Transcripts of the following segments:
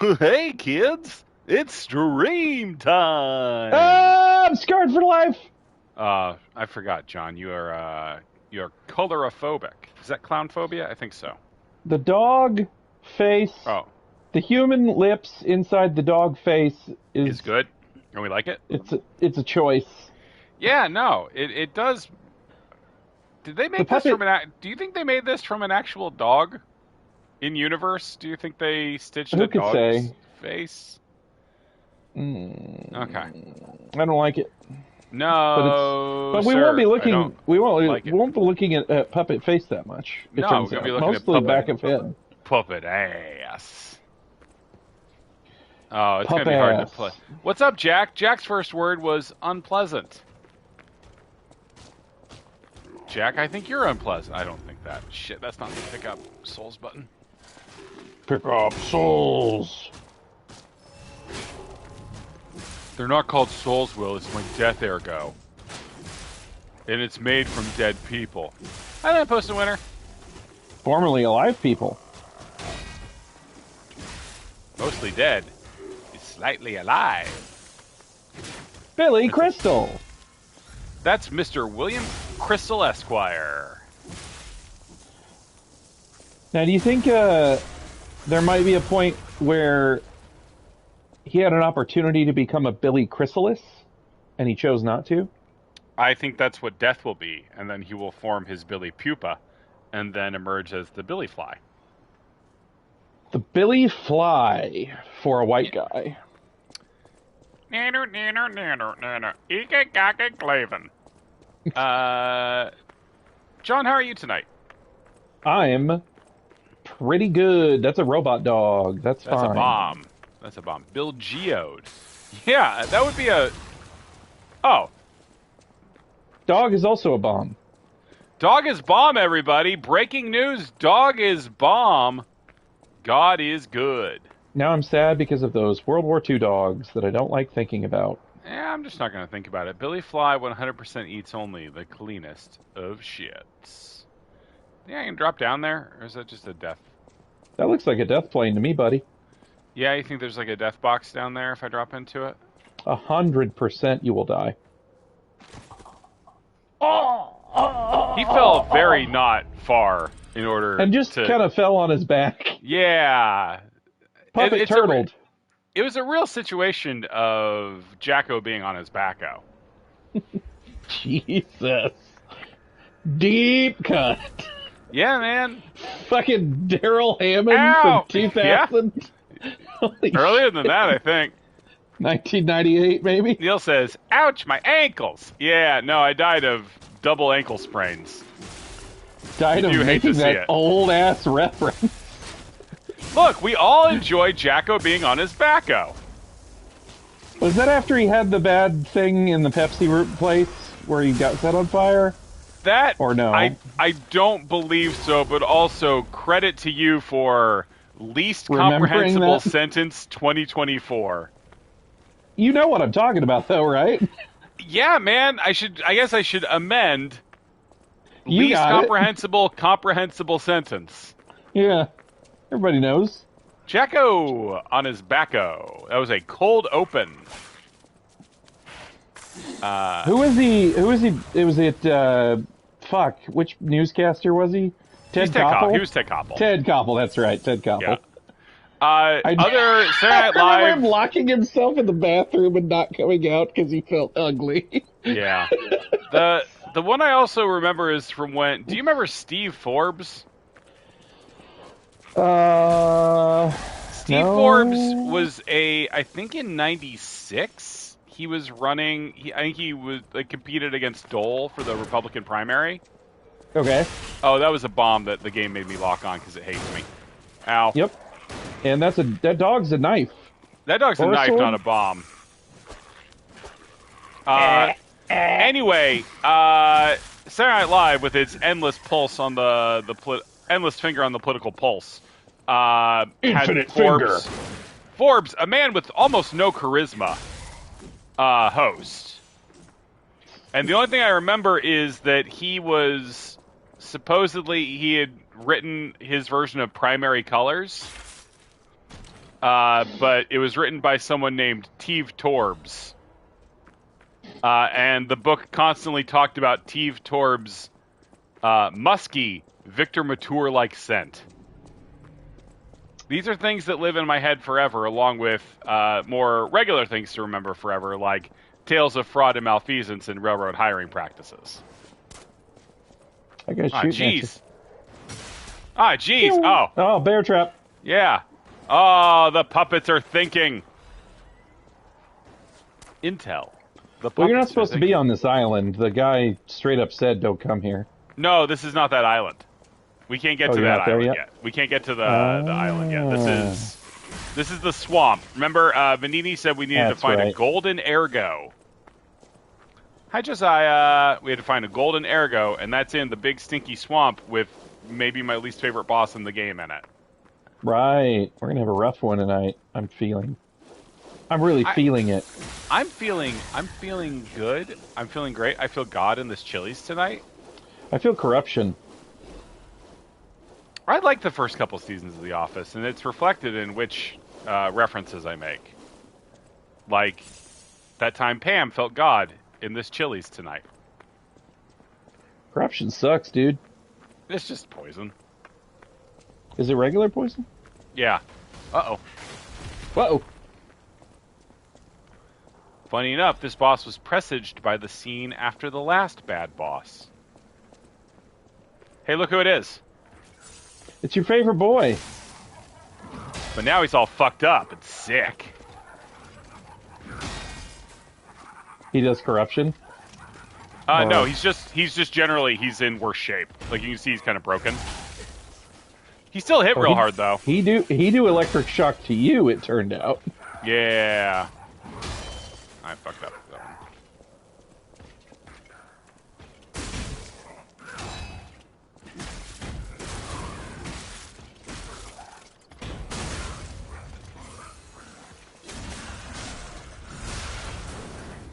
Hey kids, it's stream time. I'm scarred for life. I forgot, John. You're colorophobic. Is that clown phobia? I think so. The dog face, Oh, the human lips inside the dog face is is good. And we like it. it's a choice. Yeah, no, it does. Did they The make this puppet. from an? Do you think they made this from an actual dog in universe? Do you think they stitched Who a could dog's say? face? Mm, Okay. I don't like it. No, But we sir, won't be I looking. don't We won't. like it. We won't be looking at puppet face that much. It No, turns we're gonna out. be looking at Mostly puppet back of head. puppet ass. Oh, it's Pup gonna be hard to ass. play. What's up, Jack? Jack's first word was unpleasant. Jack, I think you're unpleasant. I don't think that. Shit, that's not the pick up souls button. Pick up souls. They're not called souls, Will. It's my death ergo. And it's made from dead people. Hi there, Postal Winner. Formerly alive people. Mostly dead. He's slightly alive. Billy Crystal. That's Mr. William Crystal Esquire. Now, do you think there might be a point where he had an opportunity to become a Billy Chrysalis, and he chose not to? I think that's what death will be, and then he will form his Billy Pupa, and then emerge as the Billy Fly. The Billy Fly for a white guy. Nanner, nanner, nanner, nanner. Ika gaka glaven. John, how are you tonight? I'm pretty good. That's a robot dog. That's That's fine. a bomb. That's a bomb. Bill Geode. Yeah, that would be a... Oh. Dog is also a bomb. Dog is bomb, everybody. Breaking news. Dog is bomb. God is good. Now I'm sad because of those World War II dogs that I don't like thinking about. Yeah, I'm just not going to think about it. Billy Fly 100% eats only the cleanest of shits. Yeah, I can drop down there, or is that just a death? That looks like a death plane to me, buddy. Yeah, you think there's like a death box down there if I drop into it? 100% you will die. He fell very not far in order And just to... kind of fell on his back. Yeah. Puppet It's turtled. It was a real situation of Jacko being on his backo. Jesus. Deep cut. Yeah, man. Fucking Daryl Hammond Ow! from 2000. Holy Earlier than that, I think. 1998, maybe? Neil says, ouch, my ankles. Yeah, no, I died of double ankle sprains. Died of You hate to making see that it. old-ass reference. Look, we all enjoy Jacko being on his backo. Was that after he had the bad thing in the Pepsi root place where he got set on fire? That, Or no? I don't believe so, but also credit to you for least Remembering comprehensible that? sentence 2024. You know what I'm talking about, though, right? Yeah, man, I guess I should amend You least got it. comprehensible sentence. Yeah. Everybody knows. Jacko on his backo. That was a cold open. Who was he? It was fuck, which newscaster was he? He's Ted Koppel. He was Ted Koppel. Ted Koppel, that's right, Ted Koppel. Yeah. Other Saturday Night I remember him Live. locking himself in the bathroom and not coming out because he felt ugly. Yeah. The one I also remember is from when. Do you remember Steve Forbes? Steve no. Forbes was I think in '96 he was running. I think he was competed against Dole for the Republican primary. Okay. Oh, that was a bomb that the game made me lock on because it hates me. Ow. Yep. And that dog's a knife. That dog's a Or a knife, sword? not a bomb. Anyway, Saturday Night Live with its endless pulse on endless finger on the political pulse. Infinite had Forbes, finger. Forbes, a man with almost no charisma, host. And the only thing I remember is that he had written his version of Primary Colors. but it was written by someone named Teve Torbs. And the book constantly talked about Teve Torbs' musky, Victor Mature-like scent. These are things that live in my head forever, along with more regular things to remember forever, like tales of fraud and malfeasance in railroad hiring practices. I got Ah, shooting at you. jeez. Ah, jeez. Oh, Oh, bear trap. yeah. Oh, the puppets are thinking. Intel. The Well, you're not puppets are supposed to be thinking. on this island. The guy straight up said, "Don't come here." No, this is not that island. We can't get Oh, to you're that not there island yet? yet. We can't get to the island yet. This is the swamp. Remember, Vanini said we needed to That's find a right. golden ergo. Hi, Josiah. We had to find a golden ergo, and that's in the big stinky swamp with maybe my least favorite boss in the game in it. Right. We're gonna have a rough one tonight. I'm feeling. I'm really feeling it. I'm feeling good. I'm feeling great. I feel God in this Chili's tonight. I feel corruption. I like the first couple seasons of The Office, and it's reflected in which references I make. Like, that time Pam felt God in this Chili's tonight. Corruption sucks, dude. It's just poison. Is it regular poison? Yeah. Uh-oh. Whoa. Funny enough, this boss was presaged by the scene after the last bad boss. Hey, look who it is. It's your favorite boy. But now he's all fucked up and sick. He does corruption. No, he's just generally, he's in worse shape. Like, you can see he's kind of broken. He still hit real hard, though. He do electric shock to you, it turned out. Yeah. I fucked up that one.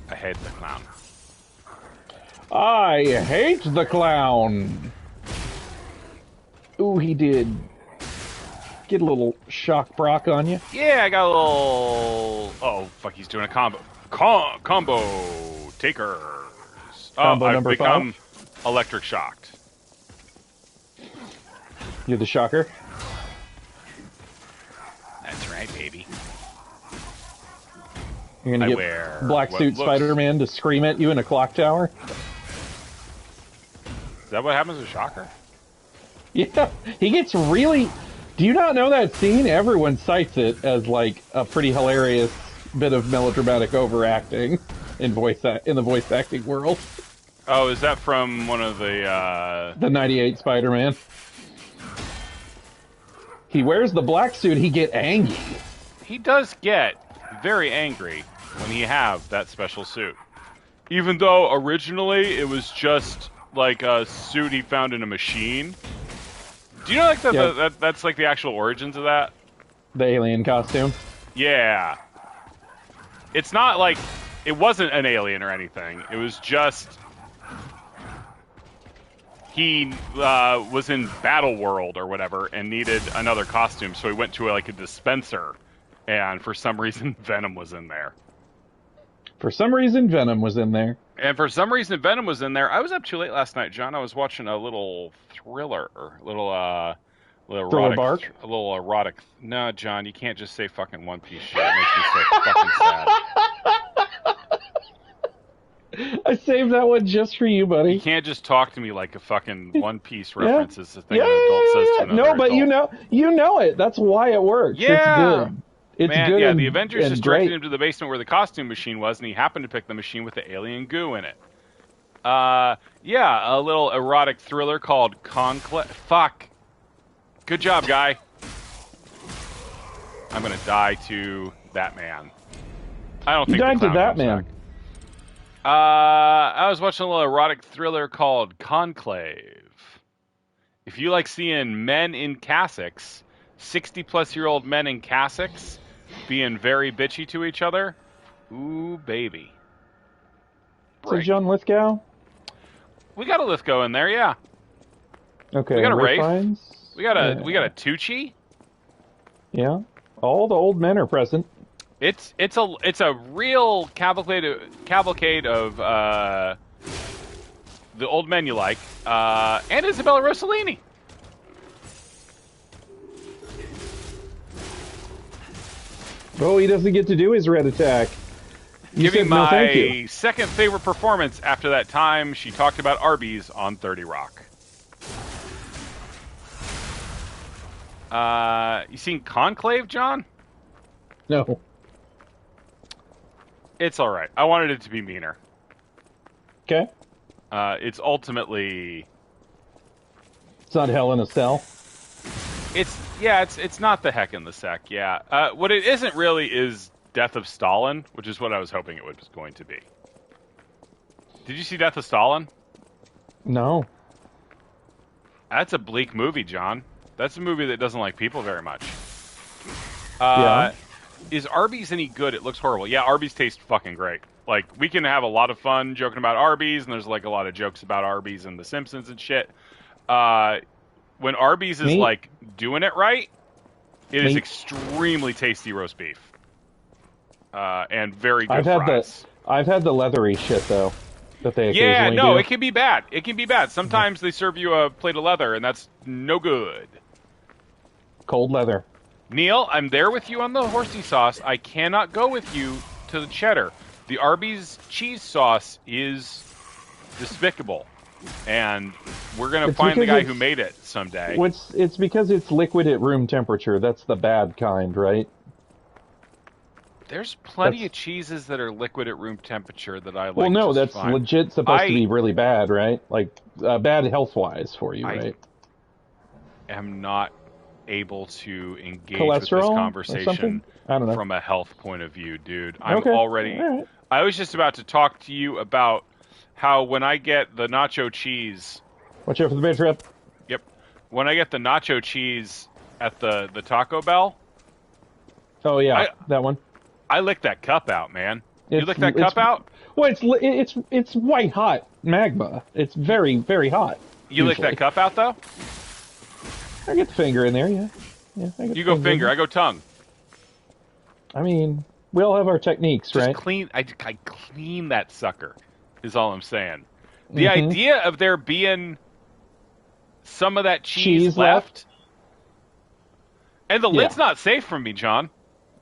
I hate the clown. I hate the clown. Ooh, he did get a little shock Brock on you. Yeah, I got a little... Oh, fuck, he's doing a combo. Combo takers. Combo I've number become electric shocked. You're the shocker. That's right, baby. You're gonna I get wear Black what Suit looks- Spider-Man to scream at you in a clock tower. Is that what happens with Shocker? Yeah, he gets really... Do you not know that scene? Everyone cites it as, like, a pretty hilarious bit of melodramatic overacting in the voice acting world. Oh, is that from one of the, The 98 Spider-Man. He wears the black suit, he get angry. He does get very angry when he have that special suit. Even though originally it was just like a suit he found in a machine. Do you know like that's like the actual origins of that? The alien costume. Yeah. It's not like it wasn't an alien or anything. It was just he was in Battle World or whatever and needed another costume, so he went to like a dispenser, and for some reason Venom was in there. For some reason, Venom was in there. And for some reason Venom was in there. I was up too late last night, John. I was watching a little thriller, little Thriller erotic, bark? a little erotic. No, John, you can't just say fucking One Piece shit. It makes me so fucking sad. I saved that one just for you, buddy. You can't just talk to me like a fucking One Piece Yeah. reference is the thing an adult says to another No, but adult. you know it. That's why it works. Yeah. It's good. It's Man, good. yeah, and, the Avengers and just directed great. him to the basement where the costume machine was, and he happened to pick the machine with the alien goo in it. Yeah, a little erotic thriller called Conclave. Fuck. Good job, guy. I'm gonna die to that man. I don't You think the died to clown that comes man. back. I was watching a little erotic thriller called Conclave. If you like seeing men in cassocks, 60-plus-year-old men in cassocks being very bitchy to each other, ooh, baby. So Break. John Lithgow? We got a Lithgow in there, yeah. Okay. We got a Ray Wraith. Fiennes? We got a Tucci. Yeah. All the old men are present. It's a real cavalcade of the old men you like, and Isabella Rossellini. Oh, he doesn't get to do his red attack. You Giving said no, thank my you. second favorite performance after that time she talked about Arby's on 30 Rock. You seen Conclave, John? No. It's all right. I wanted it to be meaner. Okay. It's ultimately. It's not Hell in a Cell. It's not the heck in the sack. Yeah. What it isn't really is Death of Stalin, which is what I was hoping it was going to be. Did you see Death of Stalin? No. That's a bleak movie, John. That's a movie that doesn't like people very much. Yeah. Is Arby's any good? It looks horrible. Yeah, Arby's tastes fucking great. Like, we can have a lot of fun joking about Arby's, and there's like a lot of jokes about Arby's and The Simpsons and shit. When Arby's is like doing it right, it is extremely tasty roast beef. And very good fries. I've had the leathery shit though. That they yeah, occasionally no, do. it can be bad. It can be bad. Sometimes they serve you a plate of leather, and that's no good. Cold leather. Neil, I'm there with you on the horsey sauce. I cannot go with you to the cheddar. The Arby's cheese sauce is despicable, and we're going to find the guy who made it someday. It's because it's liquid at room temperature. That's the bad kind, right? There's plenty of cheeses that are liquid at room temperature that I like. Well, no, that's fine. legit supposed to be really bad, right? Like, bad health-wise for you, right? I am not able to engage Cholesterol with this conversation I don't know. from a health point of view, dude. I'm Okay. already... All right. I was just about to talk to you about how when I get the nacho cheese... Watch out for the bait trap. Yep. When I get the nacho cheese at the Taco Bell... Oh, yeah, that one. I lick that cup out, man. You lick that cup out? Well, it's white hot magma. It's very, very hot. You lick that cup out, though? I get the finger in there, yeah. You go finger, I go tongue. I mean, we all have our techniques, Just right? clean. I clean that sucker, is all I'm saying. The idea of there being some of that cheese left, and the lid's not safe from me, John.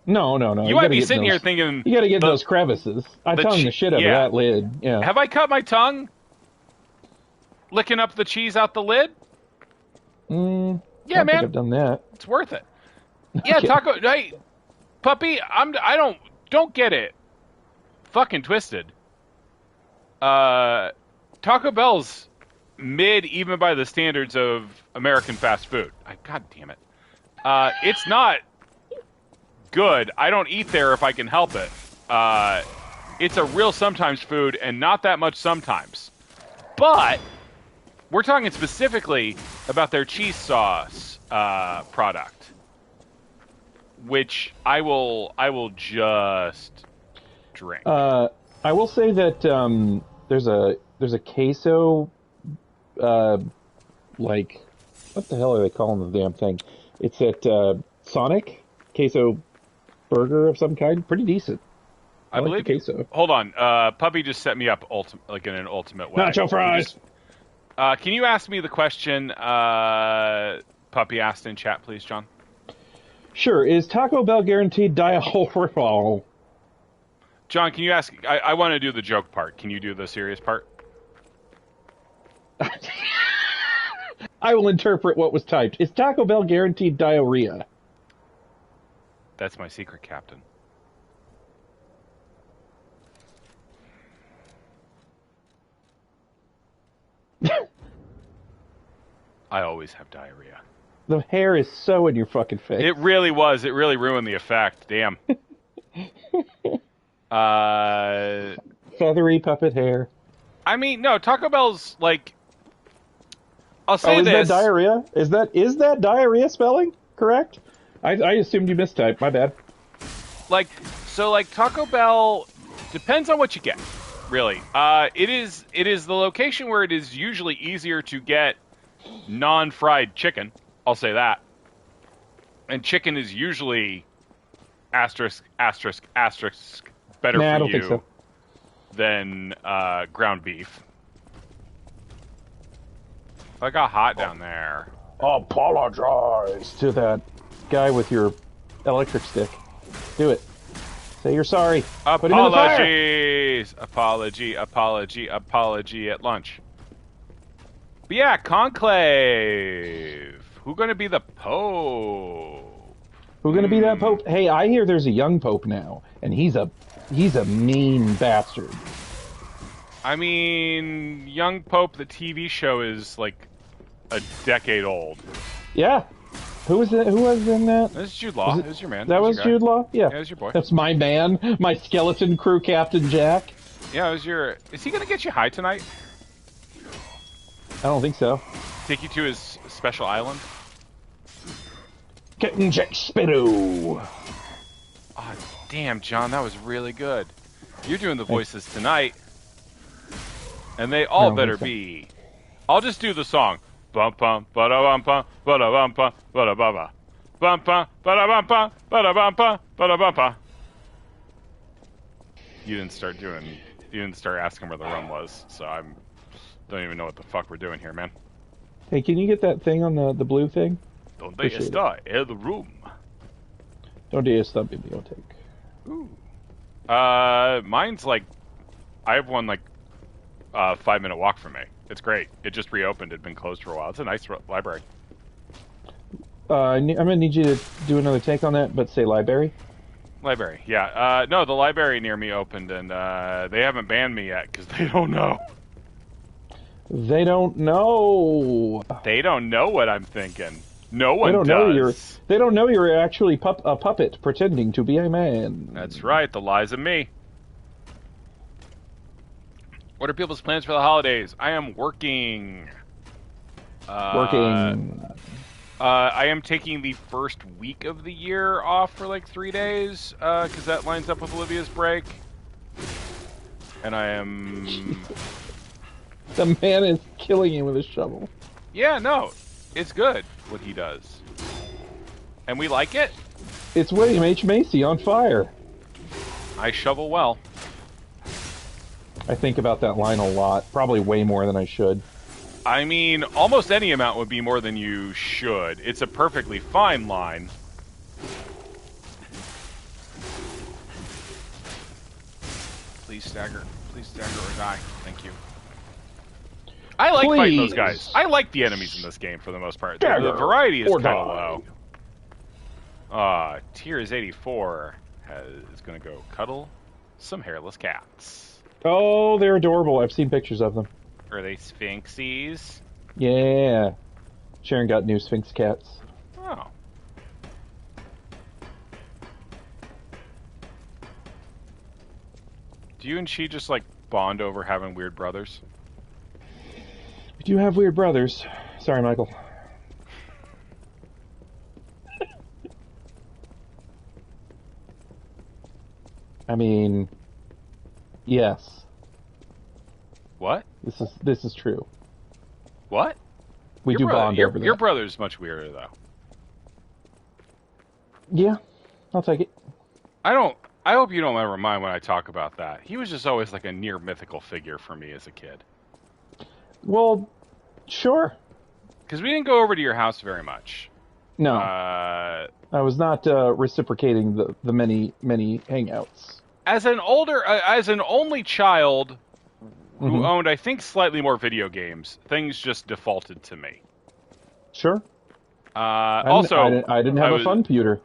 No. You might be sitting here thinking... You gotta get those crevices. I tongue the shit out of that lid, yeah. Have I cut my tongue licking up the cheese out the lid? Yeah, man. I think I've done that. It's worth it. Yeah, taco... Hey, puppy, don't get it fucking twisted. Taco Bell's mid even by the standards of American fast food. God damn it. It's not good. I don't eat there if I can help it. It's a real sometimes food and not that much sometimes. But we're talking specifically about their cheese sauce product, which I will just drink. I will say that there's a queso, like, what the hell are they calling the damn thing? It's at Sonic queso burger of some kind. Pretty decent. I believe like the queso. Hold on, Puppy just set me up in an ultimate way. Nacho fries. Can you ask me the question Puppy asked in chat, please, John? Sure. Is Taco Bell guaranteed dialcohol? John, can you ask? I want to do the joke part. Can you do the serious part? I will interpret what was typed. Is Taco Bell guaranteed diarrhea? That's my secret, Captain. I always have diarrhea. The hair is so in your fucking face. It really was. It really ruined the effect. Damn. Feathery puppet hair. I mean, no, Taco Bell's like... I'll say is this. That diarrhea? Is that diarrhea spelling correct? I assumed you mistyped. My bad. Like Taco Bell depends on what you get, really. It is the location where it is usually easier to get non-fried chicken. I'll say that. And chicken is usually asterisk, asterisk, asterisk, better Nah, I for don't you think so. than ground beef. I got hot down there. Apologize to that guy with your electric stick. Do it. Say you're sorry. Put him in the fire. Apologies! Apology, apology, apology at lunch. But yeah, Conclave. Who gonna be the Pope? Who's gonna be that pope? Hey, I hear there's a young pope now, and he's a mean bastard. I mean, Young Pope, the TV show, is like a decade old. Yeah. Who was that? Who was in that? This is Jude Law. It was your man. That was Jude Law? Yeah. Yeah, it was your boy. That's my man, my skeleton crew captain Jack. Yeah, it was your... Is he gonna get you high tonight? I don't think so. Take you to his special island? Captain Jack Sparrow. Oh, damn, John, that was really good. You're doing the voices tonight. And they all better be. I'll just do the song. Bum pum, bada bum pum, bada bum pum, bada baba. Bum pum, bada bum pum, bada bum pum, bada bum pum. You didn't start asking where the room was, so don't even know what the fuck we're doing here, man. Hey, can you get that thing on the blue thing? Donde está el room? Donde está biblioteca? Ooh. Mine's like, I have one like 5-minute walk from me. It's great. It just reopened. It'd been closed for a while. It's a nice library. I'm gonna need you to do another take on that, but say library. Library, yeah. No, the library near me opened, and they haven't banned me yet because they don't know. They don't know. They don't know what I'm thinking. No one they don't does. They don't know you're actually a puppet pretending to be a man. That's right. The lies of me. What are people's plans for the holidays? I am working. I am taking the first week of the year off for like 3 days, because that lines up with Olivia's break. And I am... The man is killing you with a shovel. Yeah, no. It's good, what he does. And we like it. It's William H. Macy on fire. I shovel well. I think about that line a lot. Probably way more than I should. I mean, almost any amount would be more than you should. It's a perfectly fine line. Please stagger. Please stagger or die. Thank you. I like fighting those guys. I like the enemies in this game for the most part. The variety is kind of low. Tears 84 is going to go cuddle some hairless cats. Oh, they're adorable. I've seen pictures of them. Are they Sphinxies? Yeah. Sharon got new Sphinx cats. Oh. Do you and she just, like, bond over having weird brothers? We do have weird brothers. Sorry, Michael. I mean, yes. What? This is true. What? We do bond over that. Your brother's much weirder, though. Yeah, I'll take it. I hope you don't ever mind when I talk about that. He was just always like a near mythical figure for me as a kid. Well, sure. Because we didn't go over to your house very much. No. I was not reciprocating the many hangouts. As an only child who owned, I think, slightly more video games, things just defaulted to me. Sure. I didn't have a fun computer.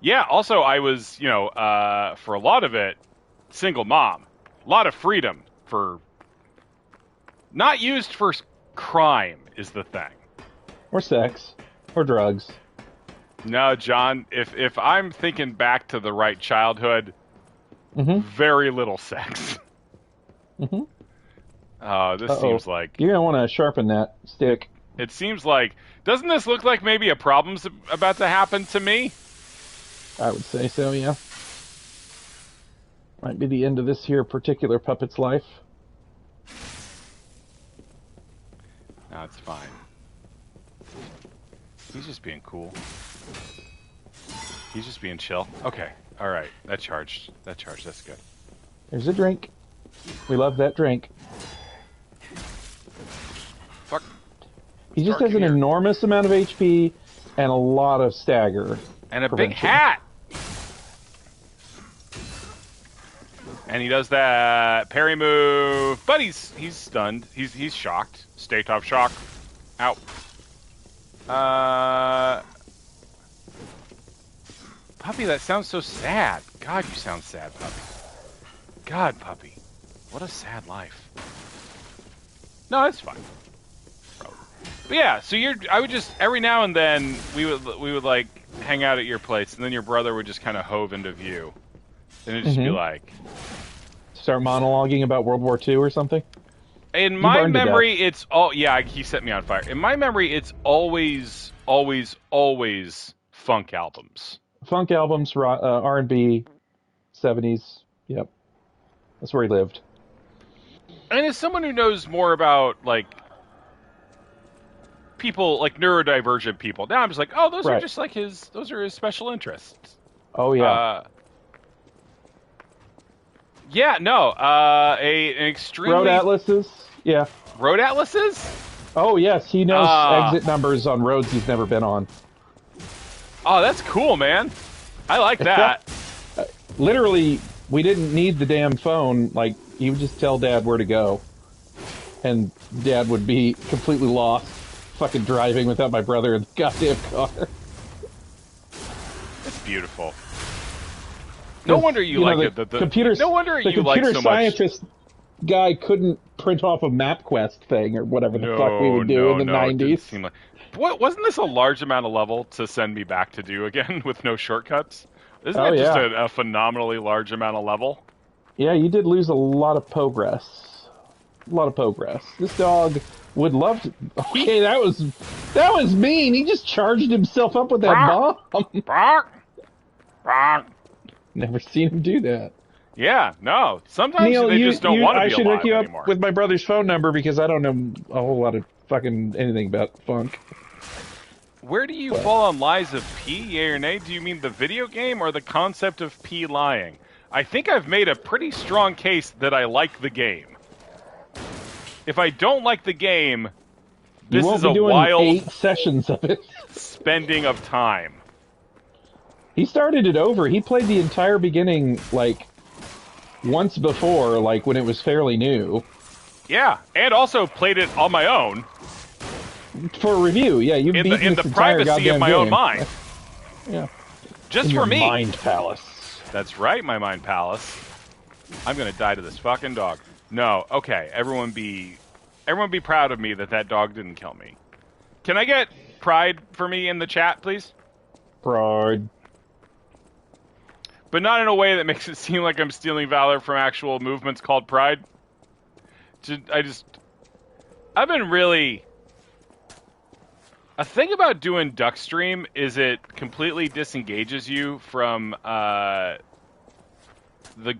Yeah, also I was, for a lot of it, single mom. A lot of freedom for... Not used for crime is the thing. Or sex. Or drugs. No, John, if I'm thinking back to the right childhood, very little sex. This seems like... You're going to want to sharpen that stick. It seems like... Doesn't this look like maybe a problem's about to happen to me? I would say so, yeah. Might be the end of this here particular puppet's life. No, it's fine. He's just being cool. He's just being chill. Okay. All right, that charged. That charged. That's good. There's a drink. We love that drink. Fuck. He just has an enormous amount of HP and a lot of stagger. And a prevention. big hat. And he does that parry move, but he's stunned. He's shocked. State of shock. Out. Puppy, that sounds so sad. God, you sound sad, puppy. God, puppy, what a sad life. No, it's fine. But yeah, so I would just every now and then we would like hang out at your place, and then your brother would just kind of hove into view, and it'd just be like. Start monologuing about World War II or something? In my memory, it's all... Yeah, he set me on fire. In my memory, it's always funk albums. Funk albums, R&B, 70s. Yep. That's where he lived. And as someone who knows more about, like, people, like neurodivergent people, now I'm just like, oh, those are just like those are his special interests. Oh, yeah. Yeah, no, an extremely... Road atlases? Yeah. Road atlases? Oh, yes, he knows exit numbers on roads he's never been on. Oh, that's cool, man. I like that. Literally, we didn't need the damn phone. Like, he would just tell Dad where to go. And Dad would be completely lost, fucking driving without my brother in the goddamn car. It's beautiful. No wonder you like it. No wonder you like so much. The computer scientist guy couldn't print off a MapQuest thing or whatever the fuck we would do in the 90s. Wasn't this a large amount of level to send me back to do again with no shortcuts? Isn't that just a phenomenally large amount of level? Yeah, you did lose a lot of progress. A lot of progress. This dog would love to... Okay, that was mean. He just charged himself up with that bomb. Never seen him do that. Yeah, no. Sometimes Neil, they just don't want to be alive anymore. I should hook you up with my brother's phone number because I don't know a whole lot of fucking anything about funk. Where do you fall on lies of P, yay or nay? Do you mean the video game or the concept of P lying? I think I've made a pretty strong case that I like the game. If I don't like the game, this is a wild 8 sessions of it. Spending of time. He started it over. He played the entire beginning, like, once before, like, when it was fairly new. Yeah, and also played it on my own. For a review, yeah. You've beaten in the privacy of my own mind. Yeah. Just for me. Mind palace. That's right, my mind palace. I'm gonna die to this fucking dog. No, okay. Everyone be proud of me that dog didn't kill me. Can I get pride for me in the chat, please? Pride. But not in a way that makes it seem like I'm stealing valor from actual movements called pride. I've been really... A thing about doing Duckstream is it completely disengages you from the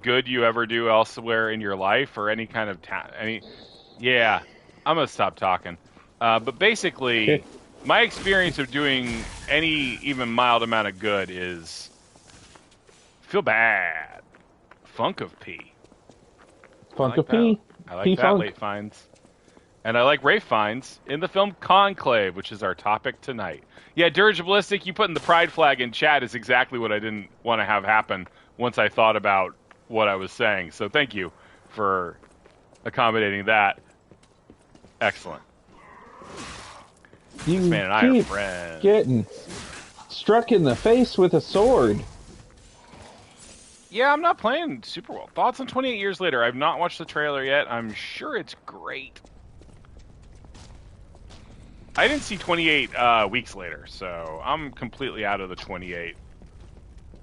good you ever do elsewhere in your life or any kind of... Yeah, I'm going to stop talking. But basically, my experience of doing any even mild amount of good is... Feel bad. Funk of P. Funk of P. I like that, Late Finds. And I like Rafe Fiennes in the film Conclave, which is our topic tonight. Yeah, Dirge Ballistic, you putting the pride flag in chat is exactly what I didn't want to have happen once I thought about what I was saying. So thank you for accommodating that. Excellent. You this man and I are friends. Getting struck in the face with a sword. Yeah, I'm not playing super well. Thoughts on 28 Years Later? I've not watched the trailer yet. I'm sure it's great. I didn't see 28 Weeks Later, so I'm completely out of the 28.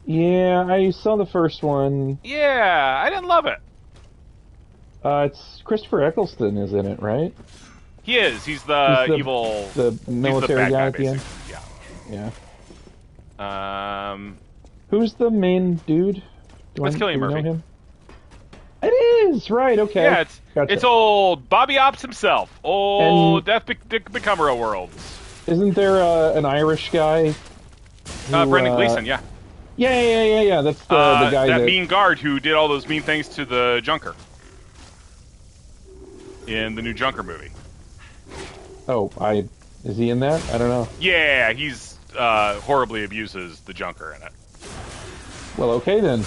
Yeah, I saw the first one. Yeah, I didn't love it. It's Christopher Eccleston is in it, right? He is. He's the evil... The military guy at the end? Yeah. Yeah. Who's the main dude? It's Cillian Murphy. Know him? It is! Right, okay. Yeah, it's old Bobby Ops himself. Old Death Become Real Worlds. Isn't there an Irish guy? Brendan Gleeson, yeah. Yeah. That's the guy that mean guard who did all those mean things to the Junker in the new Junker movie. Oh, is he in that? I don't know. Yeah, he's horribly abuses the Junker in it. Well, okay then.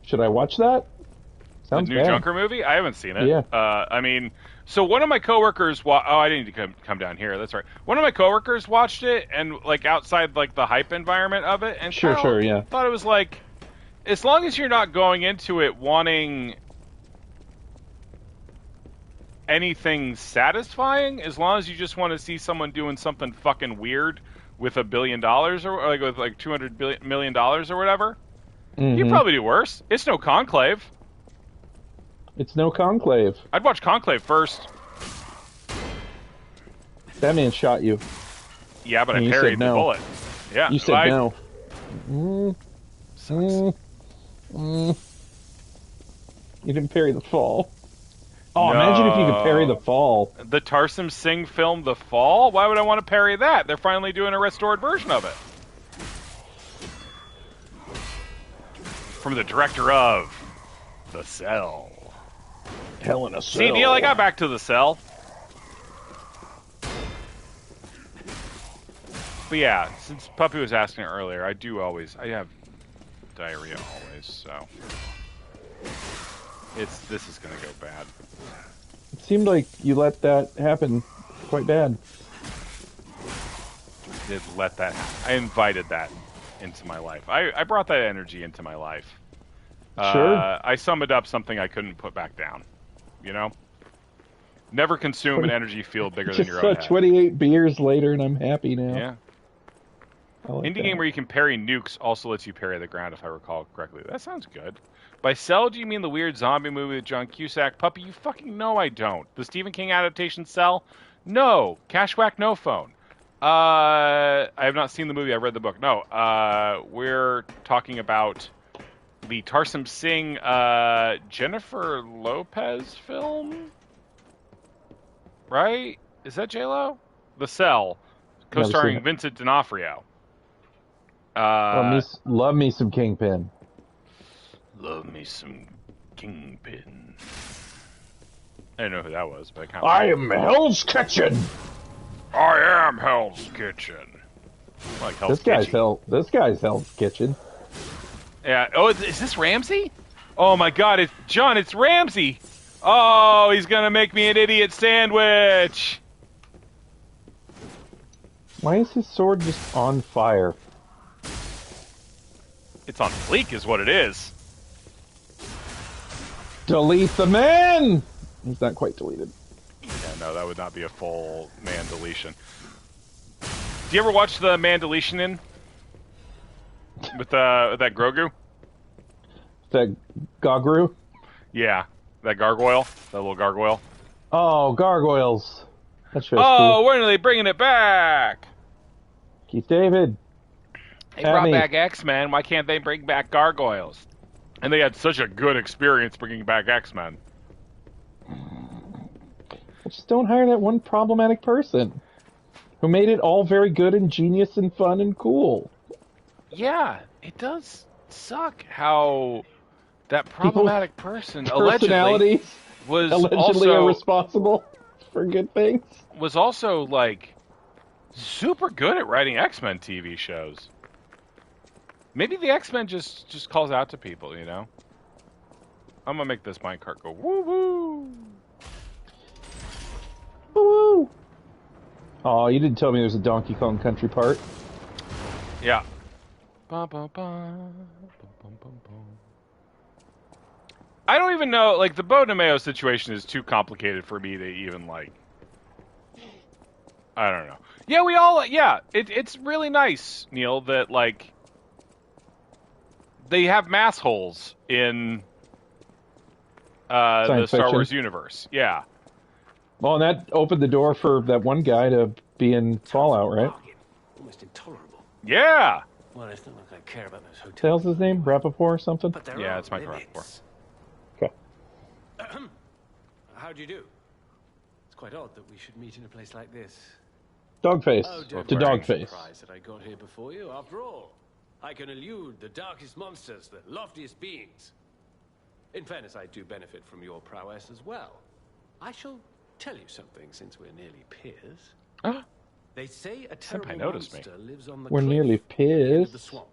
Should I watch that? Sounds the new bad. Junker movie? I haven't seen it. Yeah. I mean, so one of my coworkers. Oh, I didn't need to come down here. That's right. One of my coworkers watched it and like outside like the hype environment of it, and Sure, yeah. thought it was like, as long as you're not going into it wanting anything satisfying, as long as you just want to see someone doing something fucking weird with $1 billion or like with like $200 million or whatever, you probably do worse. It's no Conclave. It's no Conclave. I'd watch Conclave first. That man shot you. Yeah, but And I you parried said the no. bullet. Yeah, You said no. You didn't parry the fall. Oh, No. imagine if you could parry the fall. The Tarsem Singh film, The Fall? Why would I want to parry that? They're finally doing a restored version of it. From the director of The Cell. Hell in a See, Neil, I got back to The Cell. But yeah, since Puppy was asking earlier, I have diarrhea always, so this is gonna go bad. It seemed like you let that happen quite bad. Did let that happen. I invited that into my life. I brought that energy into my life. Sure. I summoned up something I couldn't put back down. You know? Never consume an energy field bigger than Just your own head. 28 beers later, and I'm happy now. Yeah. I like Indie that. game where you can parry nukes also lets you parry the ground, if I recall correctly. That sounds good. By Cell, do you mean the weird zombie movie with John Cusack? Puppy, you fucking know I don't. The Stephen King adaptation Cell? No. Cashwhack, no phone. I have not seen the movie. I've read the book. No. We're talking about the Tarsem Singh Jennifer Lopez film? Right? Is that J-Lo? The Cell. Co-starring Vincent D'Onofrio. Love me some Kingpin. Love me some Kingpin. I didn't know who that was, but I kind of... I am Hell's Kitchen. I am Hell's Kitchen. Like Hell's Kitchen. This guy's Hell's Kitchen. Yeah. Oh, is this Ramsey? Oh my God! It's Ramsey. Oh, he's gonna make me an idiot sandwich. Why is his sword just on fire? It's on fleek, is what it is. Delete the man! He's not quite deleted. Yeah, no, that would not be a full man deletion. Do you ever watch the man deletion in? With that Grogu? That Gogru? Yeah, that gargoyle, that little gargoyle. Oh, gargoyles. That show's Oh, cool. when are they bringing it back? Keith David. They brought back X-Men. Why can't they bring back gargoyles? And they had such a good experience bringing back X-Men. Just don't hire that one problematic person who made it all very good and genius and fun and cool. Yeah, it does suck how that problematic person personalities was allegedly also irresponsible for good things. Was also like super good at writing X-Men TV shows. Maybe the X-Men just calls out to people, you know? I'm gonna make this minecart go woo woo. Woo! Oh, you didn't tell me there's a Donkey Kong Country part. Yeah. Ba, ba, ba, ba, ba, ba, ba. I don't even know, like, the Bo DeMeo situation is too complicated for me to even, like... I don't know. Yeah, it's really nice, Neil, that, like... They have mass holes in the Star Wars universe. Yeah. Well, and that opened the door for that one guy to be in Fallout, right? Almost intolerable. Yeah. Well, it's not like I care about those hotels. How's his name? Rappaport or something? But there Yeah, are it's Mike limits. Okay. How do you do? It's quite odd that we should meet in a place like this. Dogface. Oh, To don't be Dogface. surprised that I got here before you. After all, I can elude the darkest monsters, the loftiest beings. In fairness, I do benefit from your prowess as well. I shall tell you something since we're nearly peers. Ah, They say a terrible noticed me. monster lives on the We're cliff nearly at the end of peers. the swamp.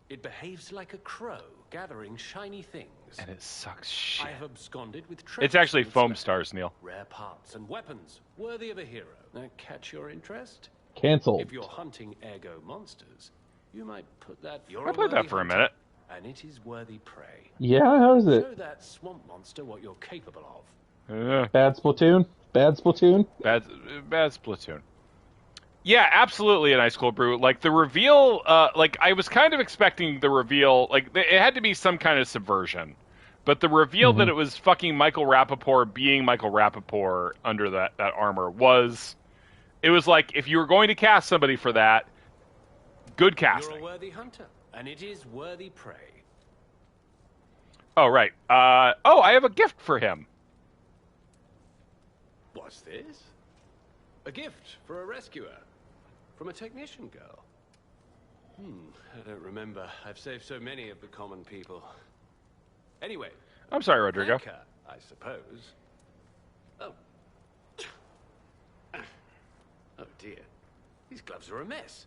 It behaves like a crow, gathering shiny things. and it sucks shit. I have absconded with treasures. It's actually from its foam land. stars, Neil. Rare parts and weapons, worthy of a hero. That catch your interest? Cancelled. If you're hunting ergo monsters, you might put that. You're I played that worthy for a hunter, minute. and it is worthy prey. Yeah, how is it? Show that swamp monster what you're capable of. Bad Splatoon? Bad Splatoon? Bad Splatoon. Yeah, absolutely an Ice Cold Brew. Like, the reveal, like, I was kind of expecting the reveal, like, it had to be some kind of subversion. But the reveal that it was fucking Michael Rappaport being Michael Rappaport under that armor it was like, if you were going to cast somebody for that, good You're casting. a worthy hunter, and it is worthy prey. Oh, right. I have a gift for him. What's this? A gift for a rescuer. From a technician girl. I don't remember. I've saved so many of the common people. Anyway, I'm sorry, Rodrigo. Becca, I suppose. Oh. Oh dear. These gloves are a mess.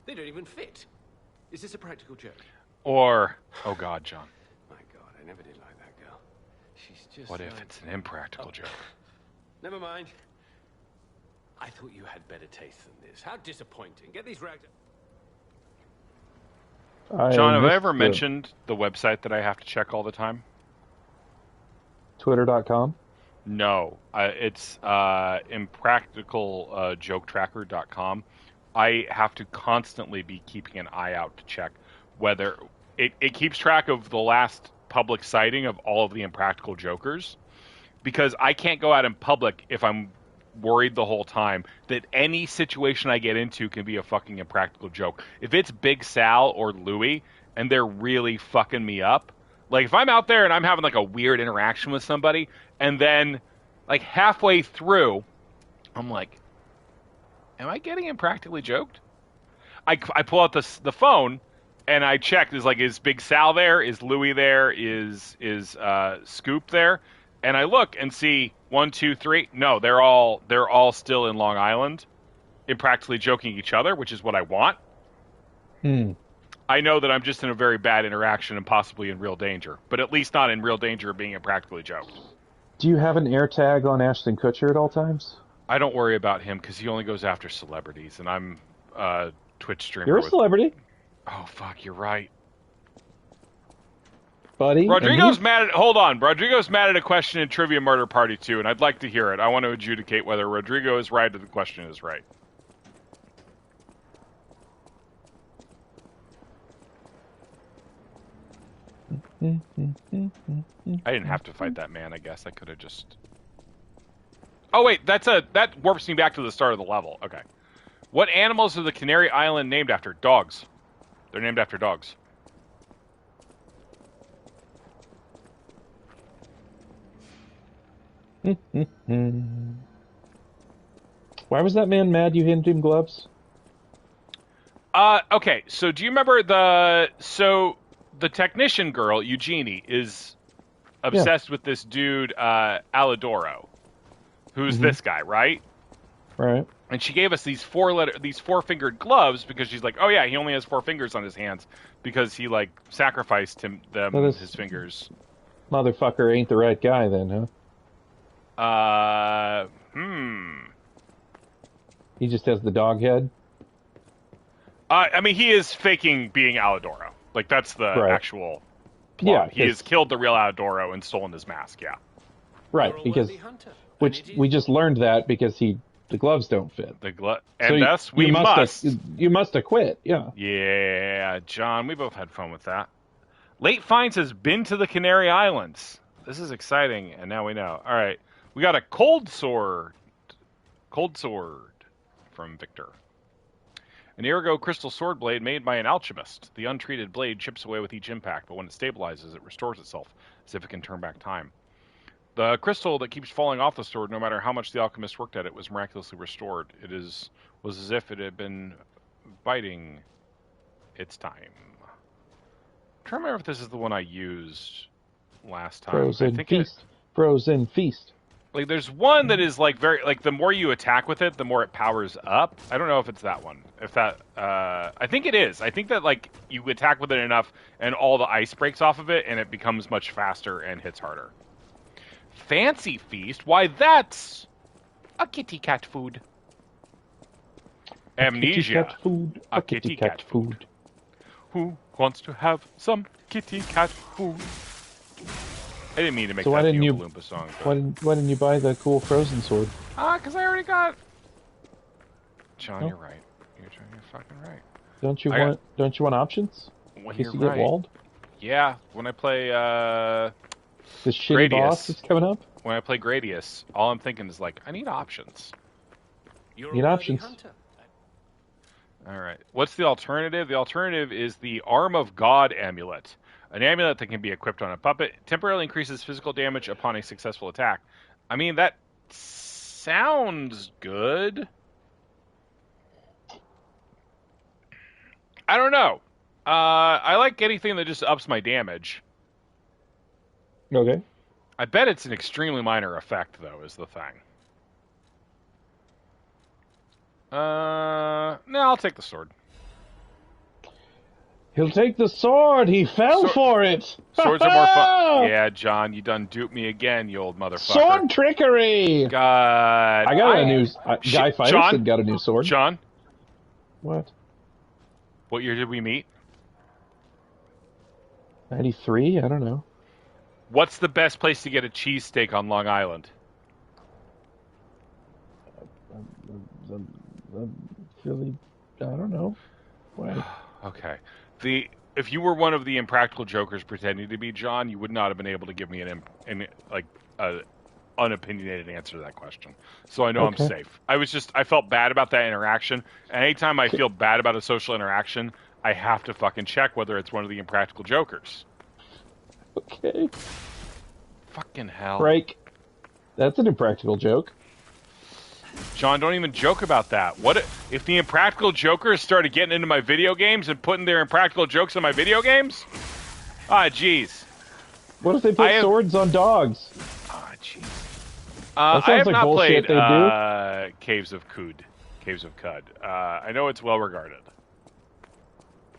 They don't even fit. Is this a practical joke? Or, oh God, John. My God, I never did like that girl. She's just What if like... it's an impractical joke? Never mind. I thought you had better taste than this. How disappointing. Get these rags... John, have I missed ever the mentioned the website that I have to check all the time? Twitter.com? No. It's impracticaljoketracker.com. I have to constantly be keeping an eye out to check whether... It keeps track of the last public sighting of all of the impractical jokers, because I can't go out in public if I'm worried the whole time that any situation I get into can be a fucking impractical joke. If it's Big Sal or Louie and they're really fucking me up, like if I'm out there and I'm having like a weird interaction with somebody and then like halfway through I'm like, am I getting impractically joked? I pull out the phone and I check, is Big Sal there? Is Louie there? Is Scoop there? And I look and see 1, 2, 3. No, they're all still in Long Island, impractically joking each other, which is what I want. I know that I'm just in a very bad interaction and possibly in real danger, but at least not in real danger of being impractically joked. Do you have an air tag on Ashton Kutcher at all times? I don't worry about him because he only goes after celebrities, and I'm a Twitch streamer. You're a celebrity, Oh fuck, you're right. buddy. Rodrigo's mad at... Hold on. Rodrigo's mad at a question in Trivia Murder Party 2, and I'd like to hear it. I want to adjudicate whether Rodrigo is right or the question is right. I didn't have to fight that man, I guess. I could have just... Oh, wait. That warps me back to the start of the level. Okay. What animals are the Canary Island named after? Dogs. They're named after dogs. Why was that man mad you handed him gloves? Okay, so do you remember the technician girl, Eugenie, is obsessed with this dude, Alidoro, who's this guy, right? Right. And she gave us these four-fingered gloves because she's like, oh yeah, he only has 4 fingers on his hands because he like sacrificed his fingers. Motherfucker ain't the right guy then, huh? He just has the dog head. I mean, he is faking being Alidoro. Like, that's the actual plot. Yeah, He has killed the real Alidoro and stolen his mask, yeah. Right, because... Which, we just learned that because the gloves don't fit. And thus, we must... You must have quit, yeah. Yeah, John, we both had fun with that. Late Finds has been to the Canary Islands. This is exciting, and now we know. All right, we got a cold sword. Cold sword from Victor. An Ergo crystal sword blade made by an alchemist. The untreated blade chips away with each impact, but when it stabilizes, it restores itself, as if it can turn back time. The crystal that keeps falling off the sword, no matter how much the alchemist worked at it, was miraculously restored. Was as if it had been biding its time. I'm trying to remember if this is the one I used last time. Frozen I think feast. Frozen feast. like there's one that is like very like the more you attack with it, the more it powers up. I don't know if it's that one. If that I think it is. I think that like you attack with it enough and all the ice breaks off of it and it becomes much faster and hits harder. Fancy feast? Why that's a kitty cat food. Amnesia. Kitty cat food. A kitty cat food. Who wants to have some kitty cat food? I didn't mean to make So that why didn't the you- Oompa Loompa song. Why didn't you buy the cool frozen sword? Because I already got. John, you're right. You're fucking right. Don't you want options? Well, In case you're you get right. walled? Yeah, when I play The shitty Gradius. boss is coming up? Gradius, all I'm thinking is like, I need options. You're Need a worthy options. hunter. All right. What's the alternative? The alternative is the Arm of God amulet. An amulet that can be equipped on a puppet temporarily increases physical damage upon a successful attack. I mean, that sounds good. I don't know. I like anything that just ups my damage. Okay. I bet it's an extremely minor effect, though, is the thing. No, I'll take the sword. He'll take the sword. He fell for it. Swords are more fun. Yeah, John, you done duped me again, you old motherfucker. Sword trickery. God. I got a new. Guy Fiderson got a new sword. John, What? what year did we meet? 93? I don't know. What's the best place to get a cheesesteak on Long Island? Really, I don't know. Why? Okay. If you were one of the impractical jokers pretending to be John, you would not have been able to give me an unopinionated answer to that question. So I know Okay. I'm safe. I felt bad about that interaction. And anytime I feel bad about a social interaction, I have to fucking check whether it's one of the impractical jokers. Okay. Fucking hell. Break. That's an impractical joke. John, don't even joke about that. What if the impractical jokers started getting into my video games and putting their impractical jokes in my video games? Ah, jeez. What if they put swords on dogs? Ah, jeez. That I sounds have like not bullshit played they do. Caves of Cud. I know it's well regarded.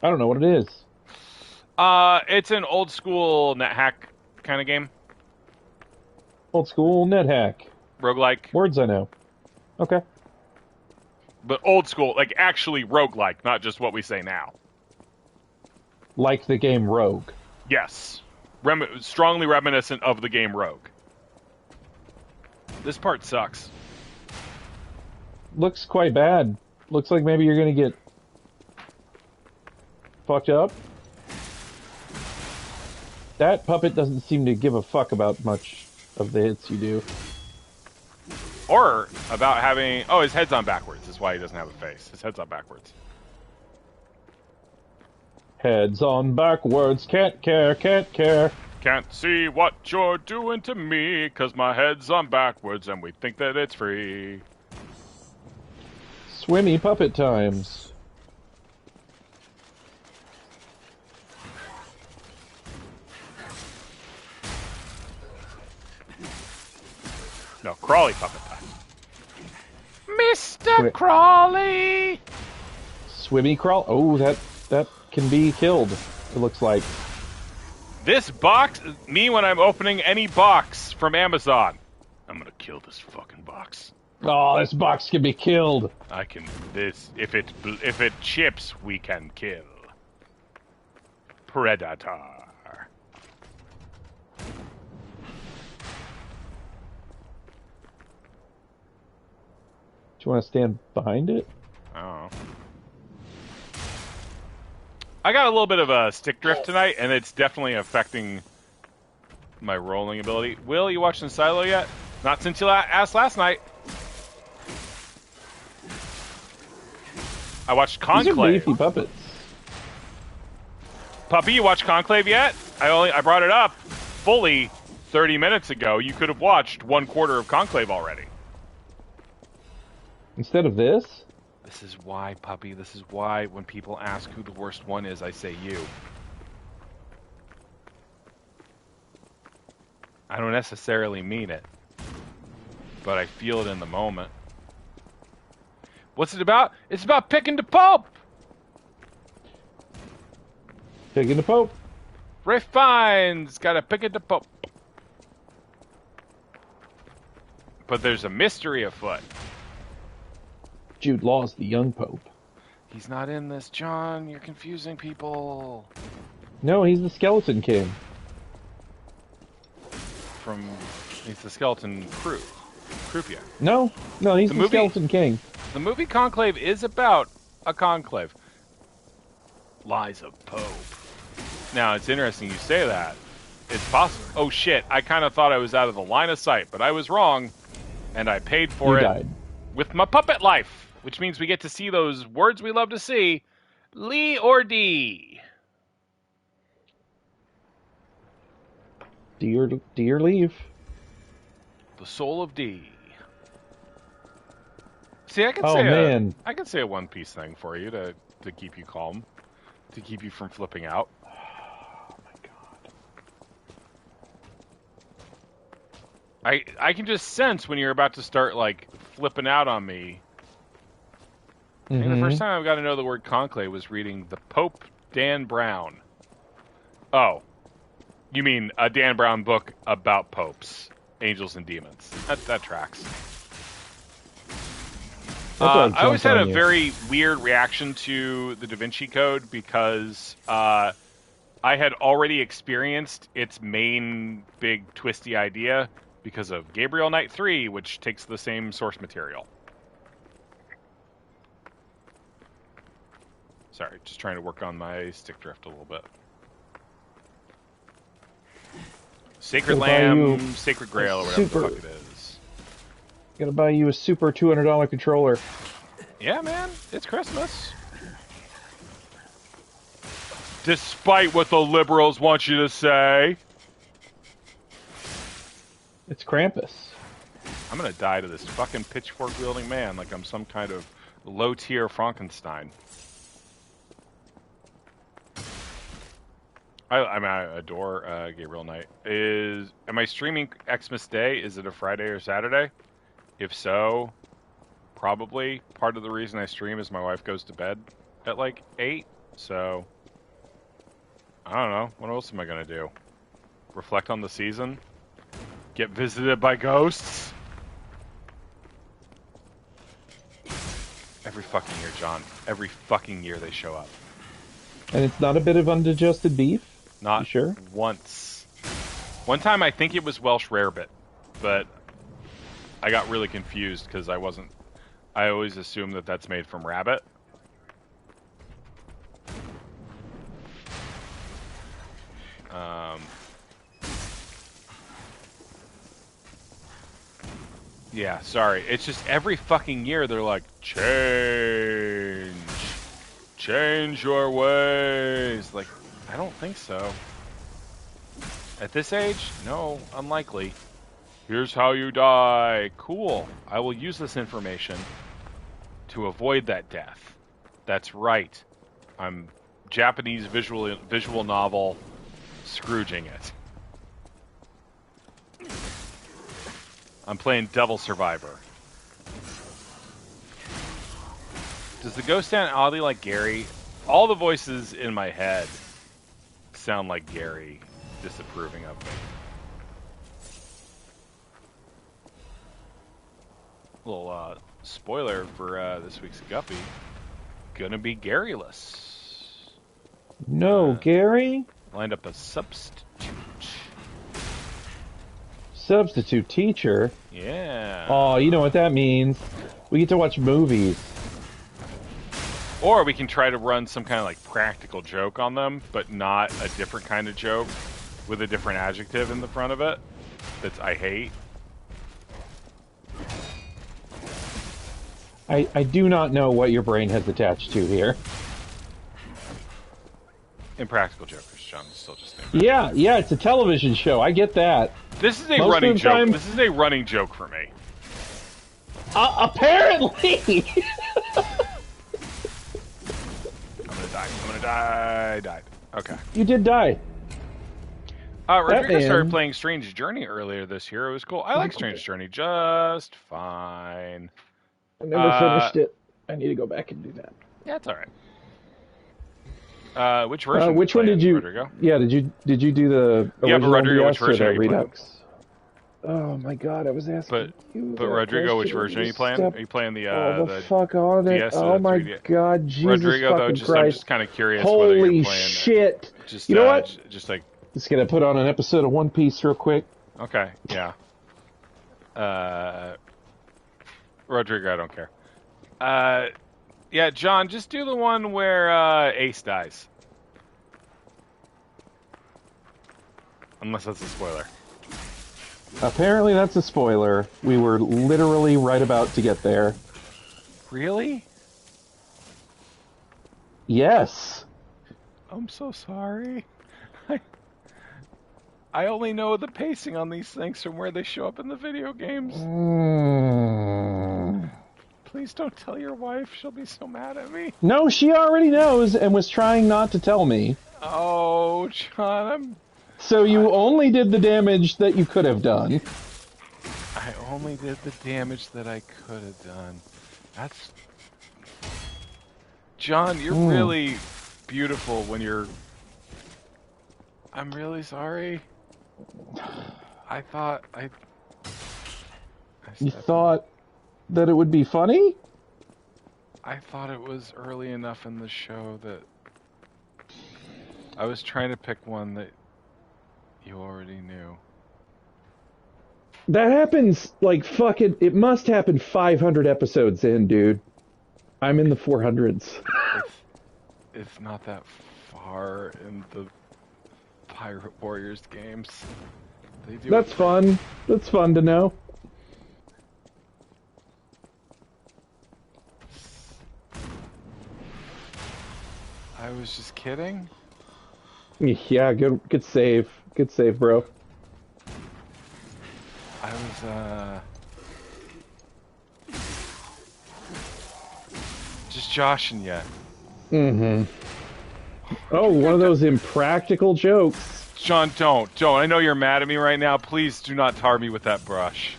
I don't know what it is. It's an old school net hack kind of game. Old school net hack. Roguelike. Words I know. Okay. But old school, like actually roguelike, not just what we say now. Like the game Rogue. Yes. Strongly reminiscent of the game Rogue. This part sucks. Looks quite bad. Looks like maybe you're gonna get fucked up. That puppet doesn't seem to give a fuck about much of the hits you do. Or about having... Oh, his head's on backwards. That's why he doesn't have a face. His head's on backwards. Heads on backwards, can't care, can't care. Can't see what you're doing to me, 'cause my head's on backwards and we think that it's free. Swimmy puppet times. No, Crawley puppet time. Mr. Crawley! Swimmy crawl. Oh, that can be killed. It looks like. This box, me when I'm opening any box from Amazon. I'm gonna kill this fucking box. Oh, this box can be killed. I can, if it chips, we can kill. Predator. Do you want to stand behind it? Oh. I got a little bit of a stick drift tonight, and it's definitely affecting my rolling ability. Will, you watching Silo yet? Not since you asked last night. I watched These are Conclave. beefy puppets. Puppy, you watched Conclave yet? I brought it up fully 30 minutes ago, you could have watched 1/4 of Conclave already. Instead of this? This is why, puppy. This is why when people ask who the worst one is, I say you. I don't necessarily mean it, but I feel it in the moment. What's it about? It's about picking the Pope! Picking the Pope. Ray Fiennes gotta pick at the Pope. But there's a mystery afoot. Jude Law's the young Pope. He's not in this, John. You're confusing people. No, he's the Skeleton King. He's the Skeleton Croupier. No, he's the Skeleton King. The movie Conclave is about a conclave. Lies of Pope. Now, it's interesting you say that. It's possible. Oh, shit. I kind of thought I was out of the line of sight, but I was wrong. And I paid for it died. With my puppet life, which means we get to see those words we love to see. Lee or D? D or leave. The soul of D. See, I can I can say a One Piece thing for you to keep you calm, to keep you from flipping out. Oh my god. I can just sense when you're about to start like flipping out on me. I think the first time I've got to know the word conclave was reading The Pope Dan Brown. Oh, you mean a Dan Brown book about popes, angels and demons? That tracks. I always had a very weird reaction to the Da Vinci Code because I had already experienced its main big twisty idea because of Gabriel Knight 3, which takes the same source material. Sorry, just trying to work on my stick drift a little bit. Sacred Lamb, Sacred Grail, or whatever the fuck it is. Gotta buy you a super $200 controller. Yeah, man, it's Christmas. Despite what the liberals want you to say. It's Krampus. I'm gonna die to this fucking pitchfork-wielding man like I'm some kind of low-tier Frankenstein. I adore Gabriel Knight. Am I streaming Xmas Day? Is it a Friday or Saturday? If so, probably. Part of the reason I stream is my wife goes to bed at like 8, so I don't know. What else am I gonna do? Reflect on the season? Get visited by ghosts? Every fucking year, John. Every fucking year they show up. And it's not a bit of undigested beef? Not you sure? Once. One time I think it was Welsh rarebit, but I got really confused because I always assumed that that's made from rabbit. Yeah, sorry. It's just every fucking year they're like, change your ways. Like, I don't think so. At this age? No, unlikely. Here's how you die. Cool. I will use this information to avoid that death. That's right. I'm Japanese visual novel Scrooging it. I'm playing Devil Survivor. Does the ghost sound oddly like Gary? All the voices in my head sound like Gary disapproving of me. Little spoiler for this week's Guppy. Gonna be Garyless. No, Gary? Lined up a substitute. Substitute teacher? Yeah. Oh, you know what that means. We get to watch movies. Or we can try to run some kind of like practical joke on them, but not a different kind of joke with a different adjective in the front of it that's I hate. I do not know what your brain has attached to here. Impractical Jokers, John. It's still just Yeah, it's a television show. I get that. This is a Most running of the joke. time- This is a running joke for me. Apparently! I'm gonna die. Died. Okay. You did die. Rodrigo man- started playing Strange Journey earlier this year. It was cool. I like Strange Journey just fine. I never finished it. I need to go back and do that. Yeah, it's all right. Which version? Which one did you? Rodrigo? Yeah, did you do the Yeah, but original Rodrigo, DS which version or are the you playing? Redux? Oh my God, I was asking you. But that Rodrigo, which question. version are you playing? Step- Are you playing the the fuck on it! DS, Oh my 3D? God, Jesus Rodrigo, though, fucking I'm Christ! just kind of curious whether Holy you're playing. shit! Just You know what? Just like Just gonna put on an episode of One Piece real quick. okay, yeah. Rodrigo, I don't care. Yeah, John, just do the one where Ace dies. Unless that's a spoiler. Apparently, that's a spoiler. We were literally right about to get there. Really? Yes. I'm so sorry. I only know the pacing on these things from where they show up in the video games. Please don't tell your wife. She'll be so mad at me. No, she already knows and was trying not to tell me. Oh, John, So you only did the damage that you could have done. I only did the damage that I could have done. That's... John, you're really beautiful when you're... I'm really sorry. I thought You thought that it would be funny? I thought it was early enough in the show that I was trying to pick one that you already knew. That happens, like, fucking... It must happen 500 episodes in, dude. I'm in the 400s. It's not that far in the Pirate Warriors games. They do That's fun. That's fun to know. I was just kidding. Yeah, good save. Good save, bro. I was, just joshing you. Mm-hmm. Oh, one of those impractical jokes. John, don't. I know you're mad at me right now. Please do not tar me with that brush.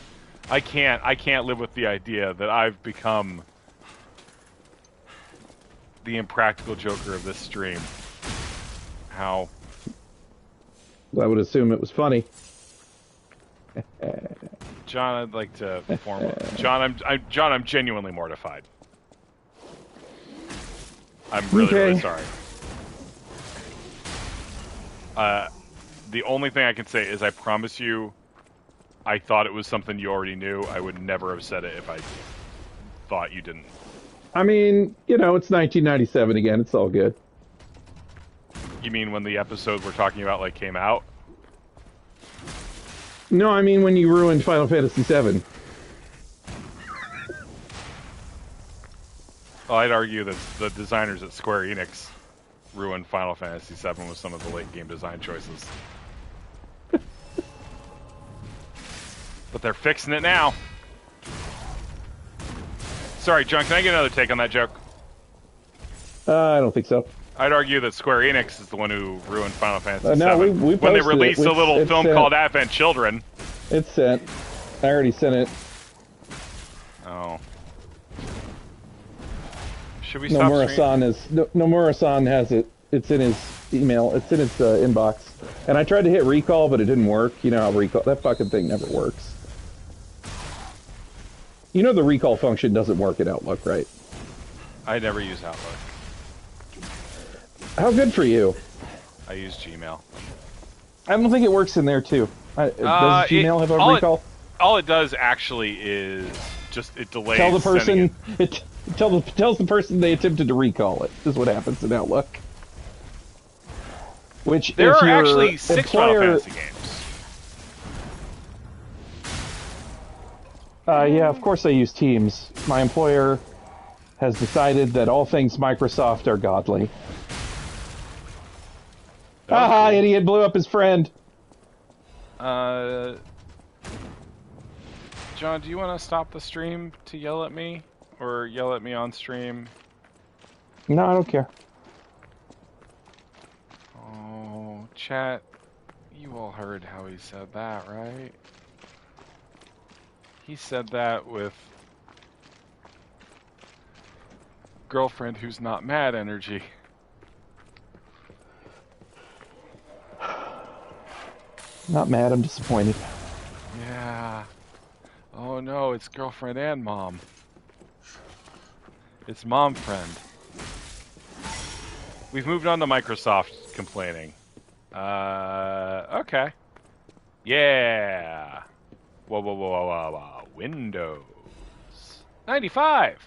I can't live with the idea that I've become the impractical joker of this stream. How? I would assume it was funny. John, I'd like to form. John, I'm genuinely mortified. I'm really sorry. The only thing I can say is I promise you, I thought it was something you already knew. I would never have said it if I thought you didn't. I mean, you know, it's 1997 again. It's all good. You mean when the episode we're talking about like came out? No, I mean when you ruined Final Fantasy VII. Well, I'd argue that the designers at Square Enix ruined Final Fantasy VII with some of the late game design choices. But they're fixing it now. Sorry, John, can I get another take on that joke? I don't think so. I'd argue that Square Enix is the one who ruined Final Fantasy No, VII. we when they posted released it. a little It's film sent. called Advent Children. It's sent. I already sent it. Oh. Should we stop streaming? Nomura-san has it. It's in his email. It's in his inbox. And I tried to hit recall, but it didn't work. You know how recall... That fucking thing never works. You know the recall function doesn't work in Outlook, right? I never use Outlook. How good for you. I use Gmail. I don't think it works in there, too. Does Gmail have a recall? All it does actually is just it delays. Tell the sending person... it. tells the person they attempted to recall it. Is what happens in Outlook. Which There if are your actually 6 Final employer- Fantasy games. Yeah, of course I use Teams. My employer has decided that all things Microsoft are godly. Haha, cool. idiot blew up his friend. John, do you want to stop the stream to yell at me? Or yell at me on stream? No, I don't care. Oh, chat. You all heard how he said that, right? He said that with girlfriend who's not mad energy. Not mad, I'm disappointed. Yeah. Oh no, it's girlfriend and mom. It's mom friend. We've moved on to Microsoft complaining. Okay. Yeah. Whoa. Windows. 95.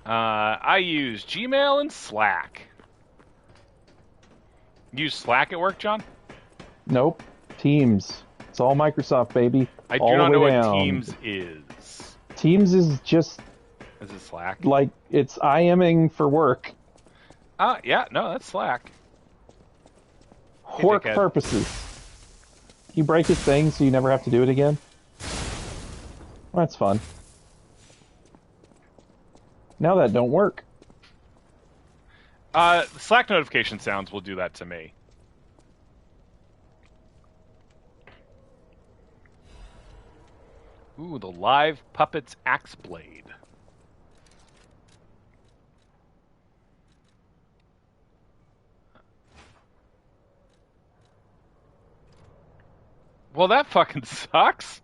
I use Gmail and Slack. You use Slack at work, John? Nope. Teams. It's all Microsoft, baby. I all do not the know way what down. Teams is. Teams is just Is it Slack? like it's IMing for work. Yeah, no, that's Slack. Work dickhead. purposes. You break his thing so you never have to do it again. That's fun. Now that don't work. Slack notification sounds will do that to me. Ooh, the Live Puppets Axe Blade. Well, that fucking sucks.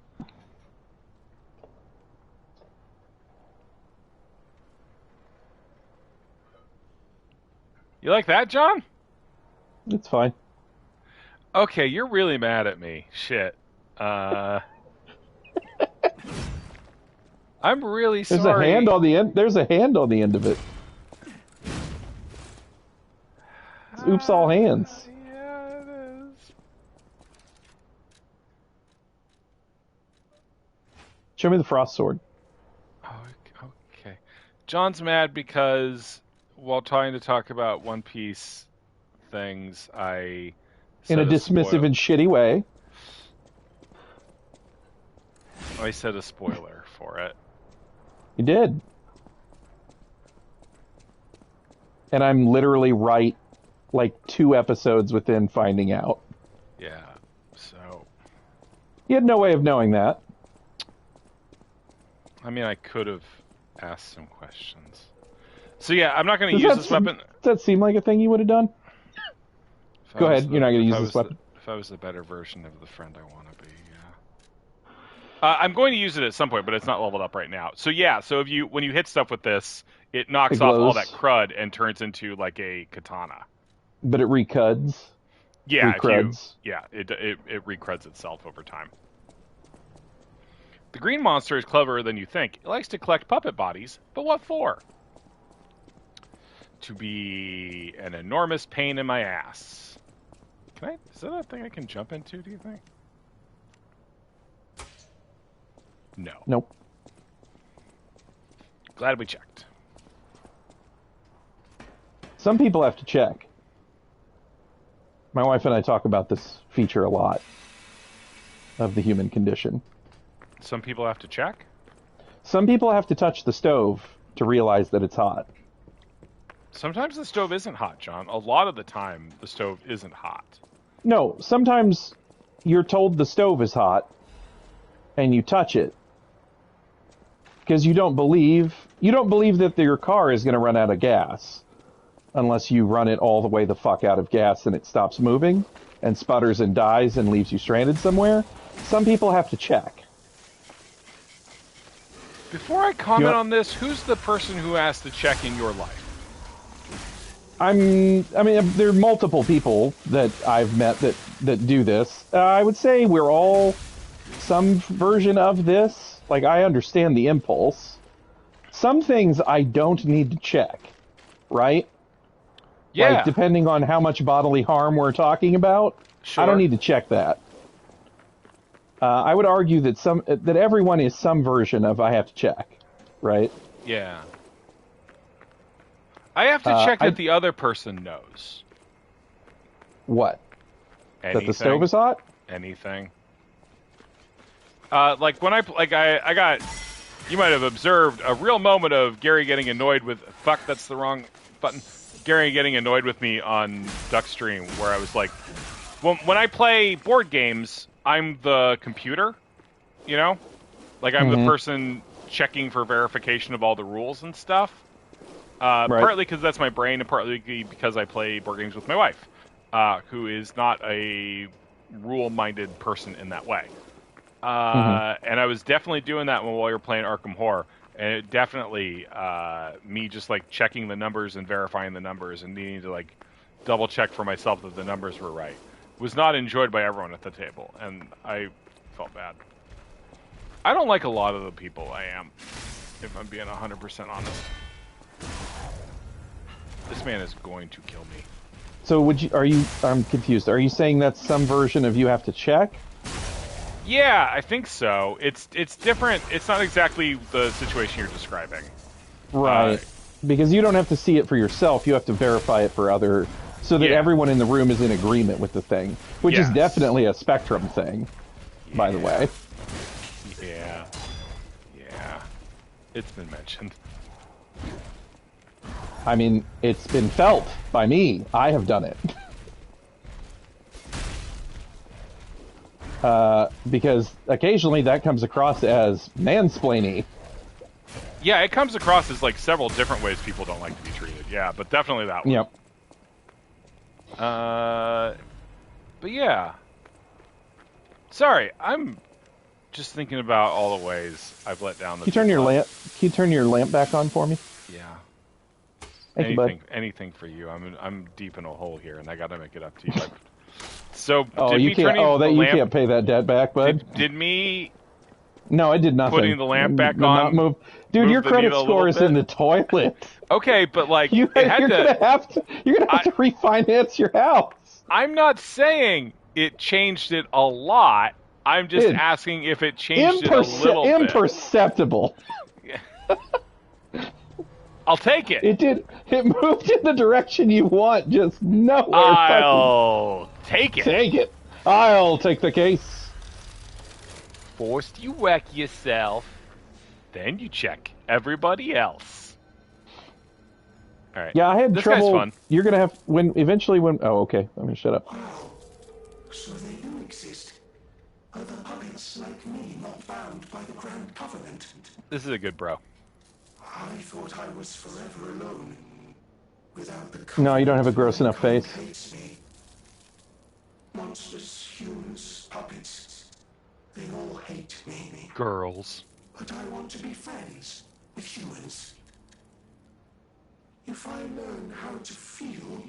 You like that, John? It's fine. Okay, you're really mad at me. Shit. I'm really There's sorry. a hand on the end. There's a hand on the end of it. It's oops, all hands. Yeah, it is. Show me the frost sword. Oh, okay. John's mad because while trying to talk about One Piece things, I In a dismissive and shitty way. I said a spoiler for it. You did. And I'm literally right, like 2 episodes within finding out. Yeah. So, You had no way of knowing that. I mean, I could have asked some questions. So yeah, I'm not going to Does use that this seem- weapon. Does that seem like a thing you would have done? If I Go was ahead, you're not gonna if use I this was weapon. If I was the better version of the friend I want to be, yeah. I'm going to use it at some point, but it's not leveled up right now. So yeah, so when you hit stuff with this, it knocks It off all glows. that crud and turns into like a katana. But it recuds. Yeah, Recruds. it recruds itself over time. The green monster is cleverer than you think. It likes to collect puppet bodies, but what for? To be an enormous pain in my ass. Is that a thing I can jump into, do you think? No. Nope. Glad we checked. Some people have to check. My wife and I talk about this feature a lot of the human condition. Some people have to check? Some people have to touch the stove to realize that it's hot. Sometimes the stove isn't hot, John. A lot of the time, the stove isn't hot. No, sometimes you're told the stove is hot and you touch it because you don't believe that your car is going to run out of gas unless you run it all the way the fuck out of gas and it stops moving and sputters and dies and leaves you stranded somewhere. Some people have to check. Before I comment Yeah. on this, who's the person who has to check in your life? I mean, there are multiple people that I've met that do this. I would say we're all some version of this. Like, I understand the impulse. Some things I don't need to check, right? Yeah. Like, depending on how much bodily harm we're talking about, Sure. I don't need to check that. I would argue that everyone is some version of I have to check, right? Yeah. I have to check I- that the other person knows. What? Anything. That the stove is hot? Anything. Like when I got. You might have observed a real moment of Gary getting annoyed with. Fuck, that's the wrong button. Gary getting annoyed with me on Duckstream, where I was like, when I play board games, I'm the computer, you know? Like, I'm the person checking for verification of all the rules and stuff. Right. Partly because that's my brain, and partly because I play board games with my wife, who is not a rule-minded person in that way. And I was definitely doing that while we were playing Arkham Horror. And it definitely, me just, like, checking the numbers and verifying the numbers and needing to, like, double-check for myself that the numbers were right was not enjoyed by everyone at the table. And I felt bad. I don't like a lot of the people I am, if I'm being 100% honest. This man is going to kill me. So I'm confused. Are you saying that's some version of you have to check? Yeah, I think so. It's different. It's not exactly the situation you're describing. Right. Because you don't have to see it for yourself, you have to verify it for other, so that Yeah. everyone in the room is in agreement with the thing, which is Yes. definitely a Spectrum thing, by the way. Yeah. Yeah. It's been mentioned. I mean, it's been felt by me. I have done it. Because occasionally that comes across as mansplaining. Yeah, it comes across as like several different ways people don't like to be treated. Yeah, but definitely that one. Yep. But yeah. Sorry, I'm just thinking about all the ways I've let down the. Can you turn your lamp back on for me? Yeah. Thank you, bud. Anything for you. I'm deep in a hole here, and I got to make it up to you. So Oh, did you me can't. turning Oh, the that you lamp, can't pay that debt back, bud. Did me No, I did nothing. putting the lamp back Did not on move. Dude, move your the credit needle a score is little in bit? the toilet. Okay, but like You're it had gonna to. have to refinance your house. I'm not saying it changed it a lot. I'm just Dude, asking if it changed it a little bit. Imperceptible. I'll take it. It did. It moved in the direction you want, just nowhere. I'll take it. Take it. I'll take the case. First you wreck yourself, then you check everybody else. All right. Yeah, I had this trouble. Guy's fun. You're gonna have when. Oh, okay. I'm gonna shut up. So they do exist. Other puppets like me not bound by the Grand Covenant. This is a good bro. I thought I was forever alone. Without the No, you don't have a Covenant, gross enough face. hates me. Monsters, humans, puppets. They all hate me. Girls. But I want to be friends with humans. If I learn how to feel,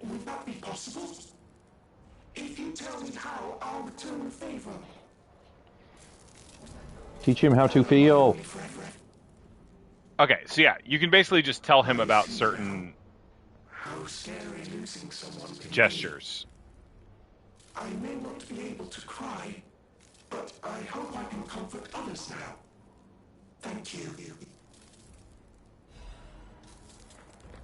would that be possible? If you tell me how, I'll return the favor. Teach him how to feel. Okay, so yeah, you can basically just tell him about certain How scary losing someone can be. gestures. I may not be able to cry, but I hope I can comfort others now. Thank you.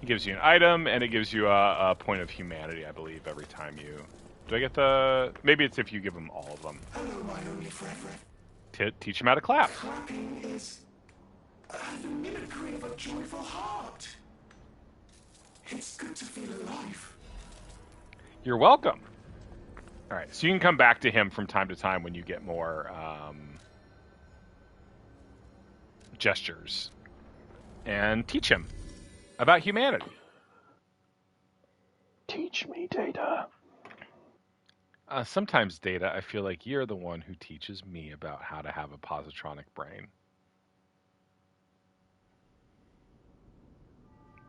It gives you an item, and it gives you a point of humanity, I believe, every time you... Do I get the... Maybe it's if you give him all of them. Hello, my only friend. Teach him how to clap. Clapping is the mimicry of a joyful heart. It's good to feel alive. You're welcome. All right, so you can come back to him from time to time when you get more gestures. And teach him about humanity. Teach me, Data. Sometimes, Data, I feel like you're the one who teaches me about how to have a positronic brain.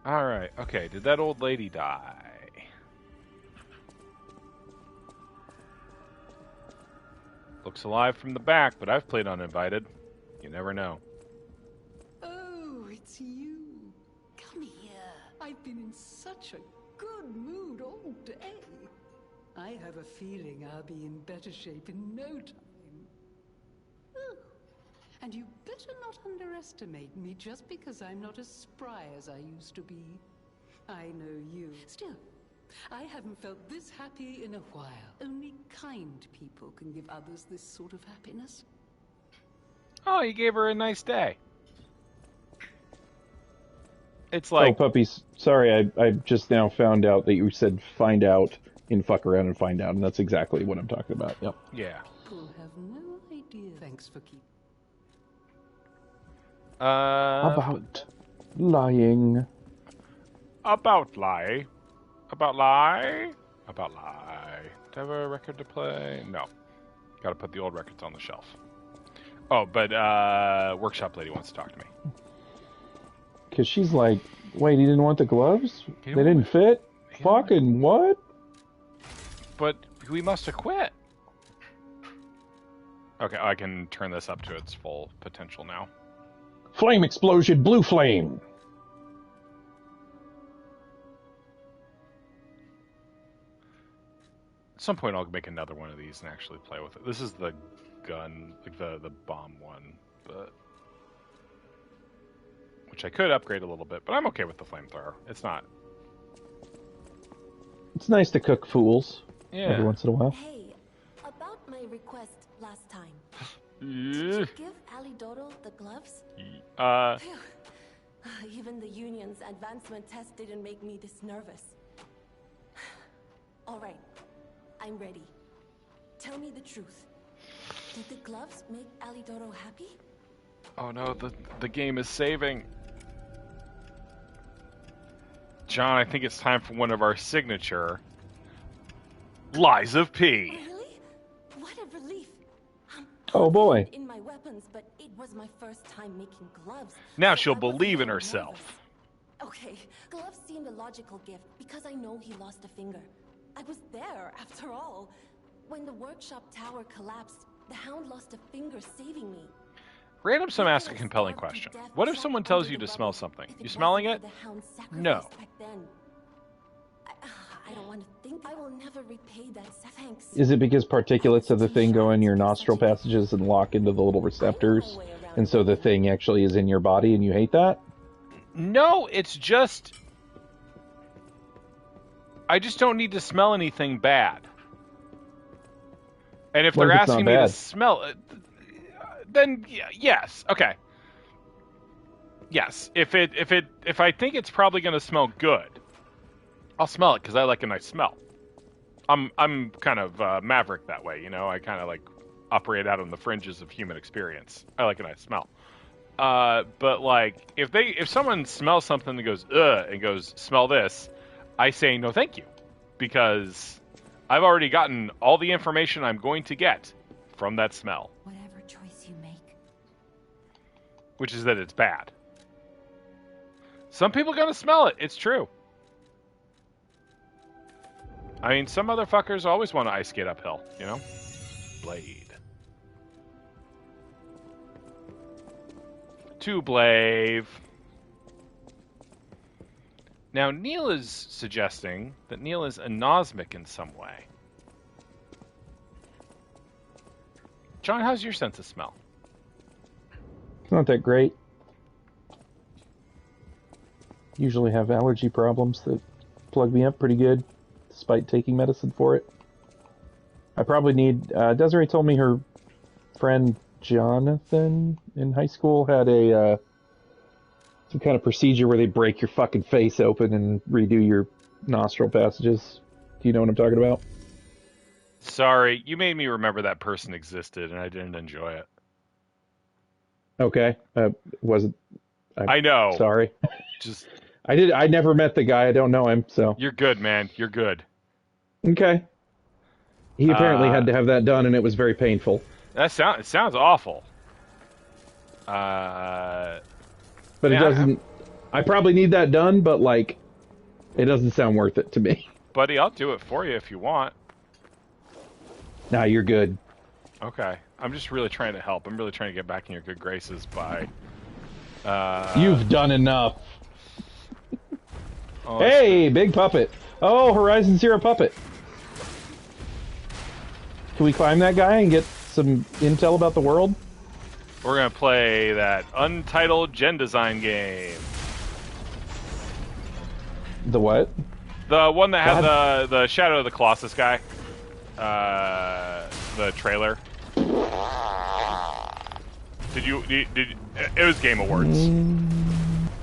All right, okay, did that old lady die? Looks alive from the back, but I've played uninvited. You never know. Oh, it's you. Come here. I've been in such a good mood all day. I have a feeling I'll be in better shape in no time. Oh, and you better not underestimate me just because I'm not as spry as I used to be. I know you. Still, I haven't felt this happy in a while. Only kind people can give others this sort of happiness. Oh, you gave her a nice day. It's Oh, like, puppies. Sorry, I just now found out that you said find out in fuck around and find out, and that's exactly what I'm talking about. Yep. yeah. People have no idea. Thanks for keeping. About lying. About lie. About lie. About lie. Do I have a record to play? No. Gotta put the old records on the shelf. Oh, but workshop lady wants to talk to me. Because she's like, wait, he didn't want the gloves? He They didn't fit? Fucking what? But we must have quit. Okay, I can turn this up to its full potential now. Flame explosion, blue flame. At some point, I'll make another one of these and actually play with it. This is the gun, like the bomb one, but which I could upgrade a little bit, but I'm okay with the flamethrower. It's not. It's nice to cook fools every Yeah. once in a while. Hey, about my request last time. Did Yeah. you give Alidoro the gloves? Phew. Even the Union's advancement test didn't make me this nervous. All right, I'm ready. Tell me the truth. Did the gloves make Alidoro happy? Oh no, the game is saving. John, I think it's time for one of our signature Lies of P. Really? What a relief. Oh boy. In my weapons, but it was my first time making gloves. Now so she'll I was a believe in little herself. nervous. Okay, gloves seemed a logical gift because I know he lost a finger. I was there, after all. When the workshop tower collapsed, the Hound lost a finger saving me. Random some ask a compelling question. What if someone tells you to smell something? You smelling it? No. I don't want to think. I will never repay that. Thanks. Is it because particulates of the thing go in your nostril passages and lock into the little receptors, and so the thing actually is in your body and you hate that? No, it's just... I just don't need to smell anything bad. And if What they're if it's not asking me to bad? smell it, then yes, okay. Yes, if I think it's probably going to smell good, I'll smell it because I like a nice smell. I'm kind of maverick that way, you know. I kind of like operate out on the fringes of human experience. I like a nice smell. But like if someone smells something and goes ugh and goes smell this, I say no thank you, because I've already gotten all the information I'm going to get from that smell, Whatever choice you make. which is that it's bad. Some people are going to smell it. It's true. I mean, some motherfuckers always want to ice skate uphill, you know? Blade. To Blave. Now, Neil is suggesting that Neil is anosmic in some way. John, how's your sense of smell? It's not that great. Usually have allergy problems that plug me up pretty good, despite taking medicine for it. I probably need... Desiree told me her friend Jonathan in high school had a some kind of procedure where they break your fucking face open and redo your nostril passages. Do you know what I'm talking about? Sorry, you made me remember that person existed, and I didn't enjoy it. Okay. Wasn't... I know. Sorry. Just... I never met the guy. I don't know him, so... You're good, man. You're good. Okay. He apparently had to have that done, and it was very painful. It sounds awful. But Yeah, it doesn't... I probably need that done, but, like, it doesn't sound worth it to me. Buddy, I'll do it for you if you want. Nah, you're good. Okay. I'm just really trying to help. I'm really trying to get back in your good graces by... You've done enough. Oh, Hey, big puppet. Oh, Horizon Zero puppet. Can we climb that guy and get some intel about the world? We're going to play that untitled gen design game. The what? The one that had the Shadow of the Colossus guy. The trailer. Did it was Game Awards.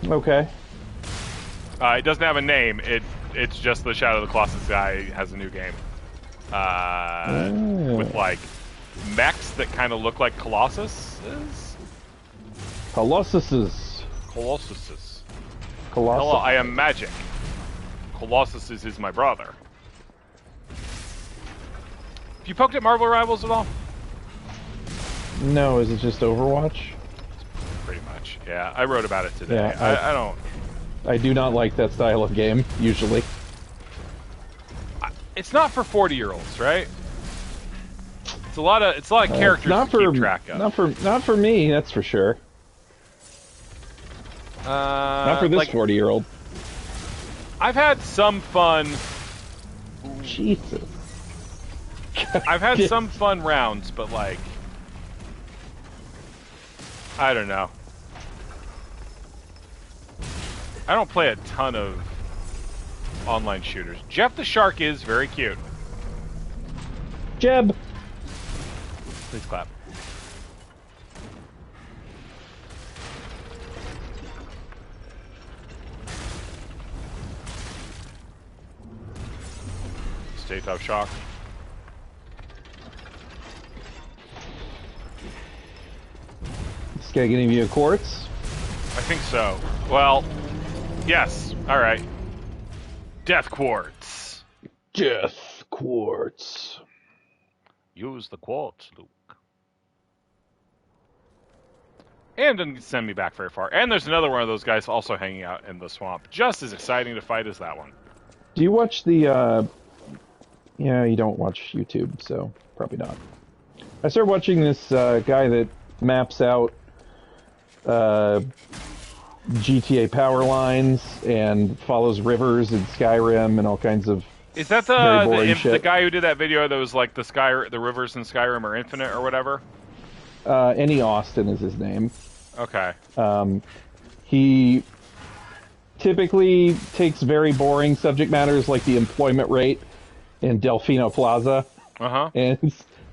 Okay. It doesn't have a name. It's just the Shadow of the Colossus guy has a new game. With like mechs that kind of look like Colossuses. Colossuses. Hello, I am magic. Colossus is my brother. Have you poked at Marvel Rivals at all? No, is it just Overwatch? Pretty much. Yeah, I wrote about it today. Yeah, I don't. I do not like that style of game usually. It's not for 40-year-olds, right? It's a lot of characters to keep track of. Not for me, that's for sure. Not for this 40-year-old. I've had some fun. Jesus. I've had some fun rounds, but like, I don't know. I don't play a ton of online shooters. Jeff the Shark is very cute. Jeb. Please clap. Stay tough, Shock. This guy gonna give you a quartz? I think so. Well, yes. All right. Death Quartz. Death quartz. Use the quartz, Luke. And didn't send me back very far. And there's another one of those guys also hanging out in the swamp. Just as exciting to fight as that one. Do you watch the, Yeah, you don't watch YouTube, so probably not. I started watching this guy that maps out GTA power lines and follows rivers in Skyrim and all kinds of. Is that the guy who did that video that was like the rivers in Skyrim are infinite or whatever? Any Austin is his name. Okay. He typically takes very boring subject matters like the employment rate in Delfino Plaza. Uh-huh.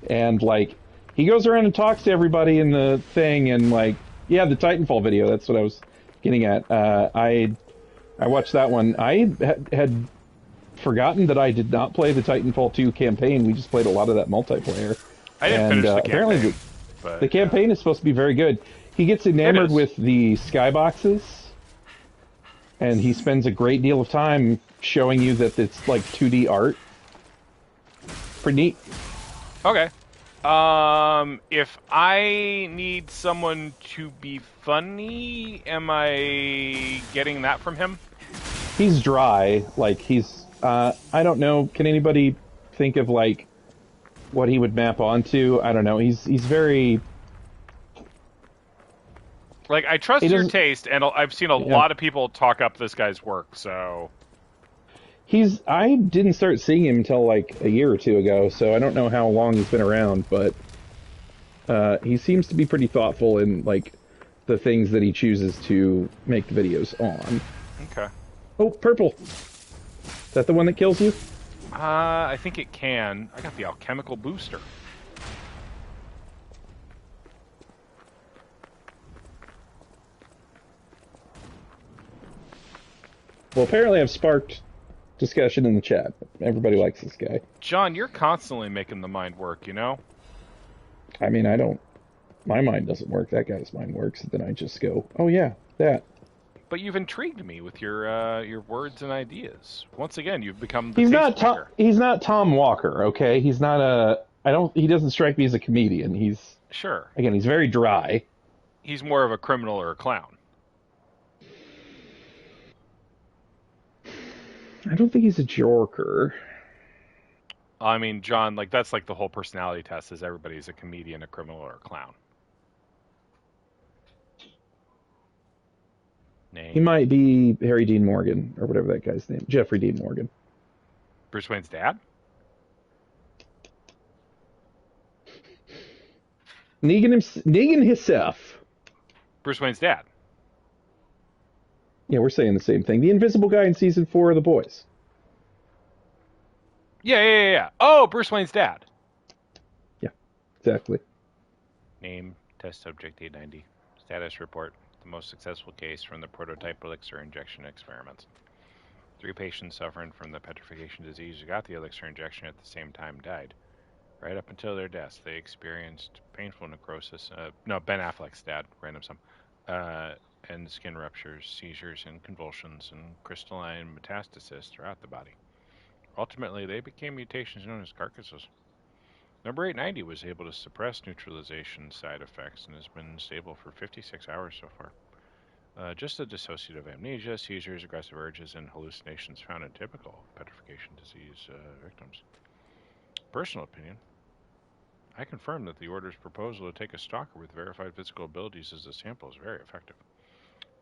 And like he goes around and talks to everybody in the thing and like the Titanfall video, that's what I was getting at. I watched that one. I had forgotten that I did not play the Titanfall 2 campaign. We just played a lot of that multiplayer. I didn't finish the campaign. Apparently the campaign is supposed to be very good. He gets enamored with the skyboxes, and he spends a great deal of time showing you that it's like 2D art. Pretty neat. Okay. If I need someone to be funny, am I getting that from him? He's dry. Like, he's... I don't know. Can anybody think of, like, what he would map onto? I don't know. He's very... Like, I trust your taste, and I've seen a lot of people talk up this guy's work, so... I didn't start seeing him until, like, a year or two ago, so I don't know how long he's been around, but... he seems to be pretty thoughtful in, like, the things that he chooses to make the videos on. Okay. Oh, purple! Is that the one that kills you? I think it can. I got the alchemical booster. Well, apparently I've sparked discussion in the chat. Everybody likes this guy. John, you're constantly making the mind work, you know? I mean, I don't... My mind doesn't work. That guy's mind works. And then I just go, oh yeah, that. But you've intrigued me with your words and ideas. Once again, you've become the He's not Tom Walker, okay? He's not a... He doesn't strike me as a comedian. He's... Sure. Again, he's very dry. He's more of a criminal or a clown. I don't think he's a joker. I mean, John, like that's like the whole personality test is everybody's a comedian, a criminal, or a clown. Name. He might be Harry Dean Morgan, or whatever that guy's name. Jeffrey Dean Morgan. Bruce Wayne's dad? Negan himself. Bruce Wayne's dad. Yeah, we're saying the same thing. The invisible guy in season 4 of The Boys. Yeah. Oh, Bruce Wayne's dad. Yeah, exactly. Name, test subject 890. Status report. The most successful case from the prototype elixir injection experiments. 3 patients suffering from the petrification disease who got the elixir injection at the same time died. Right up until their deaths, they experienced painful necrosis. Ben Affleck's dad, random sum. And skin ruptures, seizures, and convulsions, and crystalline metastasis throughout the body. Ultimately, they became mutations known as carcasses. Number 890 was able to suppress neutralization side effects and has been stable for 56 hours so far. Just the dissociative amnesia, seizures, aggressive urges, and hallucinations found in typical petrification disease victims. Personal opinion. I confirm that the Order's proposal to take a stalker with verified physical abilities as a sample is very effective.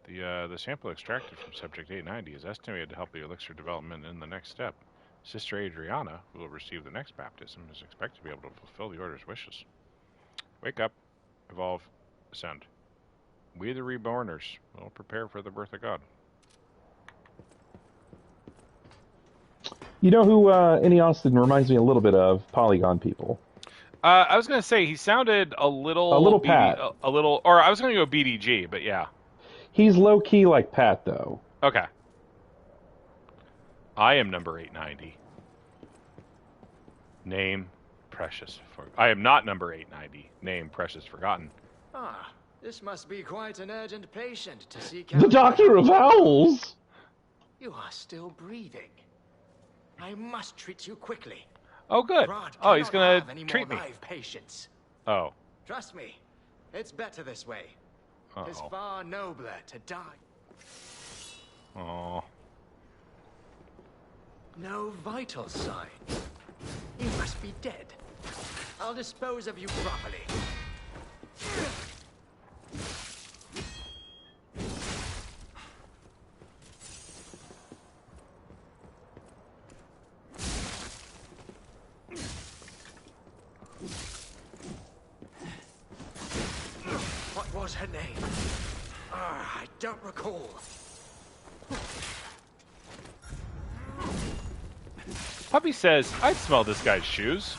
The sample extracted from Subject 890 is estimated to help the elixir development in the next step. Sister Adriana, who will receive the next baptism, is expected to be able to fulfill the Order's wishes. Wake up, evolve, ascend. We the Reborners will prepare for the birth of God. You know who Annie Austin reminds me a little bit of? Polygon People. I was going to say, he sounded a little Pat. Or I was going to go BDG, but yeah. He's low-key like Pat, though. Okay. I am number 890. Name, Precious. I am not number 890. Name, Precious Forgotten. Ah, this must be quite an urgent patient to seek out. The Doctor of Owls! You are still breathing. I must treat you quickly. Oh, good. Oh, he's going to treat me. Live patients. Oh. Trust me, it's better this way. It's far nobler to die. Oh. No vital signs. You must be dead. I'll dispose of you properly. What was her name? I don't recall. Puppy says, I'd smell this guy's shoes.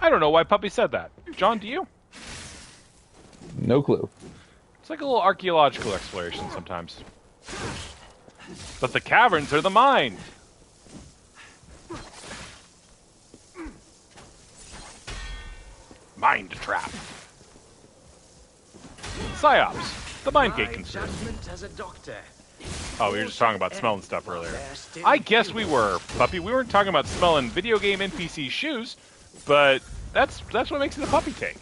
I don't know why Puppy said that. John, do you? No clue. It's like a little archaeological exploration sometimes. But the caverns are the mind. Mind trap. PsyOps, the mind gate conspiracy. As a doctor. Oh, we were just talking about smelling stuff earlier. I guess we were, Puppy. We weren't talking about smelling video game NPC shoes, but that's what makes it a Puppy take.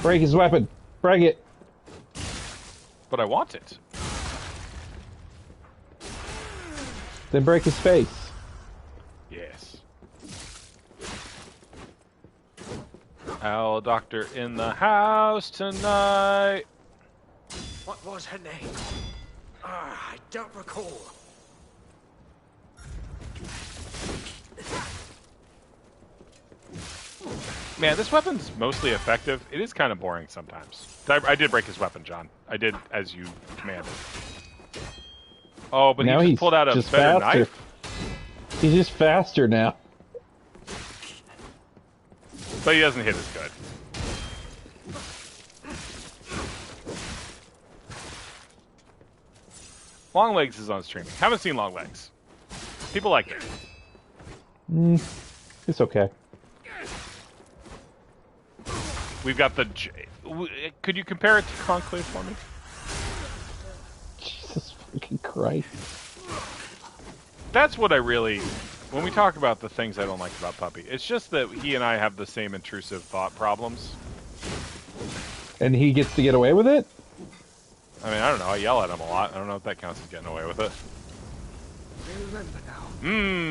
Break his weapon. Break it. But I want it. Then break his face. Yes. Owl Doctor in the house tonight. What was her name? I don't recall. Man, this weapon's mostly effective. It is kind of boring sometimes. I did break his weapon, John. I did as you commanded. Oh, but now he just pulled out a better faster. knife. He's just faster now. But he doesn't hit as good. Long Legs is on streaming. Haven't seen Long Legs. People like it. It's okay. We've got the... Could you compare it to Conclave for me? Jesus fucking Christ. That's what I really... When we talk about the things I don't like about Puppy, it's just that he and I have the same intrusive thought problems. And he gets to get away with it? I mean, I don't know. I yell at him a lot. I don't know if that counts as getting away with it. Remember now.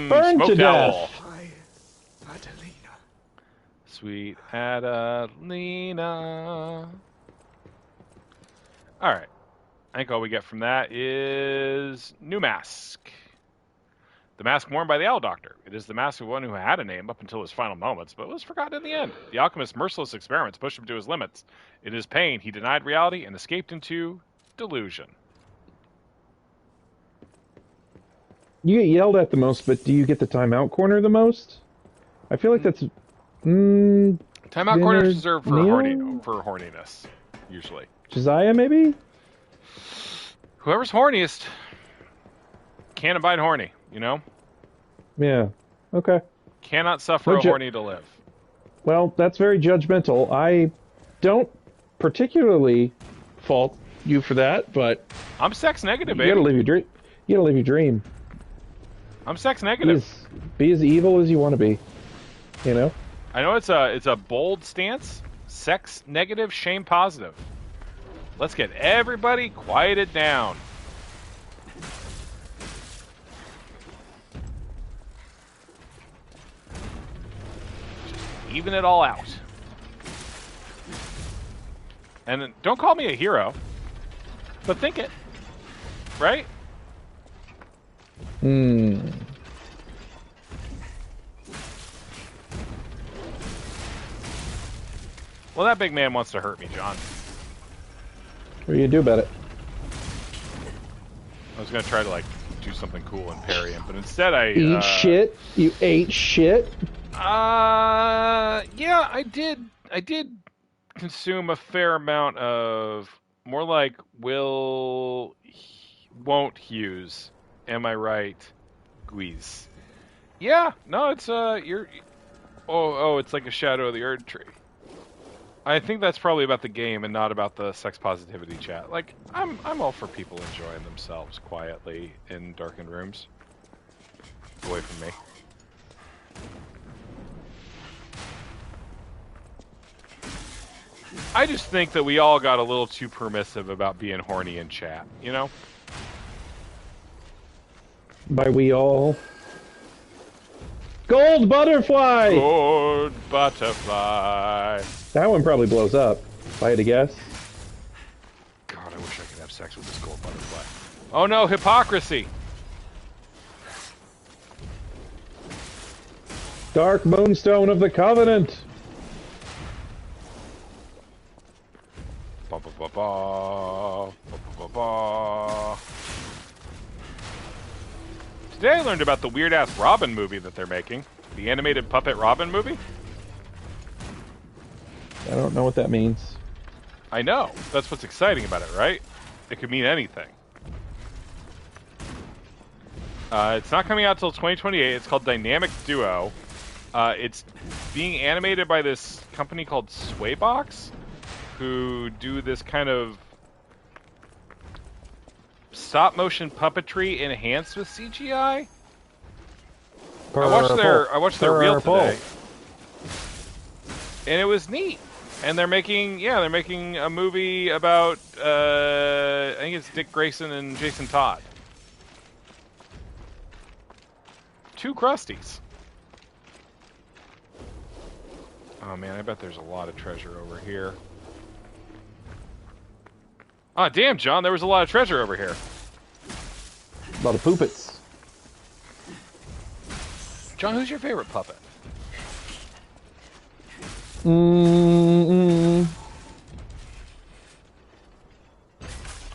Burn smoked to death. owl. Adelina. Sweet Adelina. All right. I think all we get from that is new mask. The mask worn by the Owl Doctor. It is the mask of one who had a name up until his final moments, but was forgotten in the end. The alchemist's merciless experiments pushed him to his limits. In his pain, he denied reality and escaped into delusion. You get yelled at the most, but do you get the timeout corner the most? I feel like that's... Timeout corner is reserved for, Neo? for horniness, usually. Josiah, maybe? Whoever's horniest can't abide horny, you know? Yeah. Okay. Cannot suffer a horny to live. Well, that's very judgmental. I don't particularly fault you for that, but... I'm sex negative, you baby. gotta live your dream. You gotta live your dream. I'm sex negative. Be as evil as you want to be. You know? I know it's a bold stance. Sex negative, shame positive. Let's get everybody quieted down. Just even it all out. And then, don't call me a hero, but think it. Right? Well, that big man wants to hurt me, John. What do you do about it? I was gonna try to like do something cool and parry him, but instead I eat shit. You ate shit. Yeah, I did consume a fair amount of more like won't Hughes. Am I right? Guise. Yeah, no, it's it's like a Shadow of the Erd Tree. I think that's probably about the game and not about the sex positivity chat. Like, I'm all for people enjoying themselves quietly in darkened rooms. Away from me. I just think that we all got a little too permissive about being horny in chat, you know? By we all... Gold butterfly! Gold butterfly. That one probably blows up, if I had to guess. God, I wish I could have sex with this gold butterfly. Oh no, hypocrisy! Dark Moonstone of the Covenant! Ba ba ba ba. Ba ba ba. Today I learned about the weird-ass Robin movie that they're making. The animated puppet Robin movie. I don't know what that means. I know. That's what's exciting about it, right? It could mean anything. It's not coming out till 2028. It's called Dynamic Duo. It's being animated by this company called Swaybox, who do this kind of stop-motion puppetry enhanced with CGI. I watched their reel today, and it was neat. And they're making a movie about I think it's Dick Grayson and Jason Todd. Two Krusties. Oh man, I bet there's a lot of treasure over here. Ah, damn, John, there was a lot of treasure over here. A lot of poopets. John, who's your favorite puppet?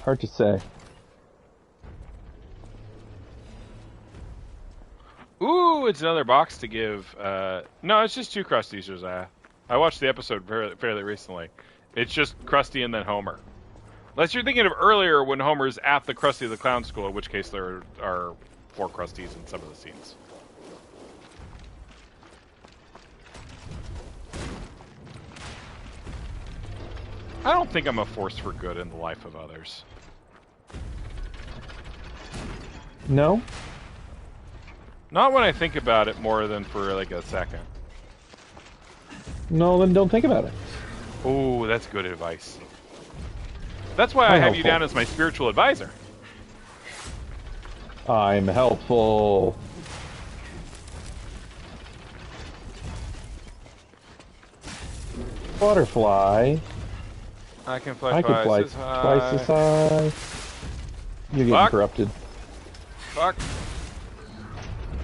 Hard to say. Ooh, it's another box to give. No, it's just two Krusties, Josiah. I watched the episode fairly recently. It's just Krusty and then Homer. Unless you're thinking of earlier when Homer's at the Krusty the Clown School, in which case there are 4 Krusties in some of the scenes. I don't think I'm a force for good in the life of others. No? Not when I think about it more than for like a second. No, then don't think about it. Oh, that's good advice. That's why I have you down as my spiritual advisor. I'm helpful. Butterfly. I can fly, I can fly twice as high. You're getting corrupted. Fuck.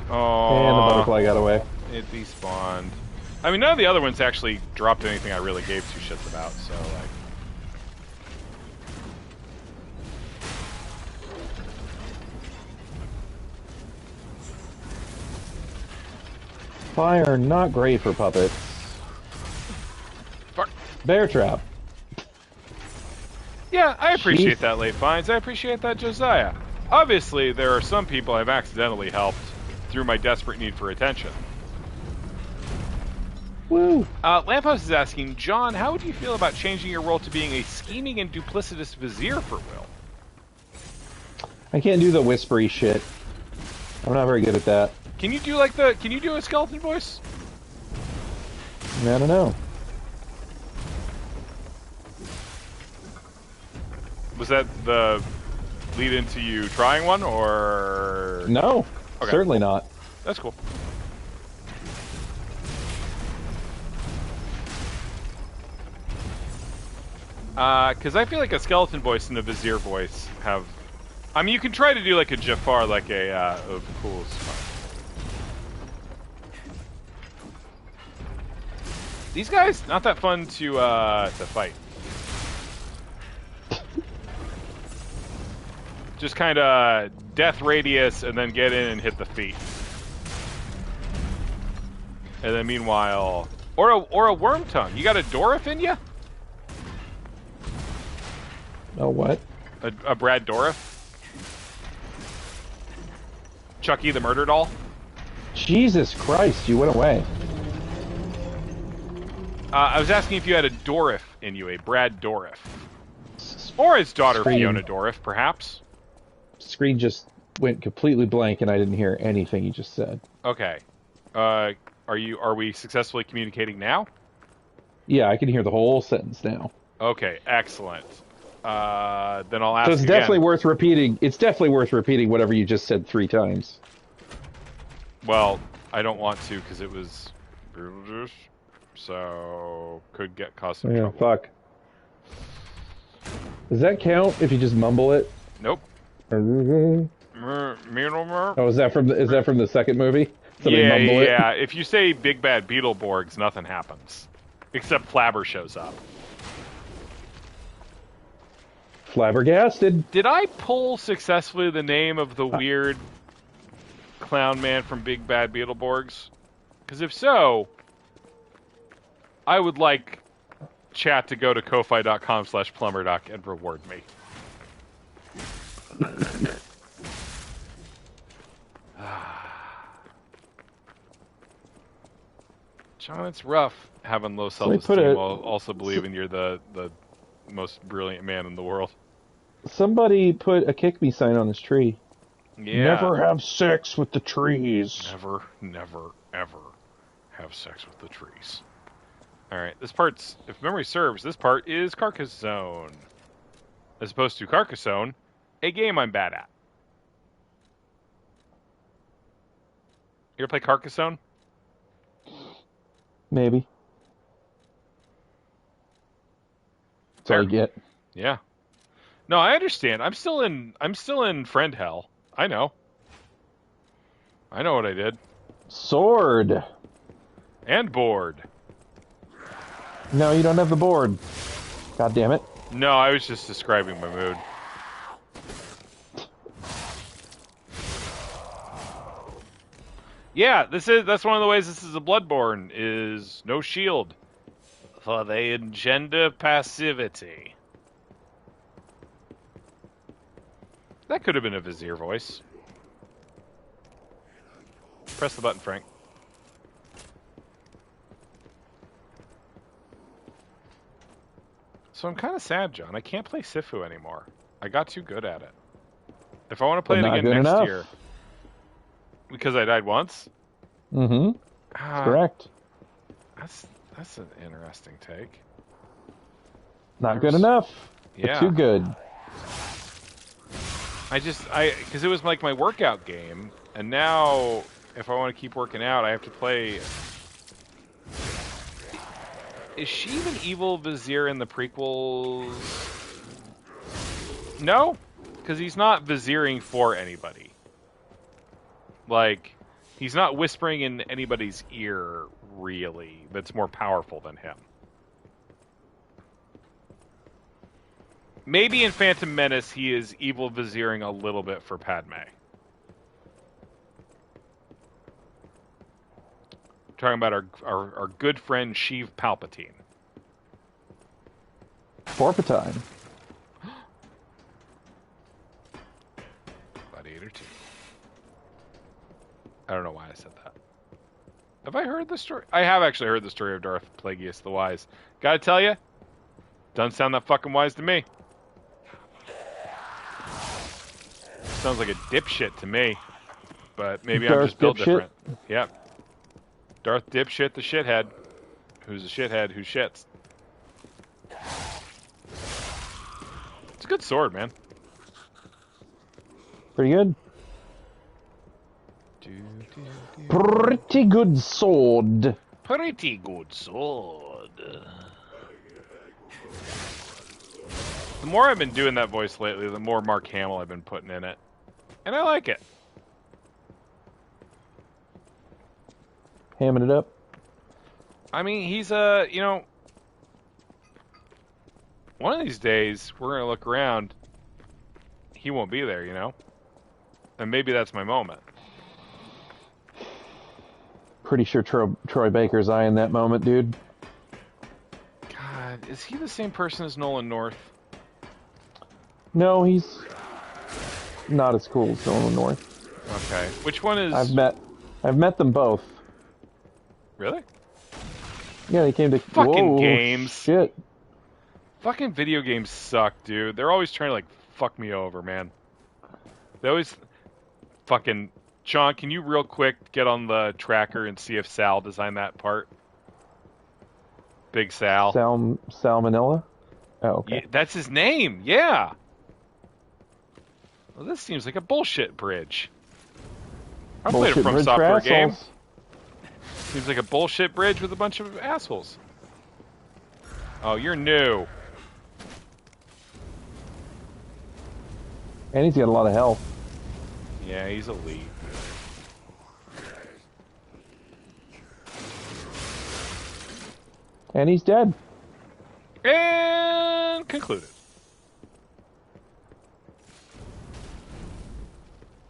Oh. And the butterfly got away. It despawned. I mean, none of the other ones actually dropped anything I really gave two shits about, so, like... Fire, not great for puppets. Fuck. Bear trap. Yeah, I appreciate that, Late Finds. I appreciate that, Josiah. Obviously, there are some people I've accidentally helped through my desperate need for attention. Woo! Lamppost is asking, John, how would you feel about changing your role to being a scheming and duplicitous vizier for Will? I can't do the whispery shit. I'm not very good at that. Can you do can you do a skeleton voice? I don't know. Was that the lead into you trying one, or...? No, Okay. certainly not. That's cool. Because I feel like a skeleton voice and a vizier voice have... I mean, you can try to do like a Jafar, like a, of cool stuff. These guys, not that fun to fight. Just kind of death radius and then get in and hit the feet. And then meanwhile... Or a worm tongue. You got a Dorif in you? Oh, what? A Brad Dorif? Chucky the murder doll? Jesus Christ, you went away. I was asking if you had a Dorif in you, a Brad Dorif. Or his daughter Fiona Dorif, perhaps. Screen just went completely blank and I didn't hear anything you just said. Okay. Are we successfully communicating now? Yeah, I can hear the whole sentence now. Okay, excellent. Then I'll ask So it's again. definitely worth repeating. It's definitely worth repeating whatever you just said 3 times. Well, I don't want to because it was brutal juice, so could cause some trouble. Fuck. Does that count if you just mumble it? Nope. Oh, is that from the second movie? Somebody mumble it? Yeah. If you say Big Bad Beetleborgs, nothing happens, except Flabber shows up. Flabbergasted. Did I pull successfully the name of the weird clown man from Big Bad Beetleborgs? Because if so, I would like chat to go to ko-fi.com/plumberdoc and reward me. John, it's rough having low self-esteem while also believing you're the most brilliant man in the world. Somebody put a kick me sign on this tree. Yeah. Never have sex with the trees. Never, never, ever have sex with the trees. Alright, this part's, if memory serves, this part is Carcassonne. As opposed to Carcassonne, a game I'm bad at. You ever play Carcassonne? Maybe. That's all you get. Yeah. No, I understand. I'm still in friend hell. I know what I did. Sword. And board. No, you don't have the board. God damn it. No, I was just describing my mood. Yeah, that's one of the ways this is a Bloodborne, is no shield. For they engender passivity. That could have been a Vizier voice. Press the button, Frank. So I'm kind of sad, John. I can't play Sifu anymore. I got too good at it. If I want to play it again next year... Because I died once? Mm-hmm. Correct. That's an interesting take. Not good enough. Yeah. But too good. Because it was like my workout game, and now if I want to keep working out, I have to play. Is she even evil Vizier in the prequels? No, because he's not Viziering for anybody. Like, He's not whispering in anybody's ear, really, that's more powerful than him. Maybe in Phantom Menace, he is evil viziering a little bit for Padme. Talking about our good friend Sheev Palpatine. Porpatine. Gladiator 2. I don't know why I said that. Have I heard the story? I have actually heard the story of Darth Plagueis the Wise. Gotta tell you, doesn't sound that fucking wise to me. Sounds like a dipshit to me. But maybe I'm just built different. Yep. Darth Dipshit the shithead. Who's a shithead who shits. It's a good sword, man. Pretty good. Pretty good sword. Pretty good sword. The more I've been doing that voice lately, the more Mark Hamill I've been putting in it. And I like it. Hamming it up. I mean, he's you know, one of these days we're gonna look around. He won't be there, you know, and maybe that's my moment. Pretty sure Troy Baker's eyeing that moment, dude. God, is he the same person as Nolan North? No, he's not as cool as Nolan North. Okay, which one is? I've met them both. Really? Yeah, they came to fucking games. Shit. Fucking video games suck, dude. They're always trying to like fuck me over, man. They always fucking. John, can you real quick get on the tracker and see if Sal designed that part? Big Sal. Salmonella? Oh, okay. Yeah, that's his name. Yeah. Well, this seems like a bullshit bridge. I played a From Software game. Seems like a bullshit bridge with a bunch of assholes. Oh, you're new. And he's got a lot of health. Yeah, he's elite. And he's dead. And concluded.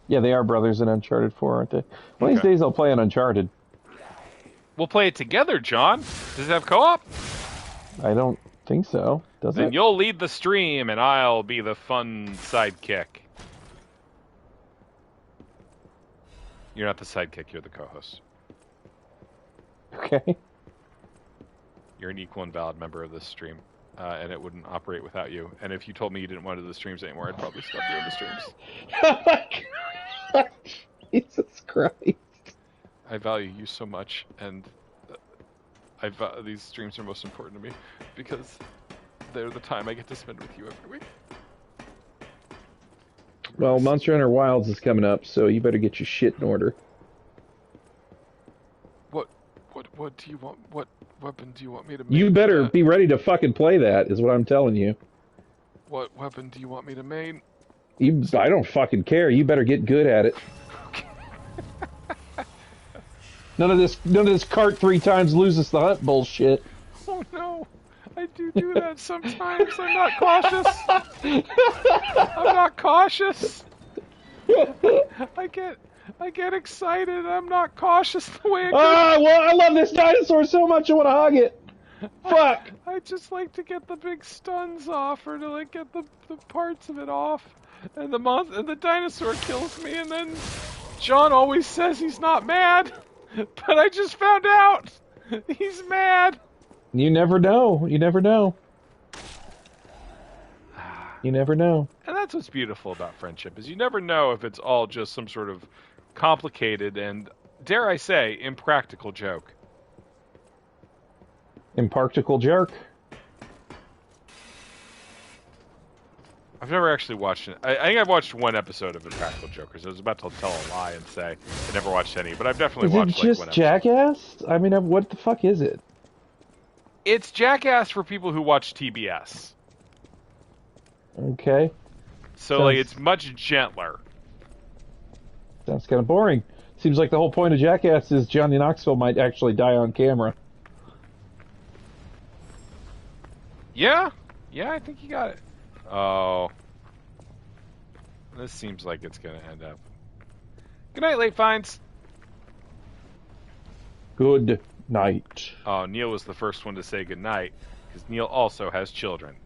Yeah, they are brothers in Uncharted 4, aren't they? One of these days I'll play an Uncharted. We'll play it together, John. Does it have co-op? I don't think so. Does it? Then you'll lead the stream, and I'll be the fun sidekick. You're not the sidekick, you're the co-host. Okay. You're an equal and valid member of this stream, and it wouldn't operate without you. And if you told me you didn't want to do the streams anymore, I'd probably stop doing the streams. Oh my God. Jesus Christ. I value you so much, and these streams are most important to me because they're the time I get to spend with you every week. Well, Monster Hunter Wilds is coming up, so you better get your shit in order. What do you want? What weapon do you want me to make? You better be ready to fucking play that, is what I'm telling you. What weapon do you want me to main? I don't fucking care. You better get good at it. Okay. None of this cart 3 times loses the hunt bullshit. Oh no. I do that sometimes. I'm not cautious. I'm not cautious. I get excited. I'm not cautious the way it goes. Oh, well, I love this dinosaur so much I want to hug it. Fuck. I just like to get the big stuns off, or to like get the parts of it off, and the dinosaur kills me, and then John always says he's not mad, but I just found out he's mad. You never know. You never know. You never know. And that's what's beautiful about friendship, is you never know if it's all just some sort of complicated and, dare I say, impractical joke. Impractical jerk? I've never actually watched it. I think I've watched one episode of Impractical Jokers. I was about to tell a lie and say I never watched any, but I've definitely watched one episode. Is it just Jackass? I mean, what the fuck is it? It's Jackass for people who watch TBS. Okay. So, like, it's much gentler. Sounds kind of boring. Seems like the whole point of Jackass is Johnny Knoxville might actually die on camera. Yeah, I think you got it. Oh, this seems like it's gonna end up. Good night, Late Finds. Good night. Oh, Neil was the first one to say good night because Neil also has children.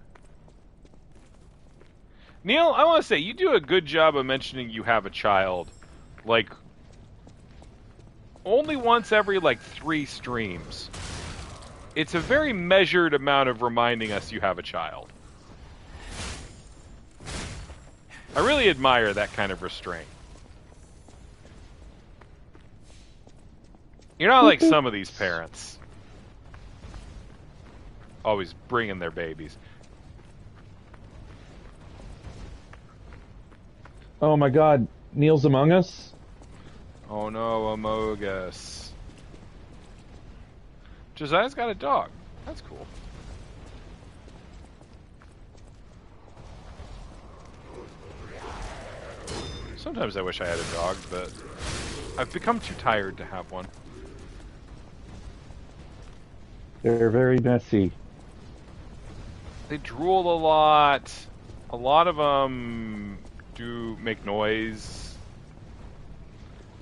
Neil, I want to say you do a good job of mentioning you have a child, like only once every like 3 streams. It's a very measured amount of reminding us you have a child. I really admire that kind of restraint. You're not like some of these parents. Always bringing their babies. Oh my god, Neil's among us? Oh no, Amogus. Josiah's got a dog. That's cool. Sometimes I wish I had a dog, but I've become too tired to have one. They're very messy. They drool a lot. A lot of them do make noise.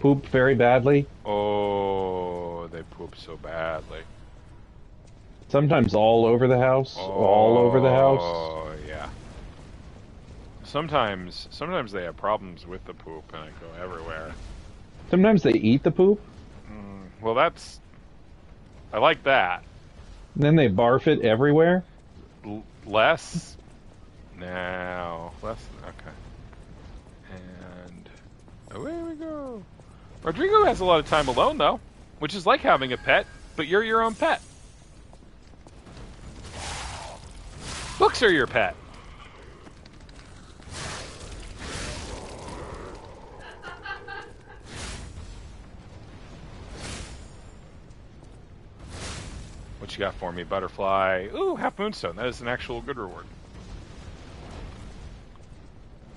Poop very badly. Oh, they poop so badly. Sometimes all over the house. All over the house. Oh, yeah. Sometimes they have problems with the poop and it go everywhere. Sometimes they eat the poop. Well, that's... I like that. And then they barf it everywhere. Less? No. Less? Okay. And away we go. Rodrigo has a lot of time alone, though, which is like having a pet, but you're your own pet. Books are your pet. What you got for me, Butterfly? Ooh, half moonstone. That is an actual good reward.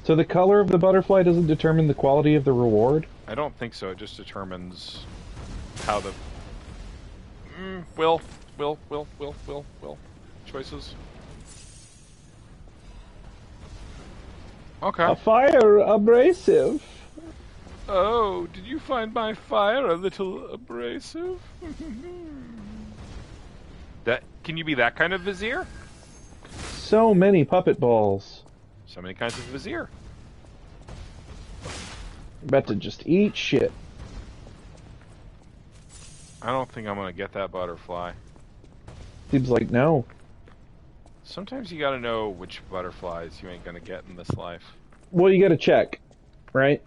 So the color of the butterfly doesn't determine the quality of the reward? I don't think so. It just determines how the... will choices. Okay. A fire abrasive. Oh, did you find my fire a little abrasive? That can you be that kind of vizier? So many puppet balls. So many kinds of vizier. About to just eat shit. I don't think I'm gonna get that butterfly. Seems like no. Sometimes you gotta know which butterflies you ain't gonna get in this life. Well, you gotta check, right?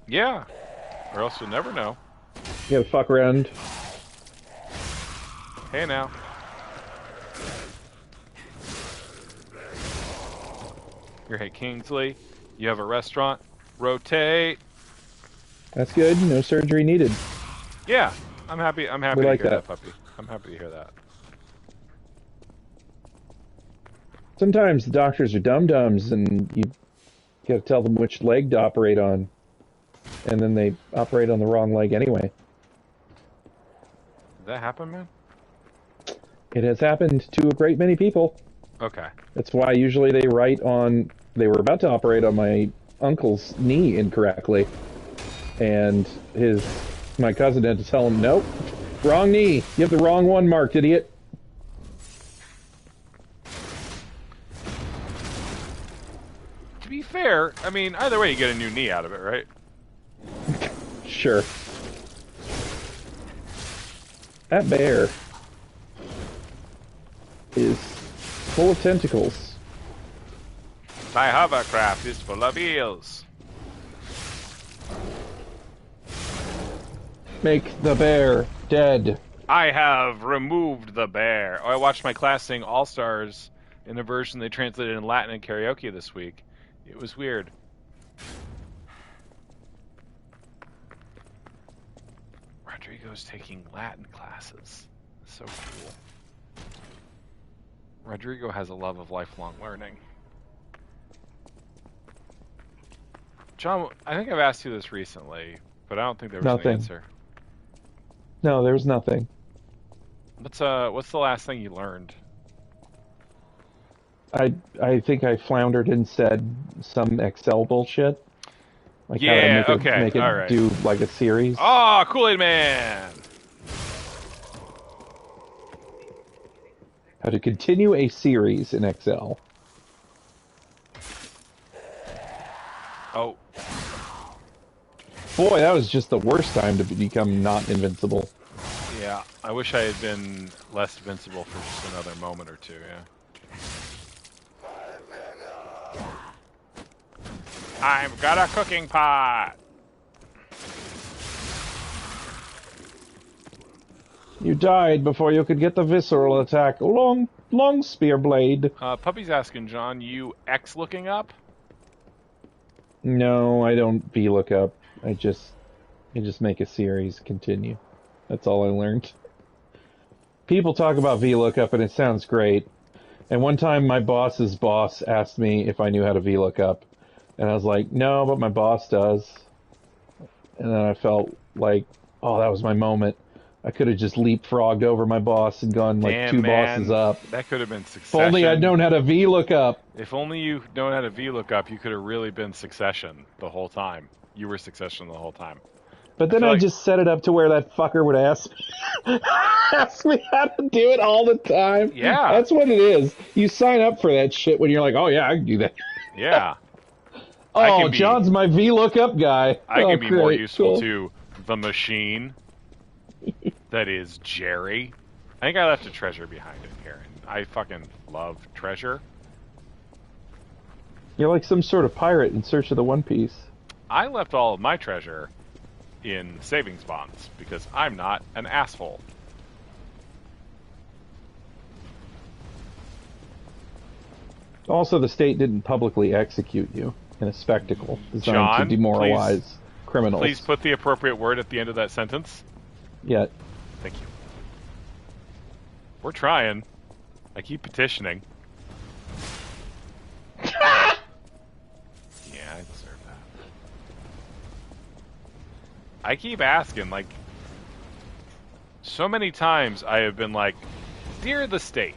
Yeah. Or else you'll never know. You gotta fuck around. Hey now. You're Hey Kingsley. You have a restaurant. Rotate. That's good. No surgery needed. Yeah. I'm happy to like hear that. that, puppy. I'm happy to hear that. Sometimes the doctors are dum-dums and you gotta tell them which leg to operate on. And then they operate on the wrong leg anyway. Did that happen, man? It has happened to a great many people. Okay. That's why usually they write on... They were about to operate on my uncle's knee incorrectly. And my cousin had to tell him, nope, wrong knee. You have the wrong one marked, idiot. To be fair, I mean, either way you get a new knee out of it, right? Sure. That bear is full of tentacles. My hovercraft is full of eels. Make the bear dead. I have removed the bear. Oh, I watched my class sing All Stars in a version they translated in Latin and karaoke this week. It was weird. Rodrigo's taking Latin classes. So cool. Rodrigo has a love of lifelong learning. John, I think I've asked you this recently, but I don't think there was Nothing. an answer. No, there was nothing. What's the last thing you learned? I think I floundered and said some Excel bullshit. Like Yeah, how to okay, make it all right. do like a series. Oh, Kool-Aid Man! How to continue a series in Excel. Oh, Boy, that was just the worst time to become not invincible. yeah. I wish I had been less invincible for just another moment or two, yeah. I've got a cooking pot! You died before you could get the visceral attack. Long spear blade. Puppy's asking, John, you X looking up? No, I don't VLOOKUP. I just make a series continue. That's all I learned. People talk about VLOOKUP and it sounds great. And one time my boss's boss asked me if I knew how to VLOOKUP. And I was like, no, but my boss does. And then I felt like, oh, that was my moment. I could have just leapfrogged over my boss and gone like Damn, two man. bosses up. That could have been Succession. If only I'd known how to VLOOKUP. If only you known how to VLOOKUP, you could have really been Succession the whole time. You were Succession the whole time. But then feel I like- just set it up to where that fucker would ask me how to do it all the time. Yeah. That's what it is. You sign up for that shit when you're like, oh yeah, I can do that. Yeah. I Oh, can be- John's my VLOOKUP guy. I Oh, can be more great, useful cool. to the machine that is Jerry. I think I left a treasure behind in here. And I fucking love treasure. You're like some sort of pirate in search of the One Piece. I left all of my treasure in savings bonds because I'm not an asshole. Also, the state didn't publicly execute you in a spectacle designed John, to demoralize criminals. Please put the appropriate word at the end of that sentence. Yet. Thank you. We're trying. I keep petitioning. Yeah, I deserve that. I keep asking, like, so many times I have been like, Dear the State,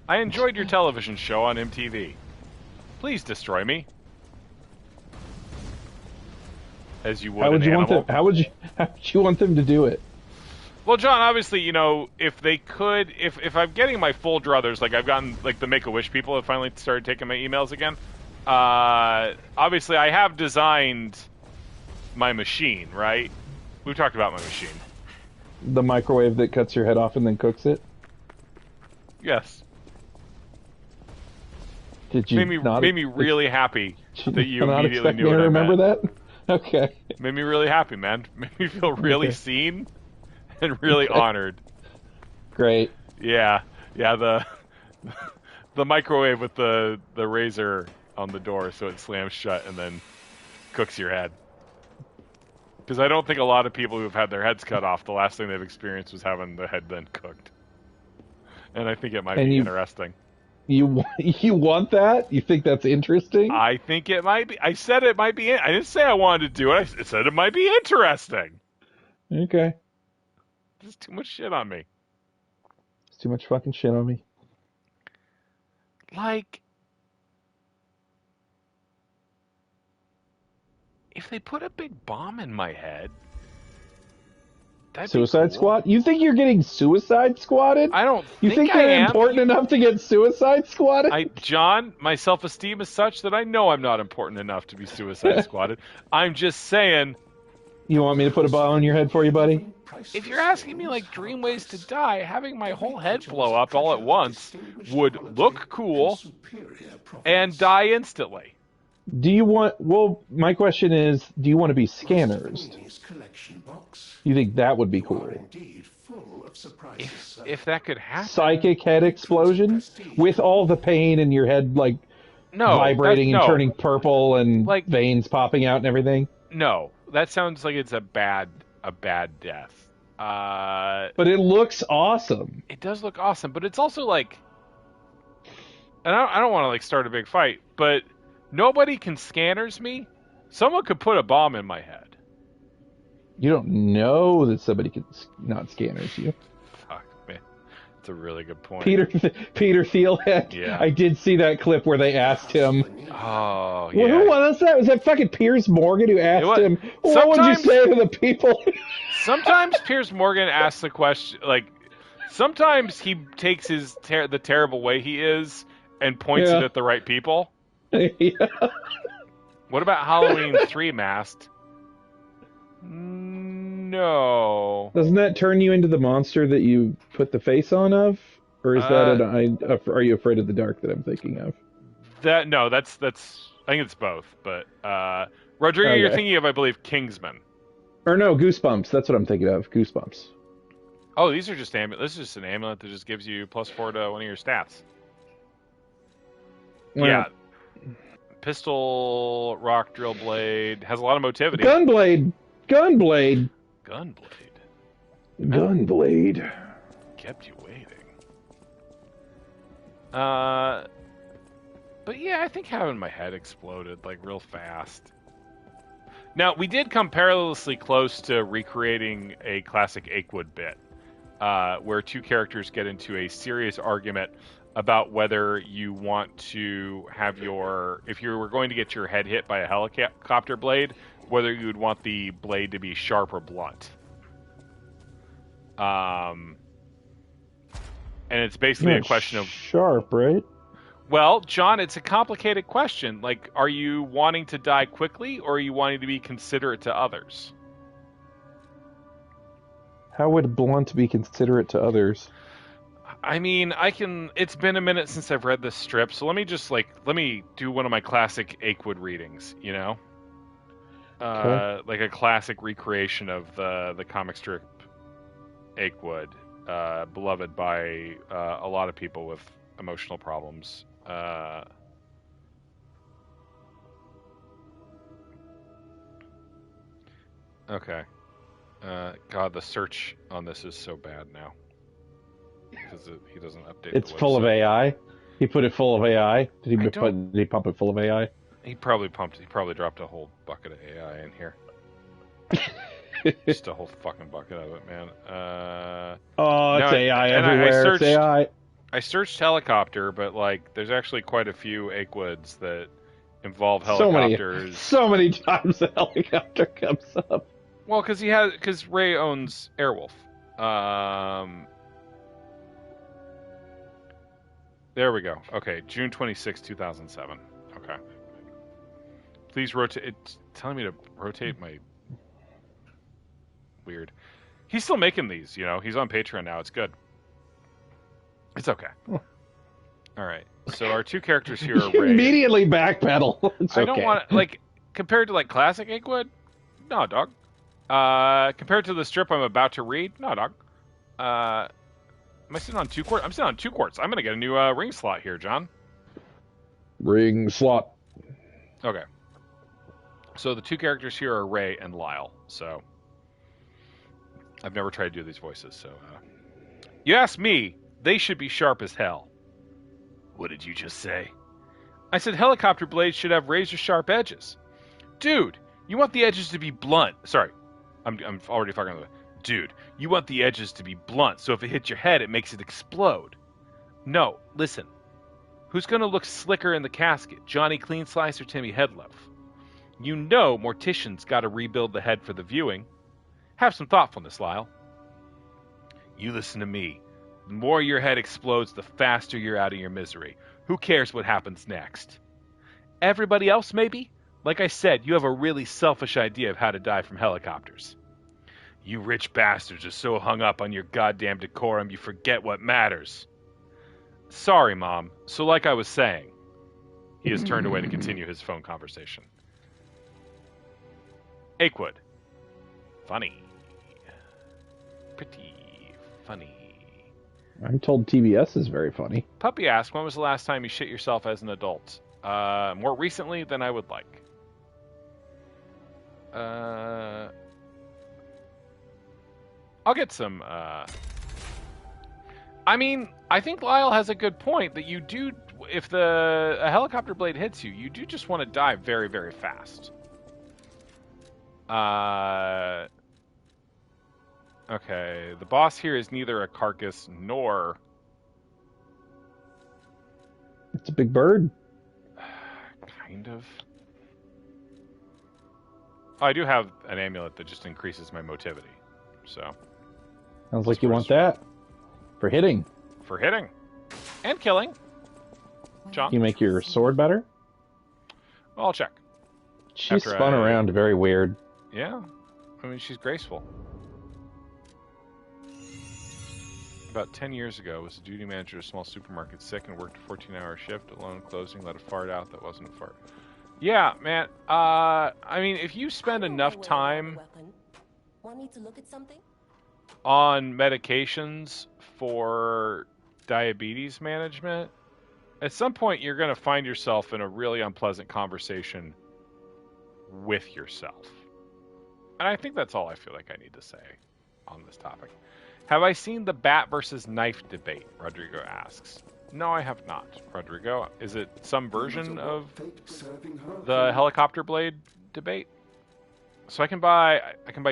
I enjoyed your television show on MTV. Please destroy me. As you would How would an you want animal. them? How would you want them to do it? Well, John, obviously, you know, if they could, if I'm getting my full druthers, like I've gotten, like the Make-A-Wish people have finally started taking my emails again. Obviously, I have designed my machine, right? We've talked about my machine. The microwave that cuts your head off and then cooks it? Yes. Did you Made me really happy that you not immediately expect knew me what to I remember meant. that? Okay. Made me really happy, man. Made me feel really Okay. seen and really Okay. honored. Great. Yeah, the microwave with the razor on the door so it slams shut and then cooks your head. Because I don't think a lot of people who've had their heads cut off, the last thing they've experienced was having the head then cooked. And I think it might And be you- interesting. You want that? You think that's interesting? I think it might be. I said it might be. I didn't say I wanted to do it. I said it might be interesting. Okay. There's too much shit on me. It's too much fucking shit on me. Like, if they put a big bomb in my head, that'd be Suicide cool. Squad? You think you're getting Suicide Squatted? I don't. You think I you're am. important enough to get Suicide Squatted? John, my self-esteem is such that I know I'm not important enough to be suicide squatted. I'm just saying, You want me to put a ball in your head for you, buddy? if you're asking me like dream ways to die, having my whole head blow up all at once would look cool and die instantly. Do you want... Well, my question is, do you want to be scanners? Collection box You think that would be cool? are indeed full of surprises, sir. If that could happen. Psychic head explosion? With all the pain in your head, like, No, vibrating and no. turning purple and Like- veins popping out and everything? No, that sounds like it's a bad death. But it looks awesome. It does look awesome, but it's also like, and I don't want to like start a big fight, but nobody can scanners me. Someone could put a bomb in my head. You don't know that somebody could not scanners you. Fuck, man. That's a really good point. Peter Thielhead. Yeah. I did see that clip where they asked him. Oh, Well, yeah. who was that? Was that fucking Piers Morgan who asked him, what would you say to the people? Sometimes Piers Morgan asks the question, like, sometimes he takes the terrible way he is and points it at the right people. Yeah. What about Halloween 3 Masked? No. Doesn't that turn you into the monster that you put the face on of? Or is that are you afraid of the dark that I'm thinking of? That's I think it's both, but Rodrigo, Okay. You're thinking of, I believe, Kingsman. Or no, Goosebumps. That's what I'm thinking of. Goosebumps. Oh, these are just this is just an amulet that just gives you +4 to one of your stats. Well, Yeah. Pistol, rock, drill blade, has a lot of motivity. Gunblade. Gunblade. Kept you waiting. But yeah, I think having my head exploded like real fast. Now, we did come perilously close to recreating a classic Akewood bit, where two characters get into a serious argument about whether you want to have if you were going to get your head hit by a helicopter blade, whether you would want the blade to be sharp or blunt. And it's basically a question of sharp, right? Well, John, it's a complicated question. Like, are you wanting to die quickly, or are you wanting to be considerate to others? How would blunt be considerate to others? I mean, it's been a minute since I've read this strip, so let me do one of my classic Akewood readings, you know? Okay. Like a classic recreation of the comic strip Akewood, beloved by a lot of people with emotional problems. Okay. God, the search on this is so bad now. Because he doesn't update It's the full of website. AI. He put it full of AI. Did he pump it full of AI? He probably dropped a whole bucket of AI in here. Just a whole fucking bucket of it, man. It's AI everywhere. It's AI. I searched helicopter, but like, there's actually quite a few Akewoods that involve helicopters. So many times the helicopter comes up. Well, because Ray owns Airwolf. There we go. Okay, June 26, 2007. Okay. Please rotate. It's telling me to rotate my. Weird. He's still making these, you know. He's on Patreon now. It's good. It's okay. All right. So our two characters here are Ray. Immediately backpedal. It's I okay. don't want like compared to like classic Akewood. No, dog. Compared to the strip I'm about to read. No, dog. Am I sitting on 2 quarts? I'm sitting on 2 quarts. I'm gonna get a new ring slot here, John. Ring slot. Okay. So the two characters here are Ray and Lyle. So I've never tried to do these voices. So you ask me, they should be sharp as hell. What did you just say? I said helicopter blades should have razor sharp edges. Dude, you want the edges to be blunt. Sorry, I'm already fucking with it. Dude, you want the edges to be blunt, so if it hits your head, it makes it explode. No, listen. Who's going to look slicker in the casket, Johnny Clean Slice or Timmy Headloaf? You know Mortician's got to rebuild the head for the viewing. Have some thoughtfulness, Lyle. You listen to me. The more your head explodes, the faster you're out of your misery. Who cares what happens next? Everybody else, maybe? Like I said, you have a really selfish idea of how to die from helicopters. You rich bastards are so hung up on your goddamn decorum you forget what matters. Sorry, Mom. So like I was saying, he has turned away to continue his phone conversation. Akewood. Funny. Pretty funny. I'm told TBS is very funny. Puppy asked, when was the last time you shit yourself as an adult? More recently than I would like. I'll get some, I mean, I think Lyle has a good point that you do, if a helicopter blade hits you, you do just want to die very, very fast. Okay, the boss here is neither a carcass nor... It's a big bird. Kind of. Oh, I do have an amulet that just increases my motivity. So. Sounds like you want that. For hitting. For hitting. And killing. John? You make your sword better? Well, I'll check. She spun around very weird. Yeah. I mean, she's graceful. About 10 years ago, was a duty manager at a small supermarket, sick and worked a 14-hour shift, alone, closing, let a fart out that wasn't a fart. Yeah, man. I mean, if you spend enough time Want me to look at something? on medications for diabetes management, at some point you're going to find yourself in a really unpleasant conversation with yourself. And I think that's all I feel like I need to say on this topic. Have I seen the bat versus knife debate? Rodrigo asks. No, I have not, Rodrigo. Is it some version of the helicopter blade debate? So I can buy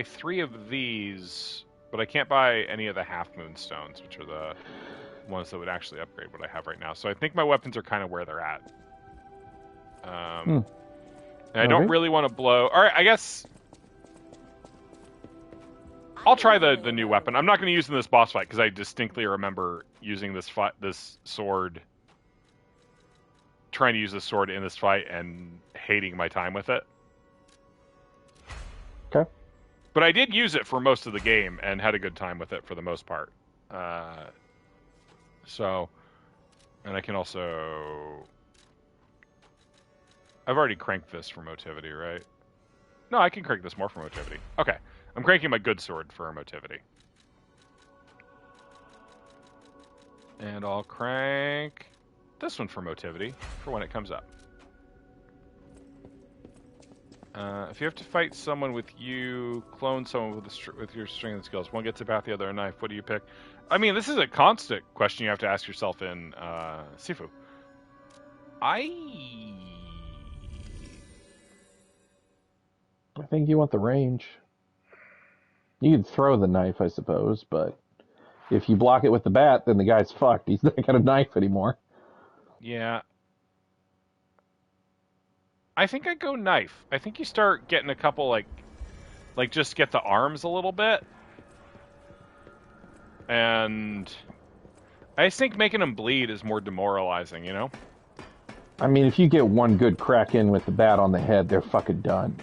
3 of these, but I can't buy any of the half moon stones, which are the ones that would actually upgrade what I have right now. So I think my weapons are kind of where they're at. And I don't really want to blow. All right, I guess I'll try the new weapon. I'm not going to use it in this boss fight because I distinctly remember using this sword, trying to use this sword in this fight and hating my time with it. Okay. But I did use it for most of the game and had a good time with it for the most part. So, and I can also... I've already cranked this for motivity, right? No, I can crank this more for motivity. Okay. I'm cranking my good sword for motivity. And I'll crank this one for motivity for when it comes up. If you have to fight someone with you, clone someone with your string and skills. One gets a bat, the other a knife. What do you pick? I mean, this is a constant question you have to ask yourself in Sifu. I think you want the range. You can throw the knife, I suppose, but if you block it with the bat, then the guy's fucked. He's not got a knife anymore. Yeah. I think I'd go knife. I think you start getting a couple, like just get the arms a little bit. And I just think making them bleed is more demoralizing, you know? I mean, if you get one good crack in with the bat on the head, they're fucking done.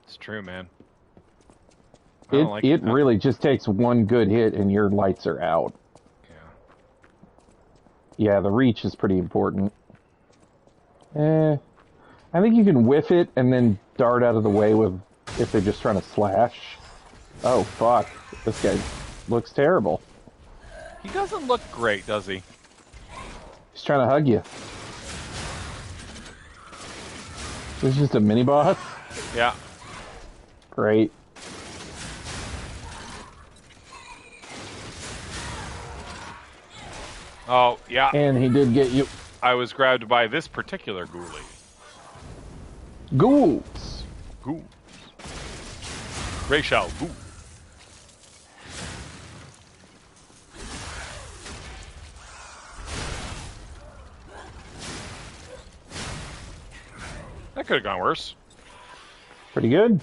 It's true, man. It really just takes one good hit and your lights are out. Yeah, the reach is pretty important. I think you can whiff it and then dart out of the way if they're just trying to slash. Oh, fuck. This guy looks terrible. He doesn't look great, does he? He's trying to hug you. This is just a mini-boss? Yeah. Great. Oh, yeah. And he did get you. I was grabbed by this particular ghoulie. Ghouls. Ghouls. Rachel, ghoul. That could have gone worse. Pretty good.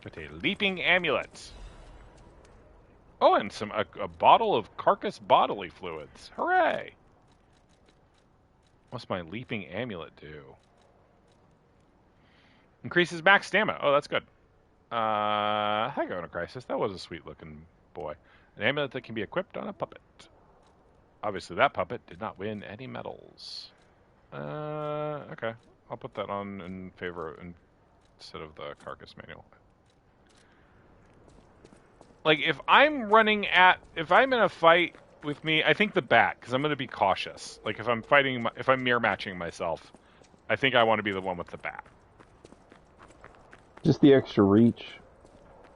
With a leaping amulet. Oh, and a bottle of carcass bodily fluids. Hooray! What's my leaping amulet do? Increases max stamina. Oh, that's good. Hagona Crisis. That was a sweet-looking boy. An amulet that can be equipped on a puppet. Obviously, that puppet did not win any medals. Okay. I'll put that on in favor instead of the carcass manual. Like, if I'm in a fight with me, I think the bat, because I'm going to be cautious. Like, if I'm mirror matching myself, I think I want to be the one with the bat. Just the extra reach.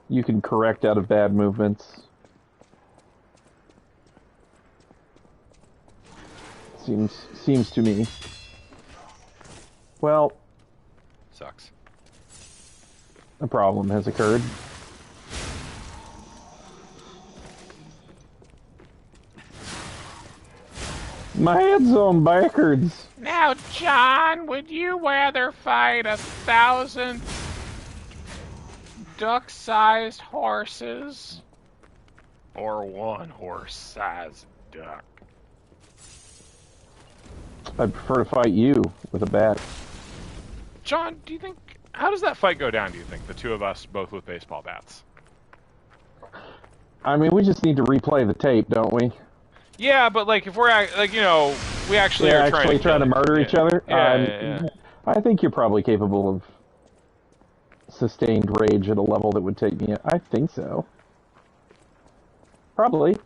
You can correct out of bad movements. Seems to me. Well. Sucks. a problem has occurred. My head's on backwards. Now, John, would you rather fight 1,000 duck-sized horses or one horse-sized duck? I'd prefer to fight you with a bat. John, do you think... How does that fight go down, do you think? The two of us, both with baseball bats. I mean, we just need to replay the tape, don't we? Yeah, but, like, if we're, like, you know, we actually are trying to murder each other? Yeah. I think you're probably capable of sustained rage at a level that would take me... I think so. Probably.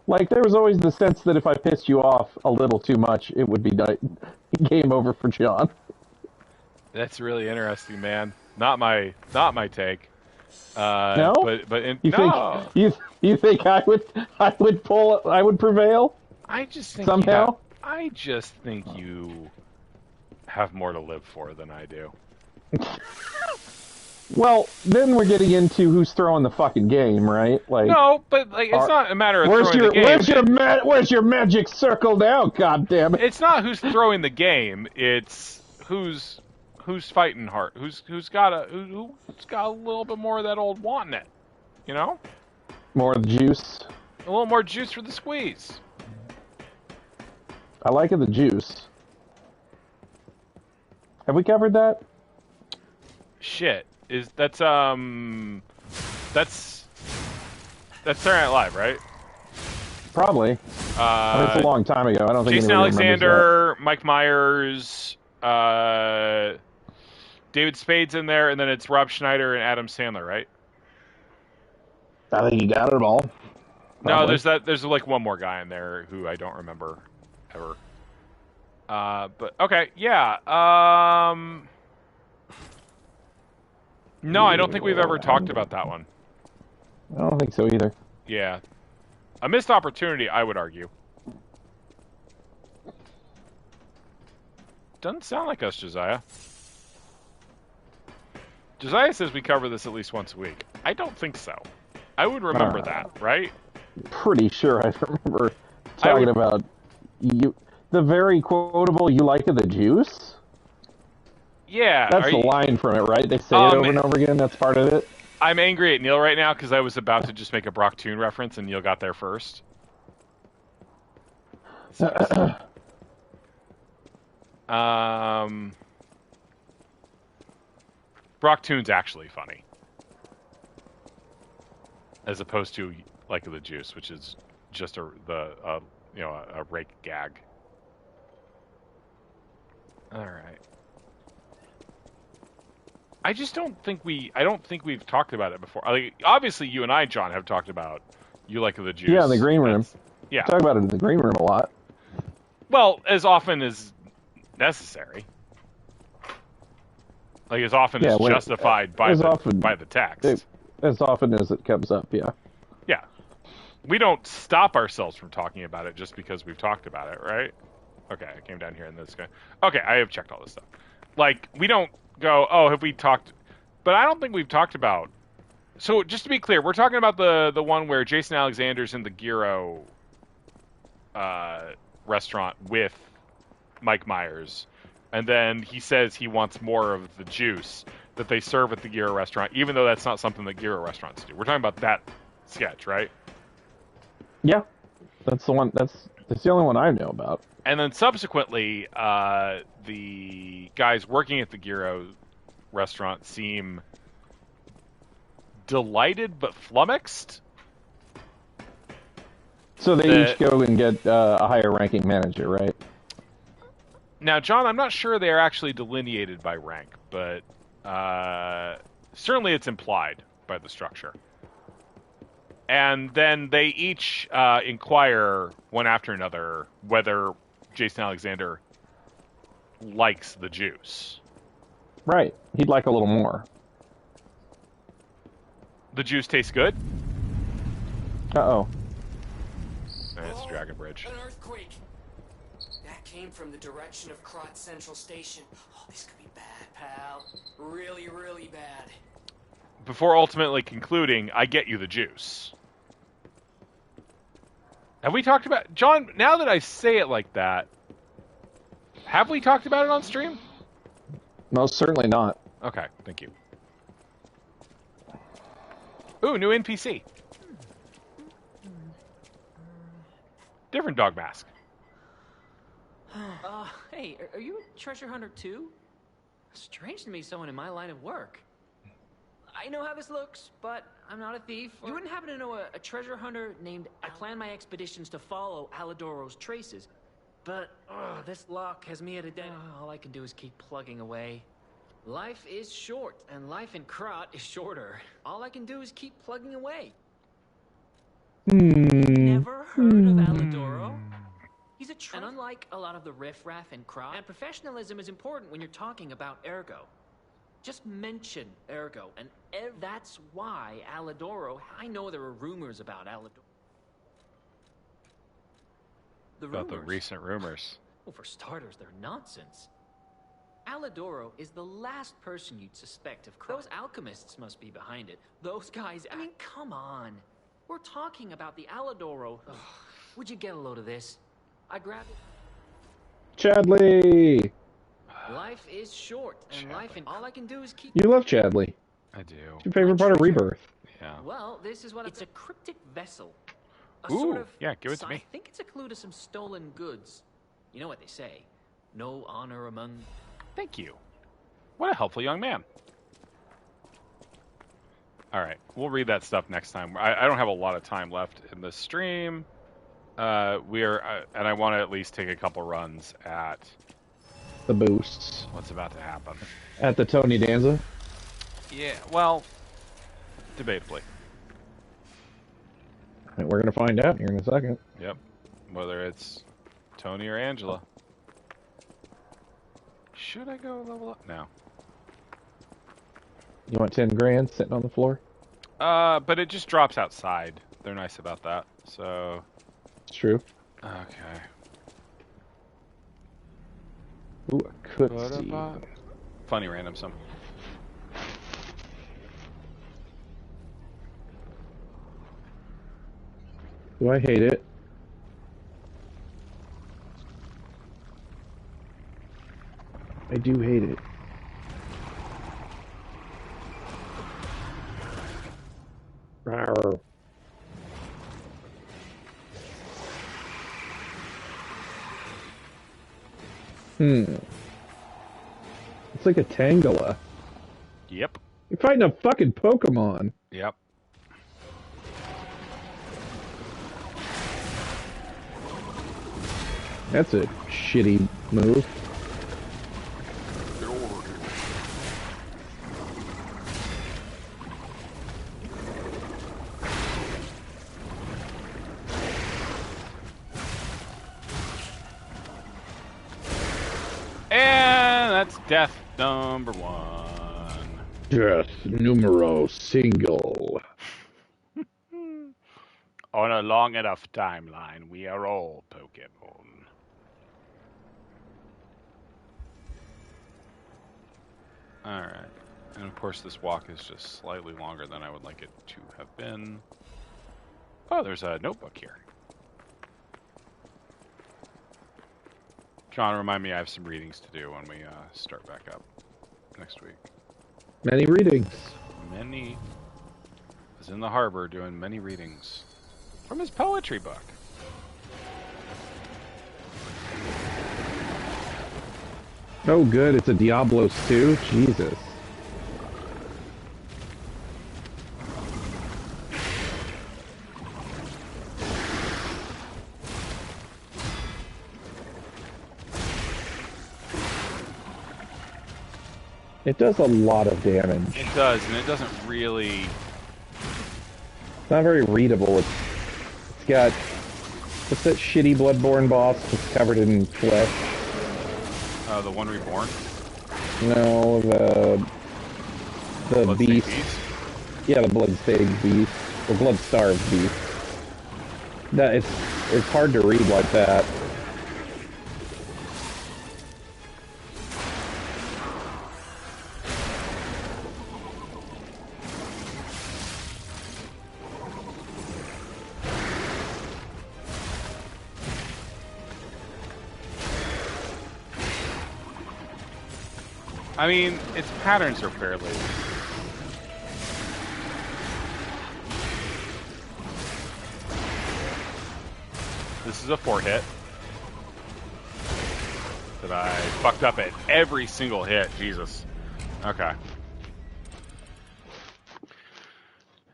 Like, there was always the sense that if I pissed you off a little too much, it would be game over for John. That's really interesting, man. Not my take. No, no. You think I would prevail? I just think somehow. I just think you have more to live for than I do. Well, then we're getting into who's throwing the fucking game, right? Like, no, but like it's not a matter of throwing the game. Where's your magic circle now? God damn it! It's not who's throwing the game. It's who's fighting hard. Who's got a little bit more of that old wanting it. You know? More of the juice. A little more juice for the squeeze. I like the juice. Have we covered that? Shit. That's Saturday Night Live, right? Probably. It's a long time ago. I don't think Jason Alexander, Mike Myers, David Spade's in there, and then it's Rob Schneider and Adam Sandler, right? I think you got it all. Probably. No, there's like one more guy in there who I don't remember ever. But okay, yeah. No, I don't think we've ever talked about that one. I don't think so either. Yeah. A missed opportunity, I would argue. Doesn't sound like us, Josiah. Josiah says we cover this at least once a week. I don't think so. I would remember that, right? Pretty sure I remember talking about you. The very quotable "You like the juice." Yeah, that's the line from it, right? They say it over and over again. That's part of it. I'm angry at Neil right now because I was about to just make a Brock Toon reference, and Neil got there first. Brock Toon's actually funny, as opposed to like the juice, which is just a rake gag. All right. I just don't think we've talked about it before. Like, obviously, you and I, John, have talked about You Like the Juice. Yeah, in the green room. Yeah, talk about it in the green room a lot. Well, as often as necessary. Like as often as justified by the text. As often as it comes up, yeah. Yeah. We don't stop ourselves from talking about it just because we've talked about it, right? Okay, I came down here and this guy. Okay, I have checked all this stuff. Like, we don't go, oh, have we talked... But I don't think we've talked about... So, just to be clear, we're talking about the one where Jason Alexander's in the Gyro restaurant with Mike Myers. And then he says he wants more of the juice that they serve at the Gyro restaurant, even though that's not something that Gyro restaurants do. We're talking about that sketch, right? Yeah. That's the one. That's the only one I know about. And then subsequently, the guys working at the Gyro restaurant seem delighted but flummoxed. So they each go and get a higher ranking manager, right? Now, John, I'm not sure they're actually delineated by rank, but certainly it's implied by the structure. And then they each inquire one after another whether Jason Alexander likes the juice. Right. He'd like a little more. The juice tastes good? Uh-oh. It's Dragon Bridge. An earthquake! That came from the direction of Krat Central Station. Oh, this could be bad. pal. Really, really bad. Before ultimately concluding, I get you the juice. Have we talked about... John, now that I say it like that, have we talked about it on stream? Most certainly not. Okay, thank you. Ooh, new NPC. Different dog mask. Hey, are you a treasure hunter too? Strange to me, someone in my line of work. I know how this looks, but I'm not a thief. You wouldn't happen to know a treasure hunter named... I plan my expeditions to follow Alidoro's traces, but this lock has me at a dead... all I can do is keep plugging away. Life is short, and life in Krat is shorter. All I can do is keep plugging away. Never heard of Alidoro? He's a and unlike a lot of the riffraff in Krat, and professionalism is important when you're talking about Ergo. Just mention Ergo, and that's why Alidoro... I know there are rumors about Alidoro. About the recent rumors. Well, for starters, they're nonsense. Alidoro is the last person you'd suspect of Krat. Those alchemists must be behind it. Those guys... I mean, come on. We're talking about the Alidoro. Would you get a load of this? I grabbed it. Chadley! Life is short, and life in... All I can do is keep... You love Chadley. I do. It's your favorite part of Rebirth. Yeah. Well, this is what... It's a cryptic vessel. A Ooh, sort of... yeah, give it to me. I think it's a clue to some stolen goods. You know what they say. No honor among... Thank you. What a helpful young man. All right, we'll read that stuff next time. I don't have a lot of time left in the stream. We are, and I want to at least take a couple runs at the boosts. What's about to happen at the Tony Danza? Yeah, well, debatably. We're gonna find out here in a second. Yep, whether it's Tony or Angela. Should I go level up? No. You want 10 grand sitting on the floor? But it just drops outside. They're nice about that, so... It's true. Okay. Ooh, I could see. Funny random sum. Do I hate it? I do hate it. Rawr. It's like a Tangela. Yep. You're fighting a fucking Pokemon. Yep. That's a shitty move. And that's death number 1. Death numero single. On a long enough timeline, we are all Pokemon. Alright. And of course this walk is just slightly longer than I would like it to have been. Oh, there's a notebook here. John, remind me I have some readings to do when we start back up next week. Many readings. Many. I was in the harbor doing many readings from his poetry book. Oh good, it's a Diablos 2? Jesus. It does a lot of damage. It does, and it doesn't really... It's not very readable. It's got... What's that shitty Bloodborne boss that's covered in flesh? The one reborn? No, the beast. Yeah, the blood-stained beast. Or blood-starved beast. That it's hard to read like that. I mean, its patterns are fairly... This is a 4-hit. That I fucked up at every single hit. Jesus. Okay.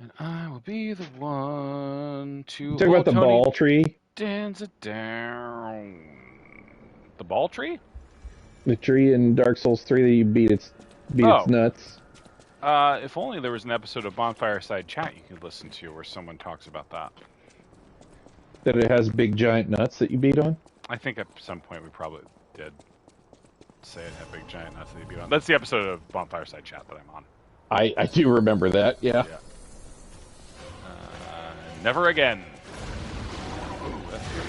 And I will be the one to Talk about the ball tree. Danza down. The ball tree? The tree in Dark Souls 3 that you beat its nuts. If only there was an episode of Bonfire Side Chat you could listen to where someone talks about that. That it has big giant nuts that you beat on? I think at some point we probably did say it had big giant nuts that you beat on. That's the episode of Bonfire Side Chat that I'm on. I do remember that, yeah. Never again. Ooh, that's good.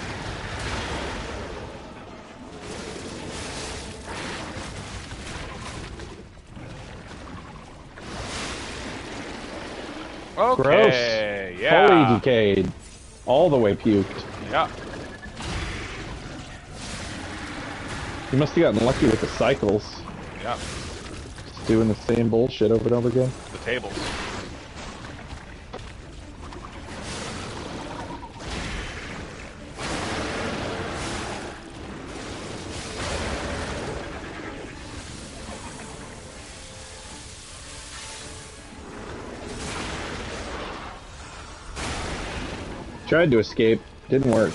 Okay, Gross. yeah. Fully decayed. All the way puked. Yeah. You must have gotten lucky with the cycles. Yeah. Just doing the same bullshit over and over again. The tables. Tried to escape. Didn't work.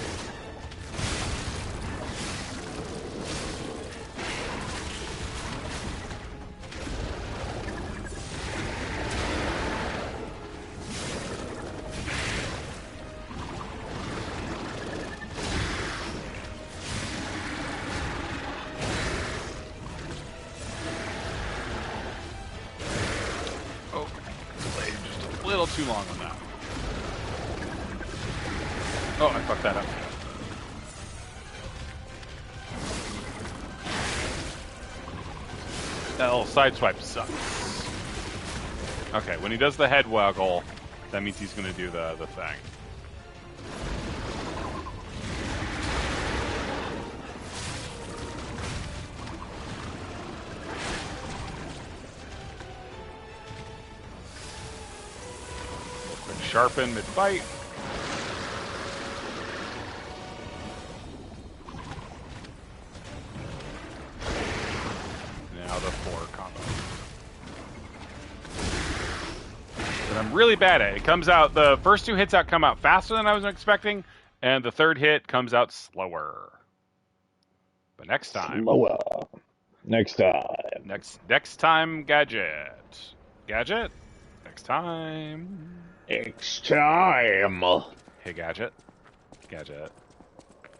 Oh, delayed just a little too long on that. Oh, I fucked that up. That little sideswipe sucks. Okay, when he does the head waggle, that means he's going to do the thing. Quick sharpen mid-fight. Really bad at it. It comes out, the first two hits come out faster than I was expecting, and the third hit comes out slower. But next time. Slower. Next time. Next time, Gadget. Gadget? Next time. Next time. Hey, Gadget. Gadget.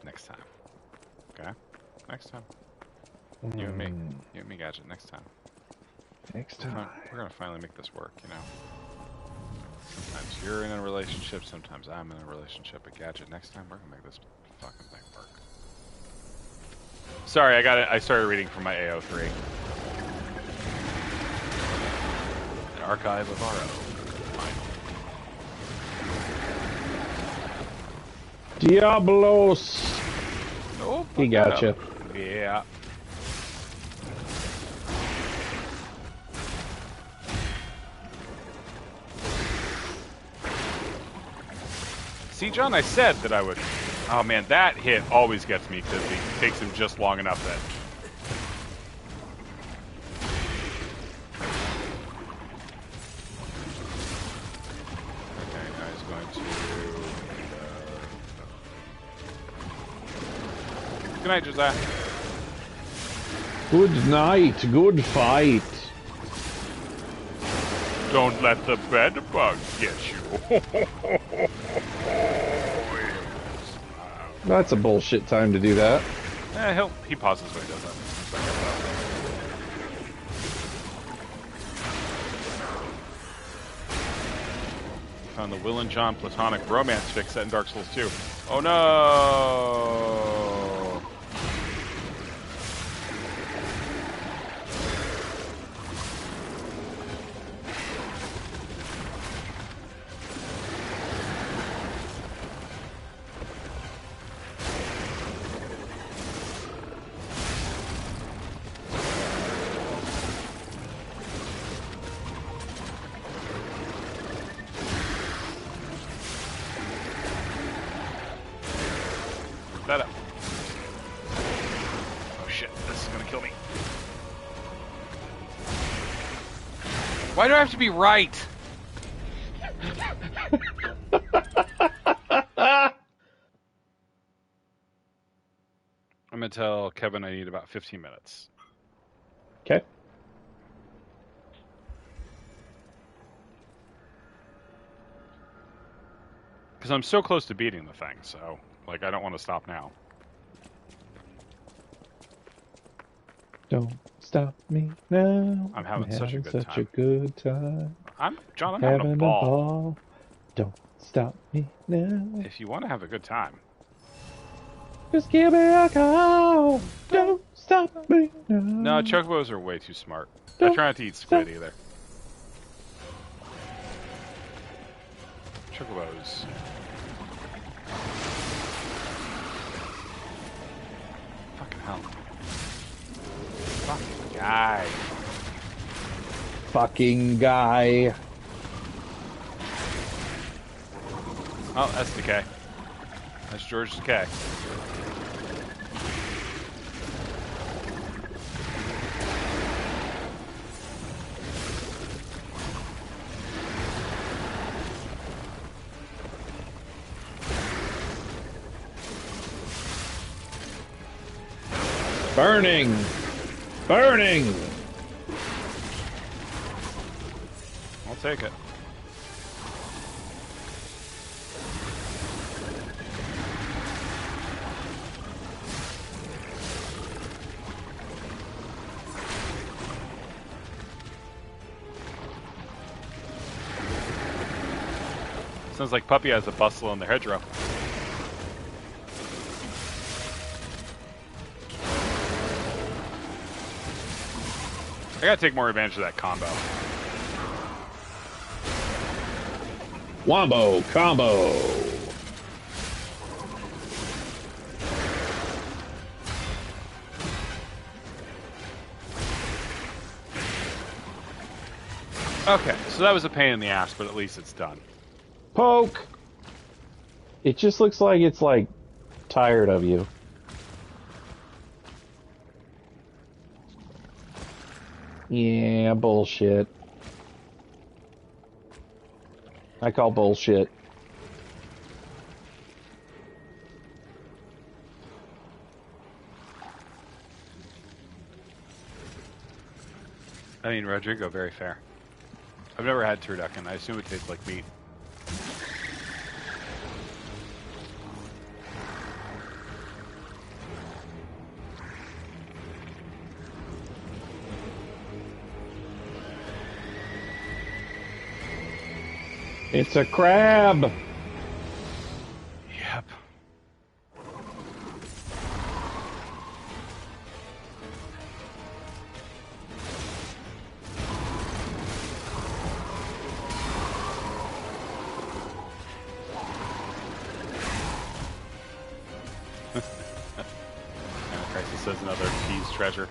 Next time. Okay? Next time. You and me. You and me, Gadget. Next time. Next time. We're gonna finally make this work, you know? Sometimes you're in a relationship, sometimes I'm in a relationship. But Gadget, next time we're gonna make this fucking thing work. Sorry, I got it. I started reading from my AO3. An archive of RO. Diablos. Oh, he got you. Yeah. See, John, I said that I would... Oh, man, that hit always gets me because it takes him just long enough that... Okay, now he's going to... Good night, Josiah. Good night. Good fight. Don't let the bed bug get you. That's a bullshit time to do that. He pauses when he does that. Found the Will and John platonic romance fic set in Dark Souls 2. Oh no! shit, this is gonna kill me. Why do I have to be right? I'm gonna tell Kevin I need about 15 minutes. Okay. Because I'm so close to beating the thing, so, like, I don't want to stop now. Don't stop me now. I'm having such a good time. Such a good time. I'm having a ball. Don't stop me now. If you want to have a good time. Just give me a call. Don't stop me now. No, chocobos are way too smart. I try not to eat squid either. Chocobos. Fucking hell. Fucking guy. Fucking guy. Oh, that's Decay. That's George Decay. Burning! Burning! I'll take it. Sounds like Puppy has a bustle in the hedgerow. I gotta take more advantage of that combo. Wombo combo. Okay, so that was a pain in the ass, but at least it's done. Poke! It just looks like it's, like, tired of you. Yeah, bullshit. I call bullshit. I mean, Rodrigo, very fair. I've never had turducken. I assume it tastes like meat. It's a crab! Yep. Crisis says another tease treasure.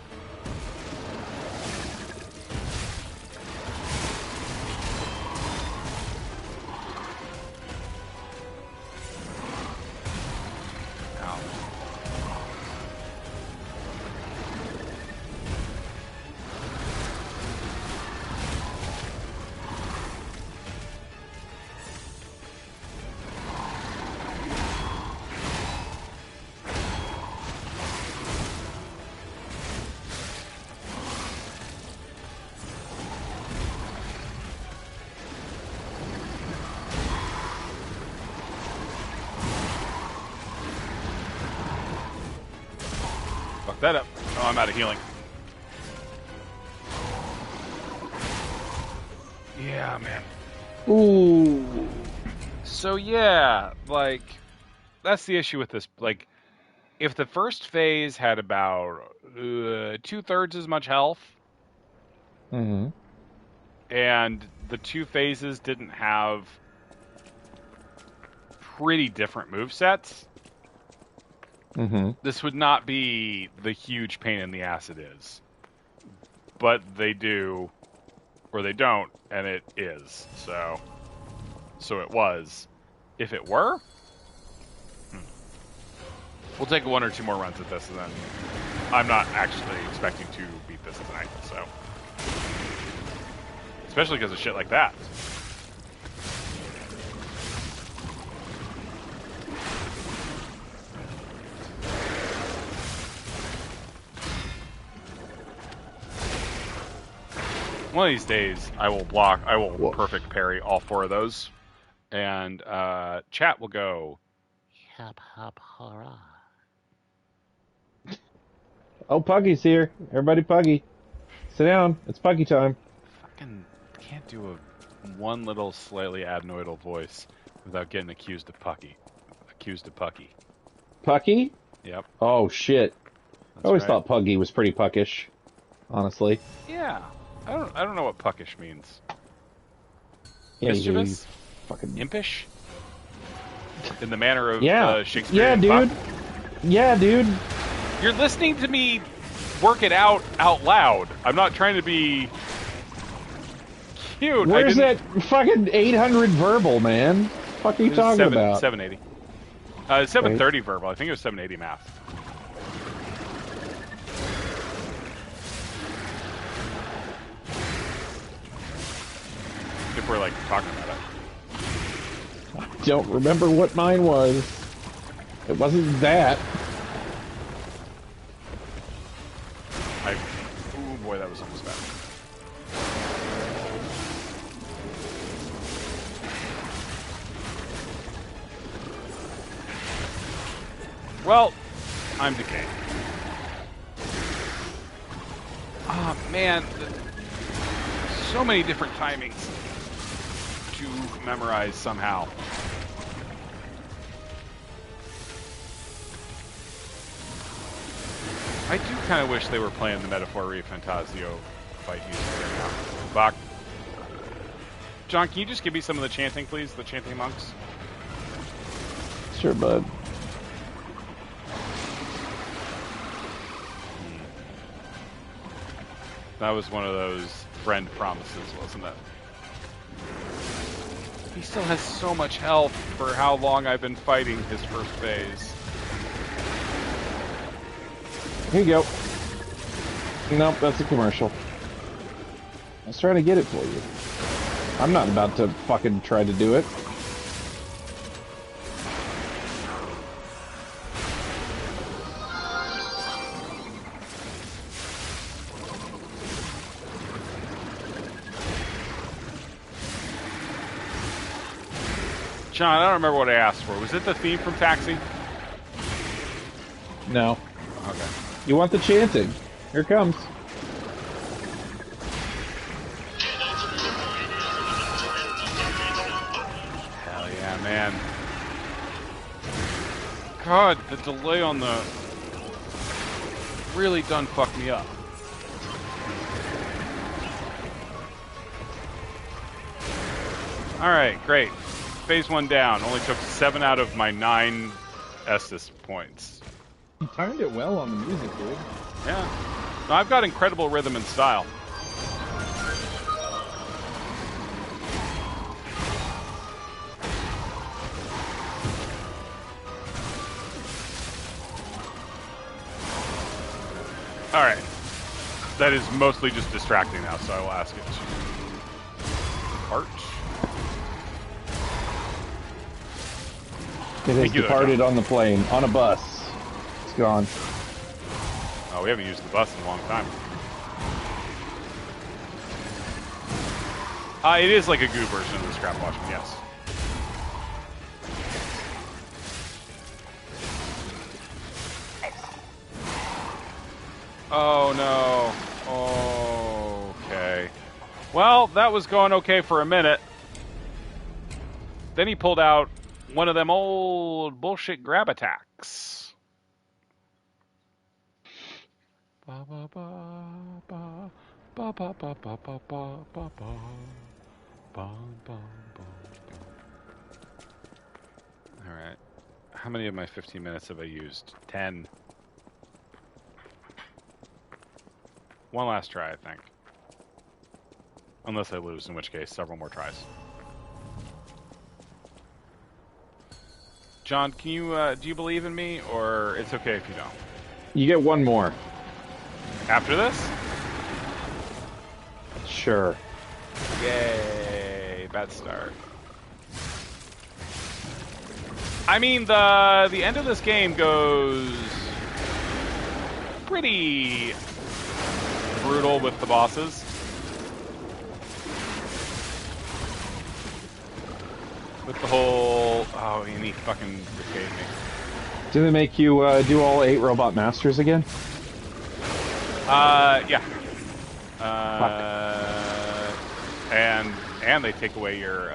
That up. Oh, I'm out of healing. Yeah, man. Ooh. So yeah, like, that's the issue with this. Like, if the first phase had about 2/3 as much health, Mm-hmm. and the two phases didn't have pretty different movesets, Mm-hmm. this would not be the huge pain in the ass it is. But they do, or they don't, and it is. So it was. If it were, we'll take one or two more runs at this, and then I'm not actually expecting to beat this tonight, so. Especially because of shit like that. One of these days, I will perfect parry all 4 of those, and chat will go, hop, hop, hurrah. Oh, Puggy's here. Everybody Puggy. Sit down. It's Puggy time. Fucking can't do one little slightly adenoidal voice without getting accused of Pucky. Pucky? Yep. Oh, shit. That's I always right. thought Puggy was pretty puckish, honestly. Yeah. I don't know what puckish means. Yeah, Mischievous? Fucking Impish? In the manner of yeah, Shakespearean dude. puck? Yeah, dude. You're listening to me work it out loud. I'm not trying to be cute. Where's that fucking 800 verbal, man? Fuck are you talking about? 780. 730 verbal. I think it was 780 math. If we're like talking about it. I don't remember what mine was. It wasn't that. Oh boy, that was almost bad. Well, I'm decaying. Oh man, so many different timings to memorize somehow. I do kind of wish they were playing the Metaphor Fantasio fight music right now. Bach. John, can you just give me some of the chanting, please? The chanting monks? Sure, bud. That was one of those friend promises, wasn't it? He still has so much health for how long I've been fighting his first phase. Here you go. Nope, that's a commercial. I was trying to get it for you. I'm not about to fucking try to do it. John, I don't remember what I asked for. Was it the theme from Taxi? No. Okay. You want the chanting? Here it comes. Hell yeah, man. God, the delay on the really done fucked me up. Alright, great. Phase 1 down. Only took 7 out of my 9 Estus points. You timed it well on the music, dude. Yeah. No, I've got incredible rhythm and style. Alright. That is mostly just distracting now, so I will ask it to depart. It has departed on the plane, on a bus. It's gone. Oh, we haven't used the bus in a long time. It is like a goo version of the scrap washing, yes. Oh no. Oh, okay. Well, that was going okay for a minute. Then he pulled out one of them old bullshit grab attacks. Ba ba ba ba ba ba ba ba ba ba ba ba ba. All right. How many of my 15 minutes have I used? 10. One last try, I think. Unless I lose, in which case, several more tries. John, can you do you believe in me, or it's okay if you don't? You get one more. After this? Sure. Yay, bad start. I mean, the end of this game goes pretty brutal with the bosses. With the whole... Oh, and he fucking decayed me. Did it make you do all 8 Robot Masters again? Yeah. And they take away your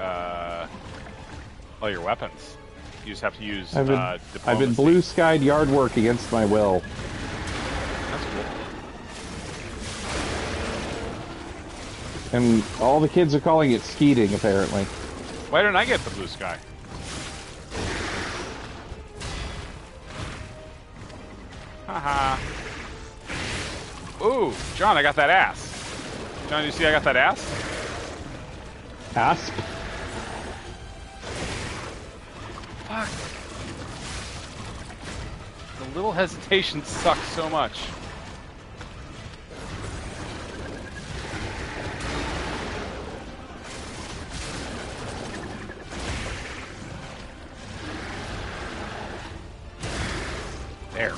all your weapons. You just have to use diplomacy. I've been blue-skied yard work against my will. That's cool. And all the kids are calling it skeeting, apparently. Why didn't I get the blue sky? Haha. Ooh, John, I got that ass. John, you see I got that ass? Asp? Fuck. The little hesitation sucks so much. There.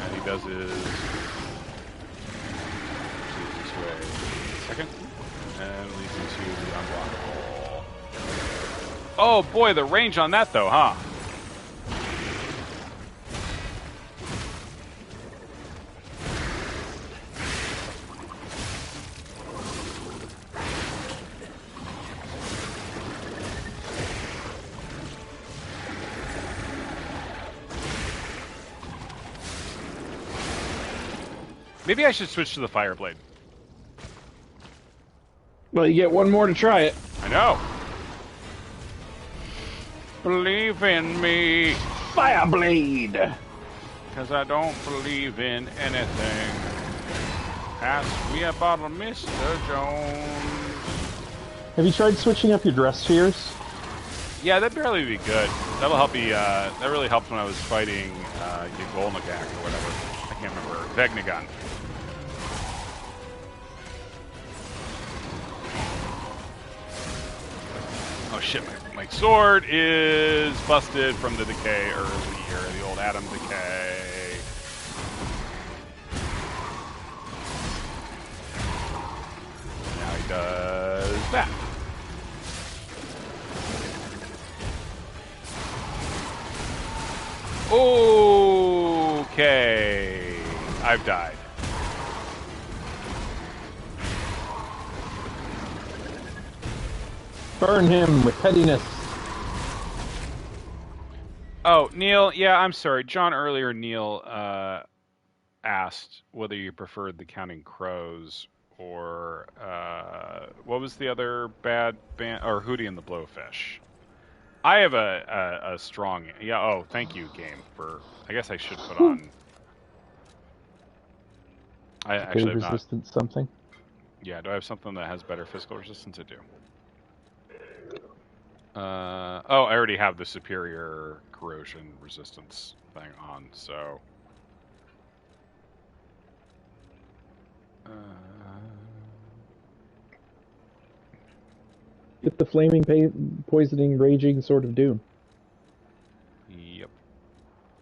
And he does his... this way. Second. And leads into the unblockable. Oh boy, the range on that though, huh? Maybe I should switch to the Fireblade. Well, you get one more to try it. I know. Believe in me. Fireblade! Because I don't believe in anything. Ask me about Mr. Jones. Have you tried switching up your dress spheres? Yeah, that'd barely be good. That'll help me, that really helped when I was fighting Yagolnagak or whatever. I can't remember. Vegnagun. Oh shit, my sword is busted from the decay earlier, the old Adam decay. Now he does that. Okay, I've died. Burn him with pettiness. Oh, Neil, yeah, I'm sorry. John earlier, Neil, asked whether you preferred the Counting Crows or, what was the other bad band? Or Hootie and the Blowfish. I have a strong... Yeah, oh, thank you, game, for... I guess I should put on... I actually have resistance something? Yeah, do I have something that has better physical resistance? I do. Oh, I already have the superior corrosion resistance thing on, so... Get the flaming, poisoning, raging Sword of Doom. Yep.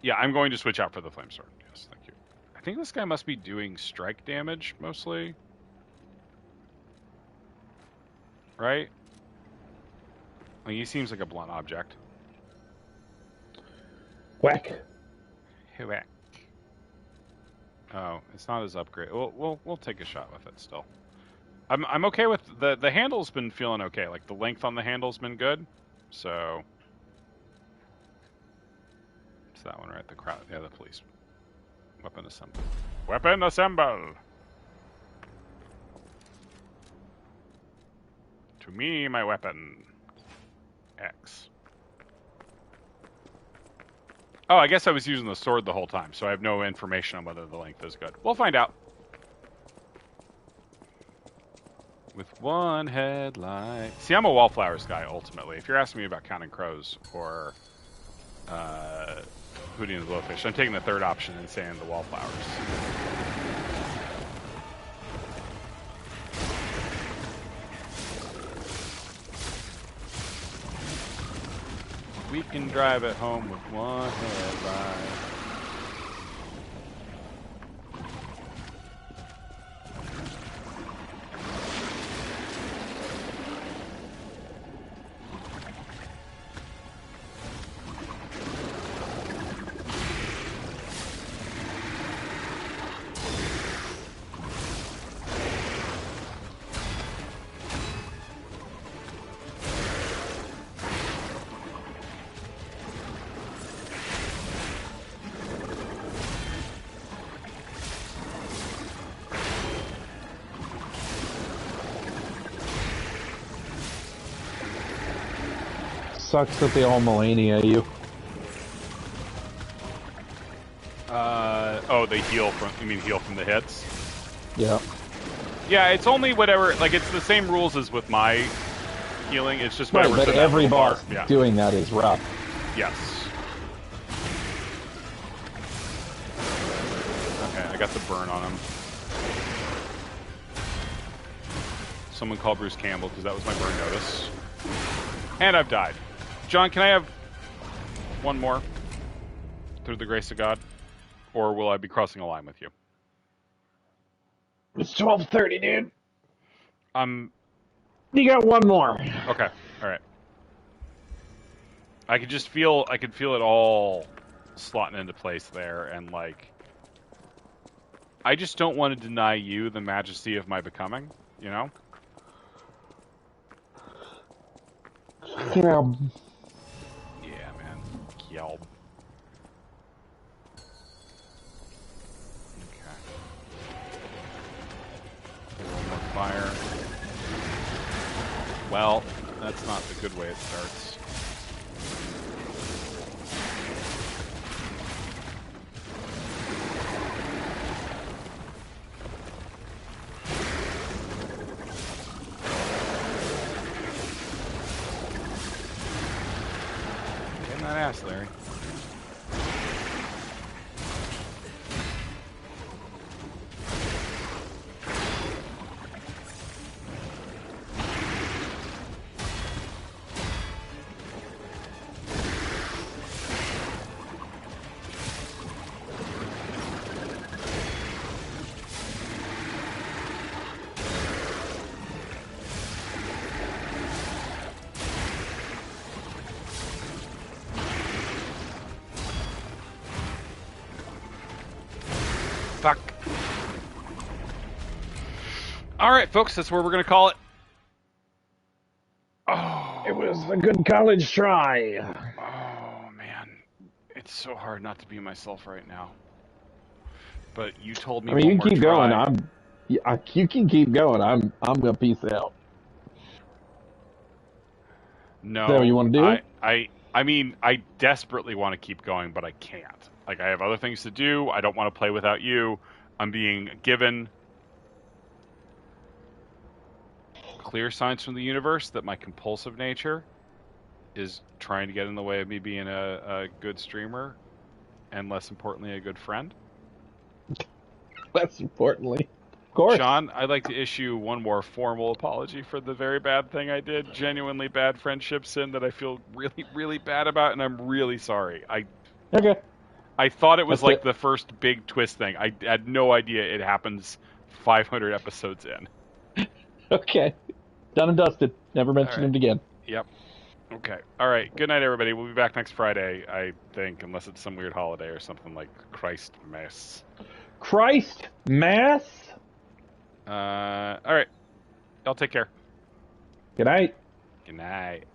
Yeah, I'm going to switch out for the Flame Sword. Yes, thank you. I think this guy must be doing strike damage, mostly. Right? Like, he seems like a blunt object. Whack. Whack. Oh, it's not his upgrade. We'll take a shot with it still. I'm okay with the handle's been feeling okay. Like the length on the handle's been good. So it's that one right? The crowd. Yeah, the police. Weapon assemble. Weapon assemble. To me, my weapon. X. Oh, I guess I was using the sword the whole time, so I have no information on whether the length is good. We'll find out. With one headlight. See, I'm a wallflowers guy, ultimately. If you're asking me about Counting Crows or Hootie and the Blowfish, I'm taking the third option and saying the wallflowers. We can drive it home with one headlight. Sucks that they all Melania you. Oh, they heal from. You mean heal from the hits? Yeah. Yeah, it's only whatever. Like it's the same rules as with my healing. It's just Right, whatever. but every boss Yeah. doing that is rough. Yes. Okay, I got the burn on him. Someone call Bruce Campbell because that was my burn notice. And I've died. John, can I have one more? Through the grace of God? Or will I be crossing a line with you? It's 12:30, dude. You got one more. Okay, alright. I could feel it all slotting into place there, and like... I just don't want to deny you the majesty of my becoming, you know? Yeah. Yeah, man. Yelp. Okay. A little more fire. Well, that's not the good way it starts. Getting that ass, Larry. Fuck. Alright, folks, that's where we're going to call it. Oh. It was a good college try. Oh, man. It's so hard not to be myself right now. But you told me I mean, you one can keep more try. going. You can keep going. I'm gonna peace out. No. Is that what you want to do? I mean, I desperately want to keep going, but I can't. Like, I have other things to do. I don't want to play without you. I'm being given clear signs from the universe that my compulsive nature is trying to get in the way of me being a good streamer, and less importantly, a good friend. Less importantly, of course. Sean, I'd like to issue one more formal apology for the very bad thing I did. Genuinely bad friendship sin that I feel really, really bad about, and I'm really sorry. Okay. I thought it was That's the first big twist thing. I had no idea it happens 500 episodes in. Okay. Done and dusted. Never mention it again. Yep. Okay. All right. Good night, everybody. We'll be back next Friday, I think, unless it's some weird holiday or something like Christ Mass. Christ Mass? All right. Y'all take care. Good night. Good night.